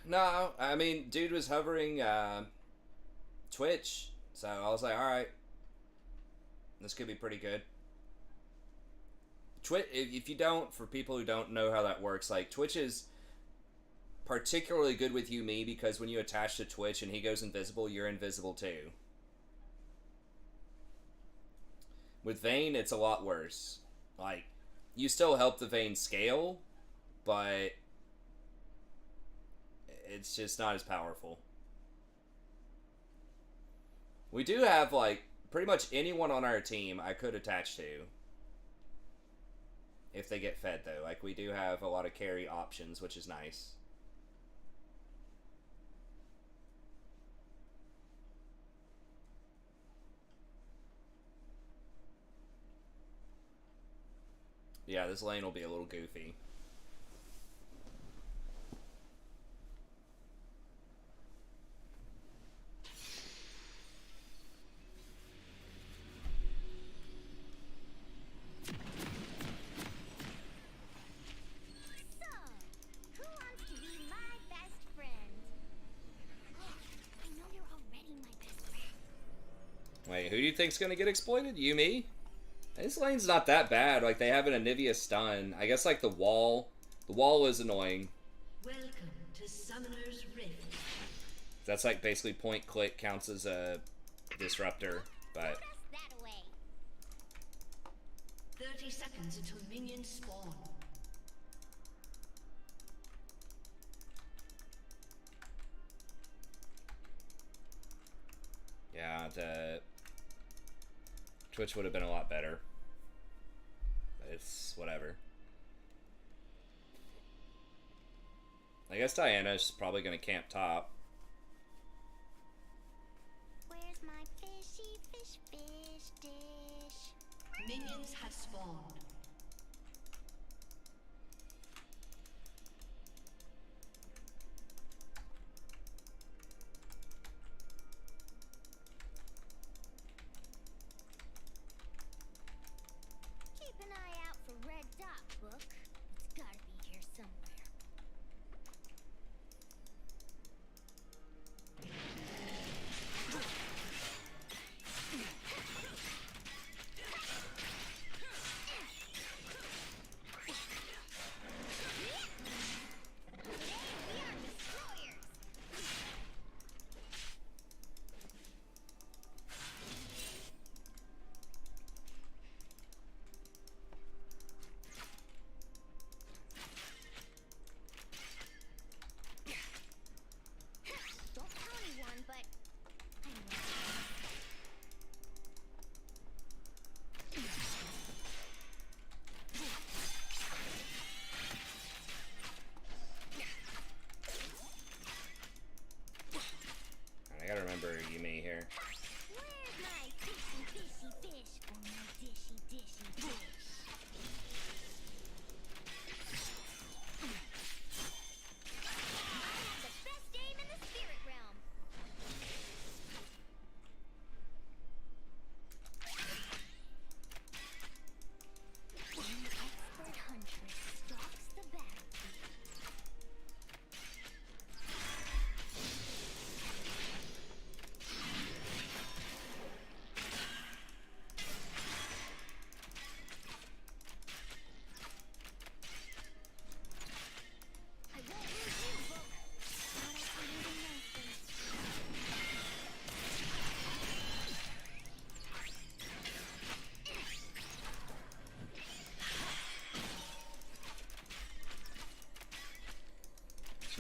No, I mean, dude was hovering Twitch, so I was like, alright, this could be pretty good. Twitch, if you don't, for people who don't know how that works, like, Twitch is particularly good with Yuumi because when you attach to Twitch and he goes invisible, you're invisible too. With Vayne, it's a lot worse. Like, you still help the Vayne scale, but it's just not as powerful. We do have, like, pretty much anyone on our team I could attach to. If they get fed, though. Like, we do have a lot of carry options, which is nice. Yeah, this lane will be a little goofy. Wait, who do you think's gonna get exploited? Yuumi? This lane's not that bad. Like, they have an Anivia stun. I guess, like, the wall is annoying. Welcome to Summoner's Rift. That's, like, basically point click counts as a disruptor, but 30 seconds until minions spawn. yeah, the Twitch would have been a lot better. But it's whatever. I guess Diana's probably gonna camp top. Where's my fishy fish dish? Minions have spawned. Keep an eye out for Red Dot Book. It's gotta be here somewhere.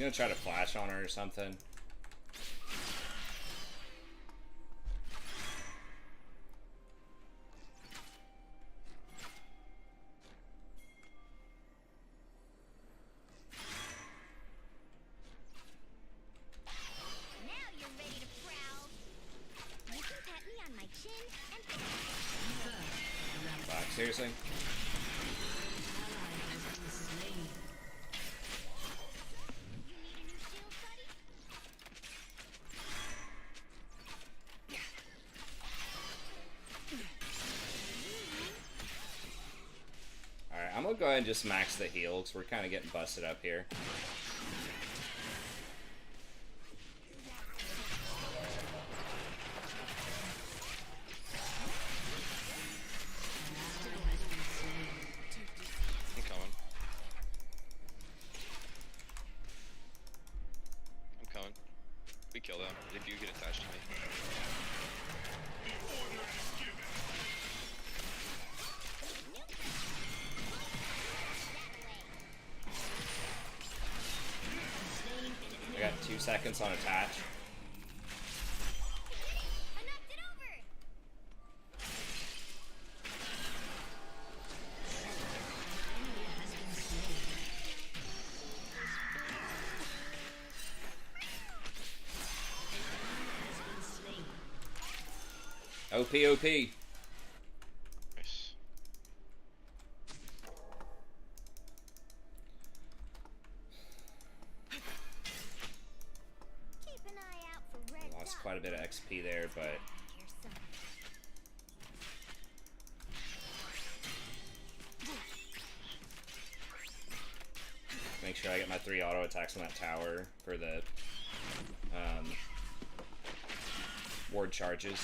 gonna try to flash on her or something. Now you're ready to prowl. You can pat me on my chin and Fuck, seriously? you need a new shield, buddy? Alright, I'm gonna go ahead and just max the heal, because we're kind of getting busted up here. I'm coming. I'm coming. We kill them if you get attached to me. I got 2 seconds on attach. I knocked it over. OP, OP. Nice. Keep an eye out for red Lost dots. quite a bit of XP there, but Here's some. make sure I get my 3 auto attacks on that tower for the ward charges.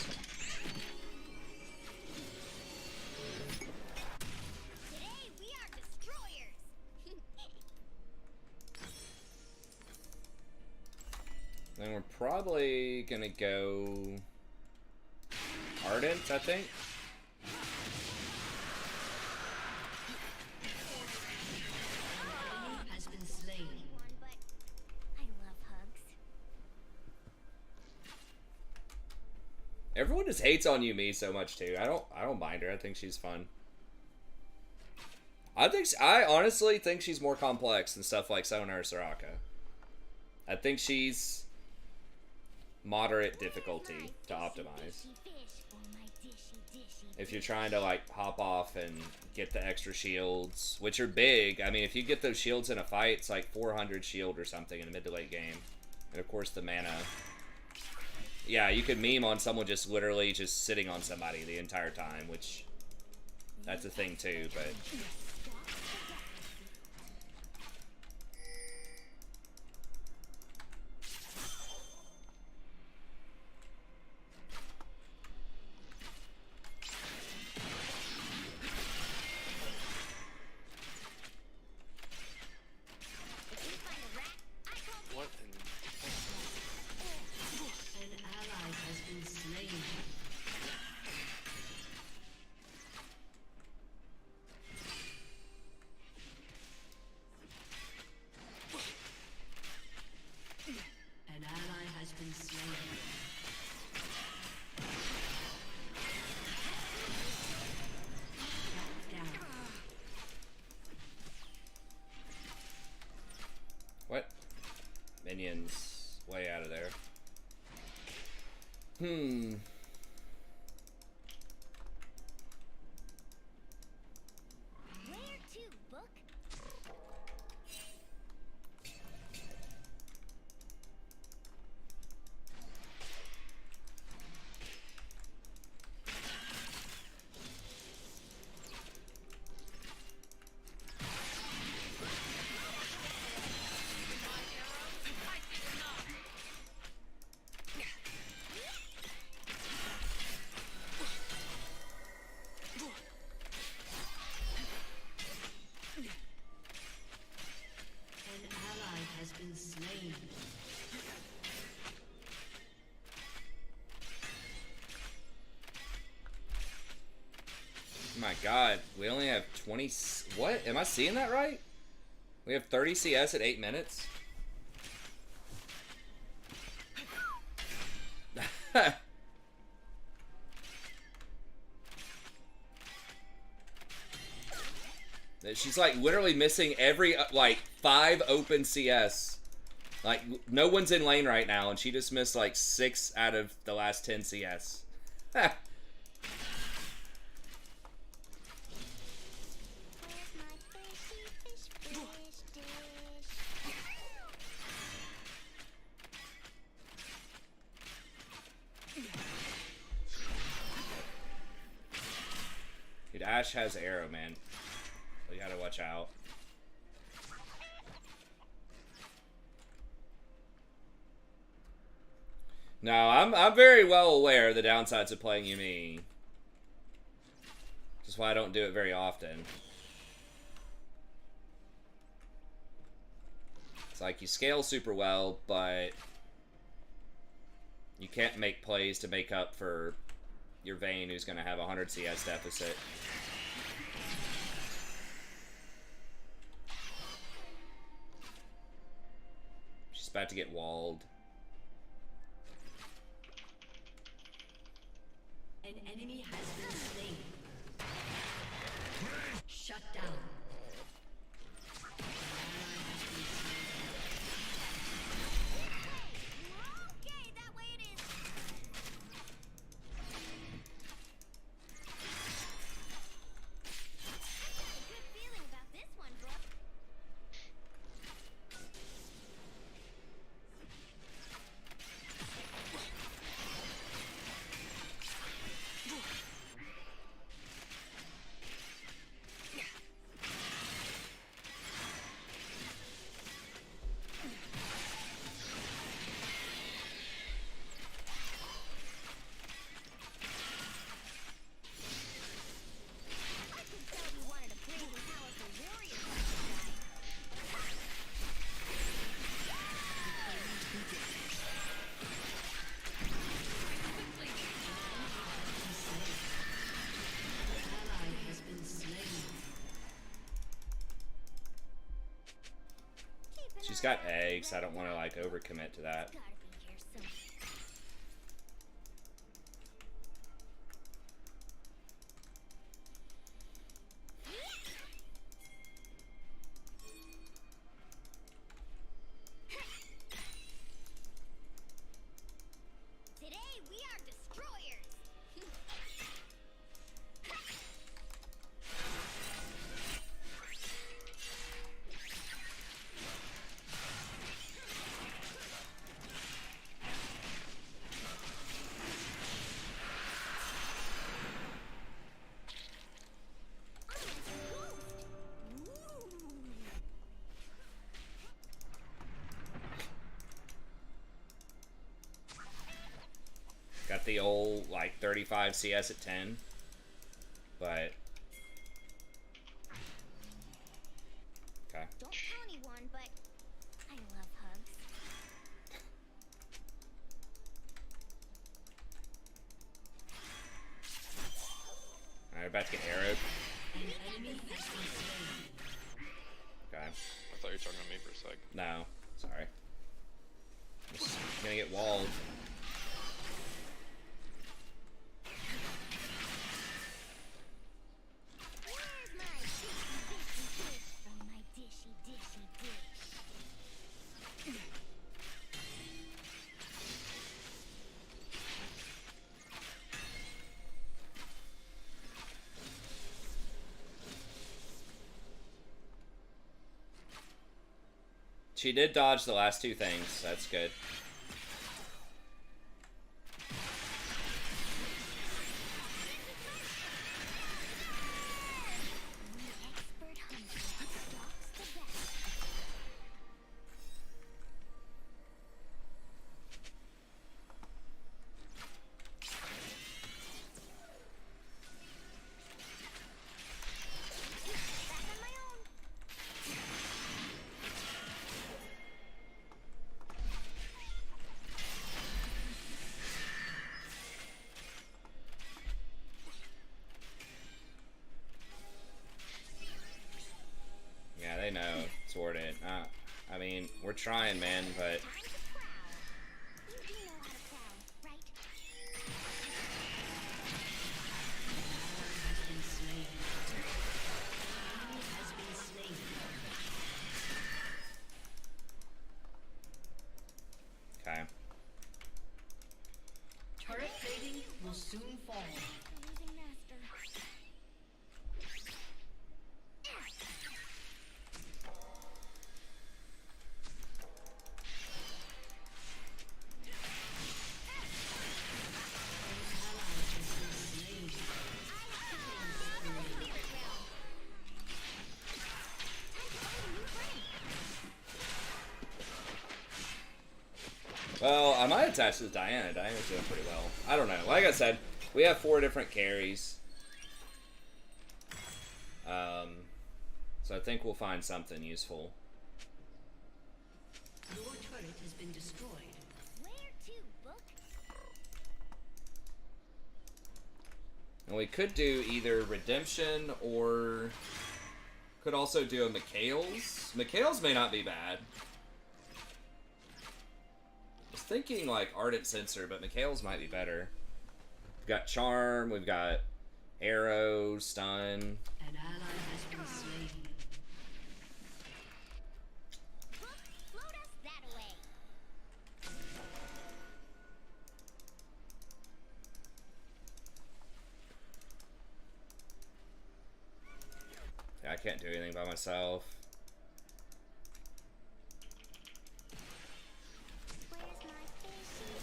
Today we are destroyers. Then we're probably gonna go Ardent, I think. Has been slain. One, but I love hugs. Everyone just hates on Yuumi so much too. I don't mind her. I think she's fun. I honestly think she's more complex than stuff like Sonar or Soraka. I think she's moderate difficulty to optimize. If you're trying to like hop off and get the extra shields, which are big. I mean, if you get those shields in a fight, it's like 400 shield or something in a mid to late game. And of course the mana. Yeah, you could meme on someone just literally just sitting on somebody the entire time, which that's a thing too, but What? An ally has been slain. An ally has been slain. Down. what? Minions way out of there. Where to, book? An ally has been slain. My god, we only have 20... What? Am I seeing that right? We have 30 CS at 8 minutes? She's like literally missing every like 5 open CS. Like no one's in lane right now, and she just missed like 6 out of the last 10 CS. Dude, Ash has arrow, man. You gotta watch out. No, I'm very well aware of the downsides of playing Yuumi. Just why I don't do it very often. It's like you scale super well, but you can't make plays to make up for your Vayne, who's gonna have a 100 CS deficit. She's about to get walled. An enemy has been slain. Shut down. Okay, that way it is. Good feeling about this one, bro. I could tell you wanted to play with powerful warrior. Ally has been slain. She's got eggs. I don't want to like overcommit to that. Gotta be here somewhere. Today we are destroyers. Got the old like 35 CS at 10, but okay. Don't tell anyone, but I love hugs. Alright, we're about to get arrowed. An enemy has been slain. Okay. I thought you were talking to me for a sec. No, sorry. Just gonna get walled. Where's my dishy dishy dish from my dishy dishy dish? She did dodge the last 2 things. That's good. Expert hunter stalks the best. Back on my own. Yeah, they know. Sword it. I mean, we're trying, man, but Time to prowl. You do know how to prowl, right? Well, I might attach this to Diana. Diana's doing pretty well. I don't know. Like I said, we have 4 different carries. So I think we'll find something useful. Your turret has been destroyed. Where to, book? And we could do either Redemption or could also do a Mikhail's. Mikhail's may not be bad. I was thinking like Ardent Sensor, but Mikhail's might be better. We've got Charm, we've got Arrow, Stun. An ally has been slain. Book, float us that way. Yeah, I can't do anything by myself. Where's my fishy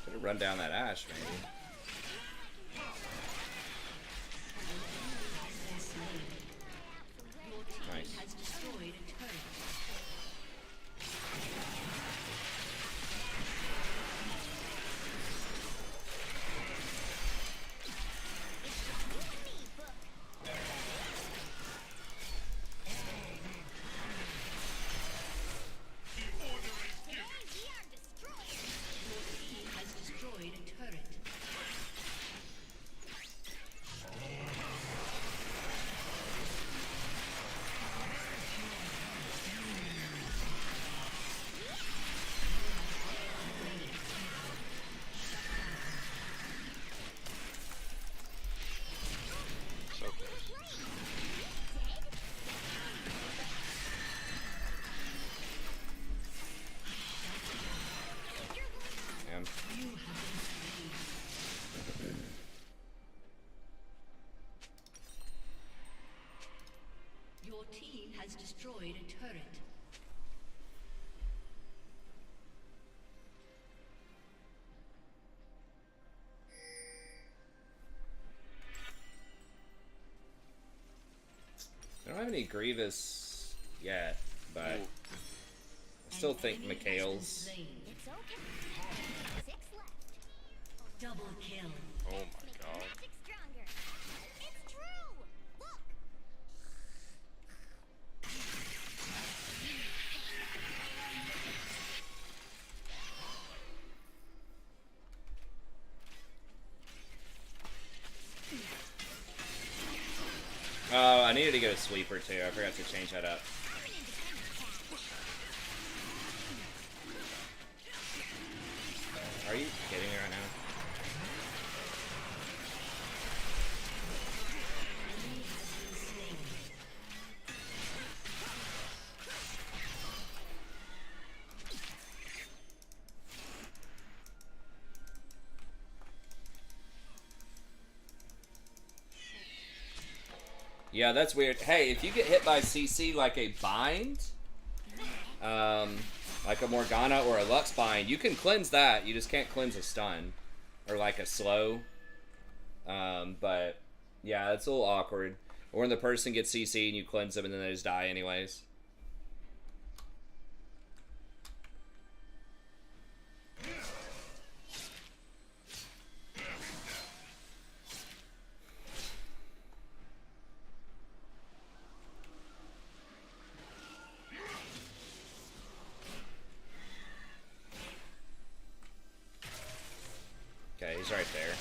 Could have run down that Ash, maybe. Nice. Has destroyed a turret. Has destroyed a turret. So close. Damn. Your team has destroyed a turret. I don't have any Grievous yet, but I still think An enemy has been Mikhail's. slain. It's okay. 6 left. Double kill. Oh my Make the god. magic stronger. It's true. Look. Oh, I needed to get a sweeper too. I forgot to change that up. Are you kidding me right now? Yeah, that's weird. Hey, if you get hit by CC like a bind, like a Morgana or a Lux bind, you can cleanse that. You just can't cleanse a stun or like a slow. But yeah, it's a little awkward. Or when the person gets CC and you cleanse them and then they just die anyways. Okay, he's right there.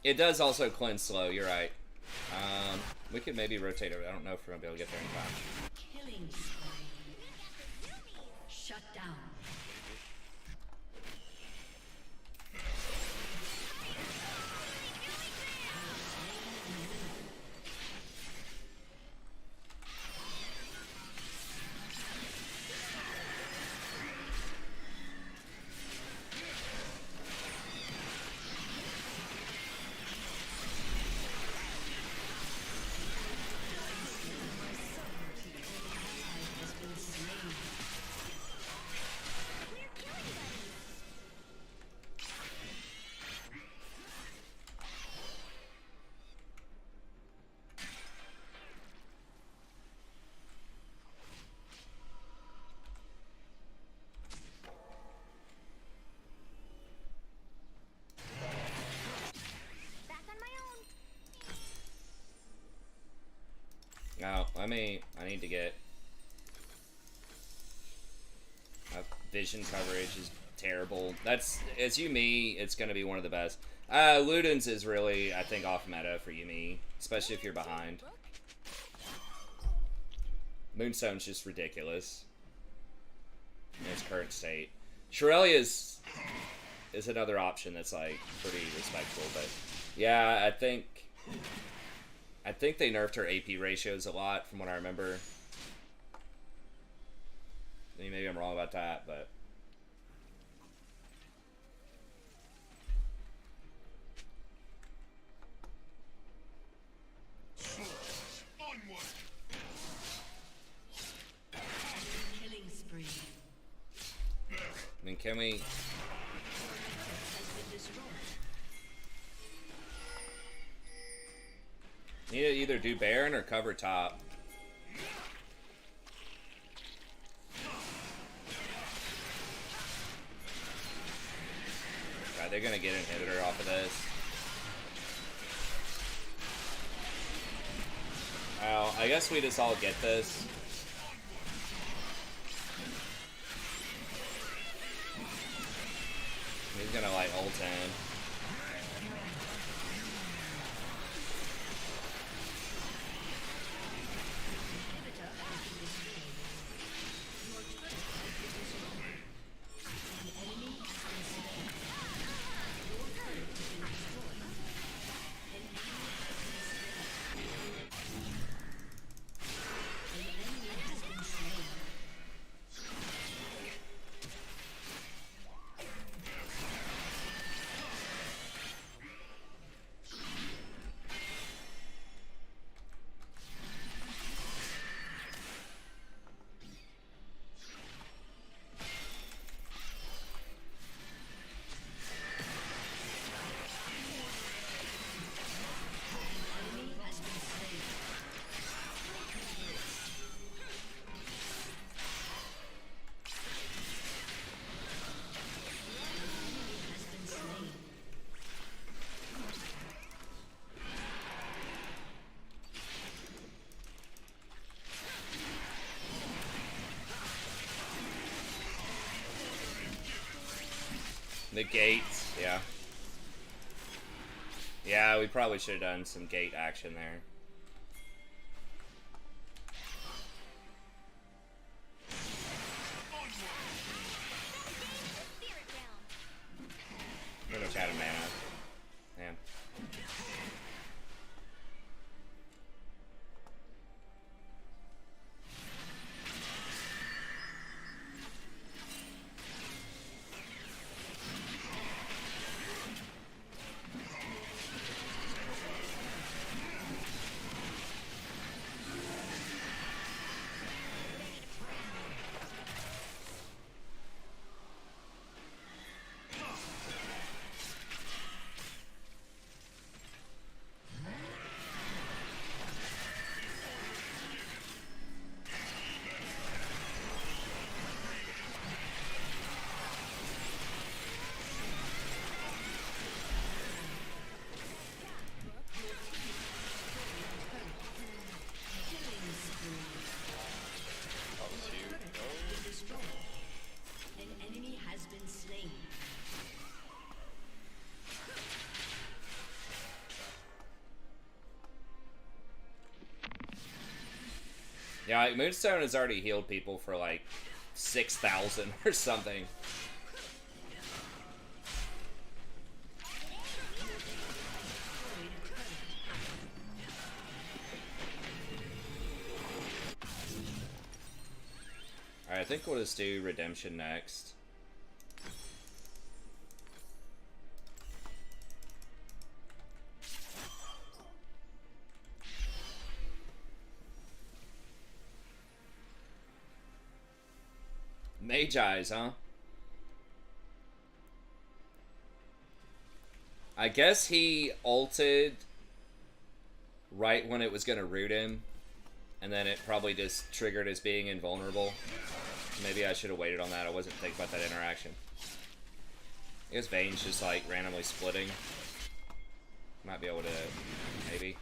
It does also cleanse slow, you're right. We could maybe rotate over. I don't know if we're gonna be able to get there in time. Killing spree. Shut down. Oh, I need to get... vision coverage is terrible. That's, as Yuumi, it's going to be one of the best. Luden's is really, I think, off meta for Yuumi, especially if you're behind. Moonstone's just ridiculous in its current state. Shirelli is another option that's like pretty respectable, but yeah, I think they nerfed her AP ratios a lot from what I remember. I mean, maybe I'm wrong about that, but Killing spree. I mean, can we? Has been destroyed. Need to either do Baron or cover top. God, they're gonna get an inhibitor off of this. Well, I guess we just all get this. He's gonna like ult in. The gates, yeah. Yeah, we probably should have done some gate action there. Pretty much out of mana. Man. An enemy has been slain. Yeah, like Moonstone has already healed people for like 6,000 or something. Alright, I think we'll just do Redemption next. Mage Eyes, huh? I guess he ulted right when it was gonna root him, and then it probably just triggered as being invulnerable. Maybe I should have waited on that. I wasn't thinking about that interaction. I guess Vayne's just like randomly splitting. Might be able to, maybe.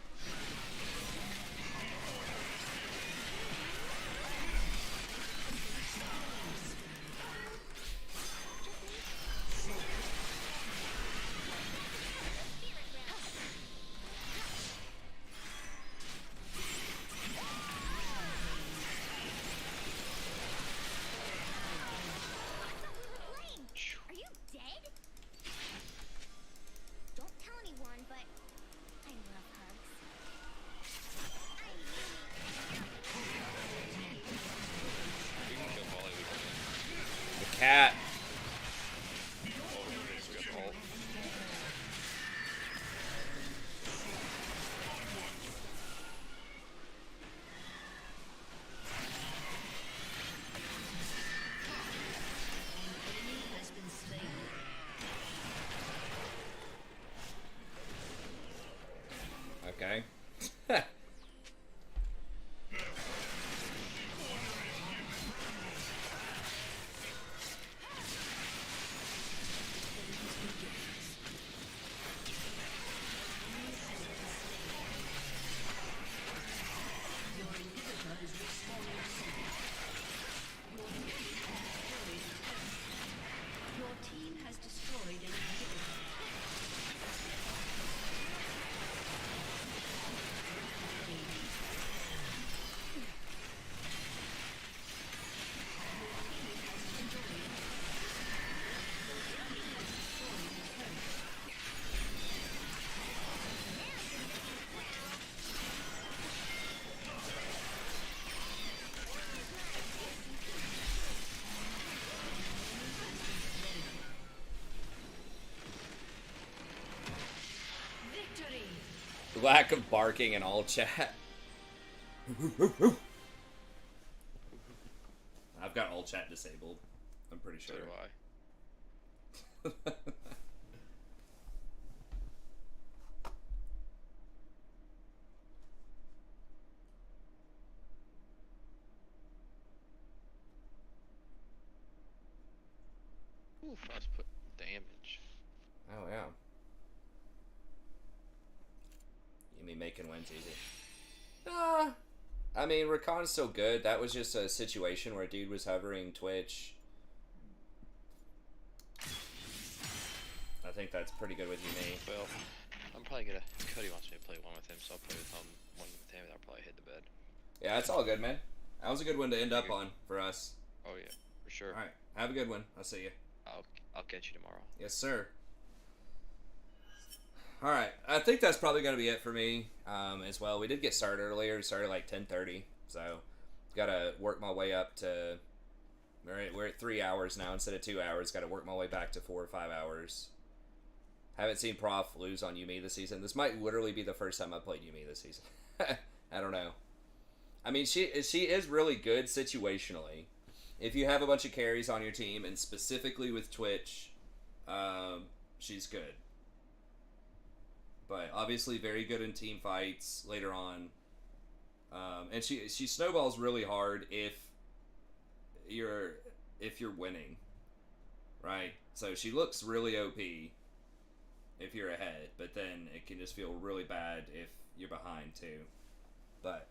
Okay. Your team has destroyed an inhibitor. Victory! Lack of barking in all chat. I've got all chat disabled. I'm pretty So sure. do I. Ooh, Frost put damage. Oh yeah. You mean making wins easy? I mean, Rakan's still good. That was just a situation where a dude was hovering Twitch. I think that's pretty good with Yuumi. Well, I'm probably gonna. Cody wants me to play one with him, so I'll play with him. One with him, and I'll probably hit the bed. Yeah, it's all good, man. That was a good one to end up on for us. Oh yeah, for sure. All right, have a good one. I'll see you. I'll catch you tomorrow. Yes, sir. All right, I think that's probably going to be it for me as well. We did get started earlier. We started like 10:30, so got to work my way up to. We're at 3 hours now instead of 2 hours. Got to work my way back to 4 or 5 hours. Haven't seen Prof lose on Yuumi this season. This might literally be the first time I played Yuumi this season. I don't know. I mean, she is really good situationally. If you have a bunch of carries on your team, and specifically with Twitch, she's good. But obviously very good in team fights later on. And she snowballs really hard if you're winning. Right? So she looks really OP if you're ahead, but then it can just feel really bad if you're behind too. But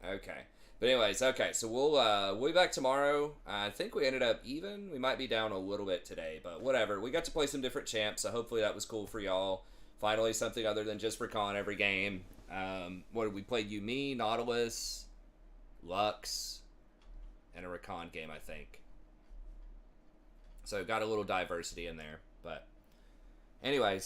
okay. But anyways, okay, so we'll be back tomorrow. I think we ended up even. We might be down a little bit today, but whatever. We got to play some different champs, so hopefully that was cool for y'all. Finally, something other than just Rakan every game. What did we play? Yuumi, Nautilus, Lux, and a Rakan game, I think. So got a little diversity in there, but anyways.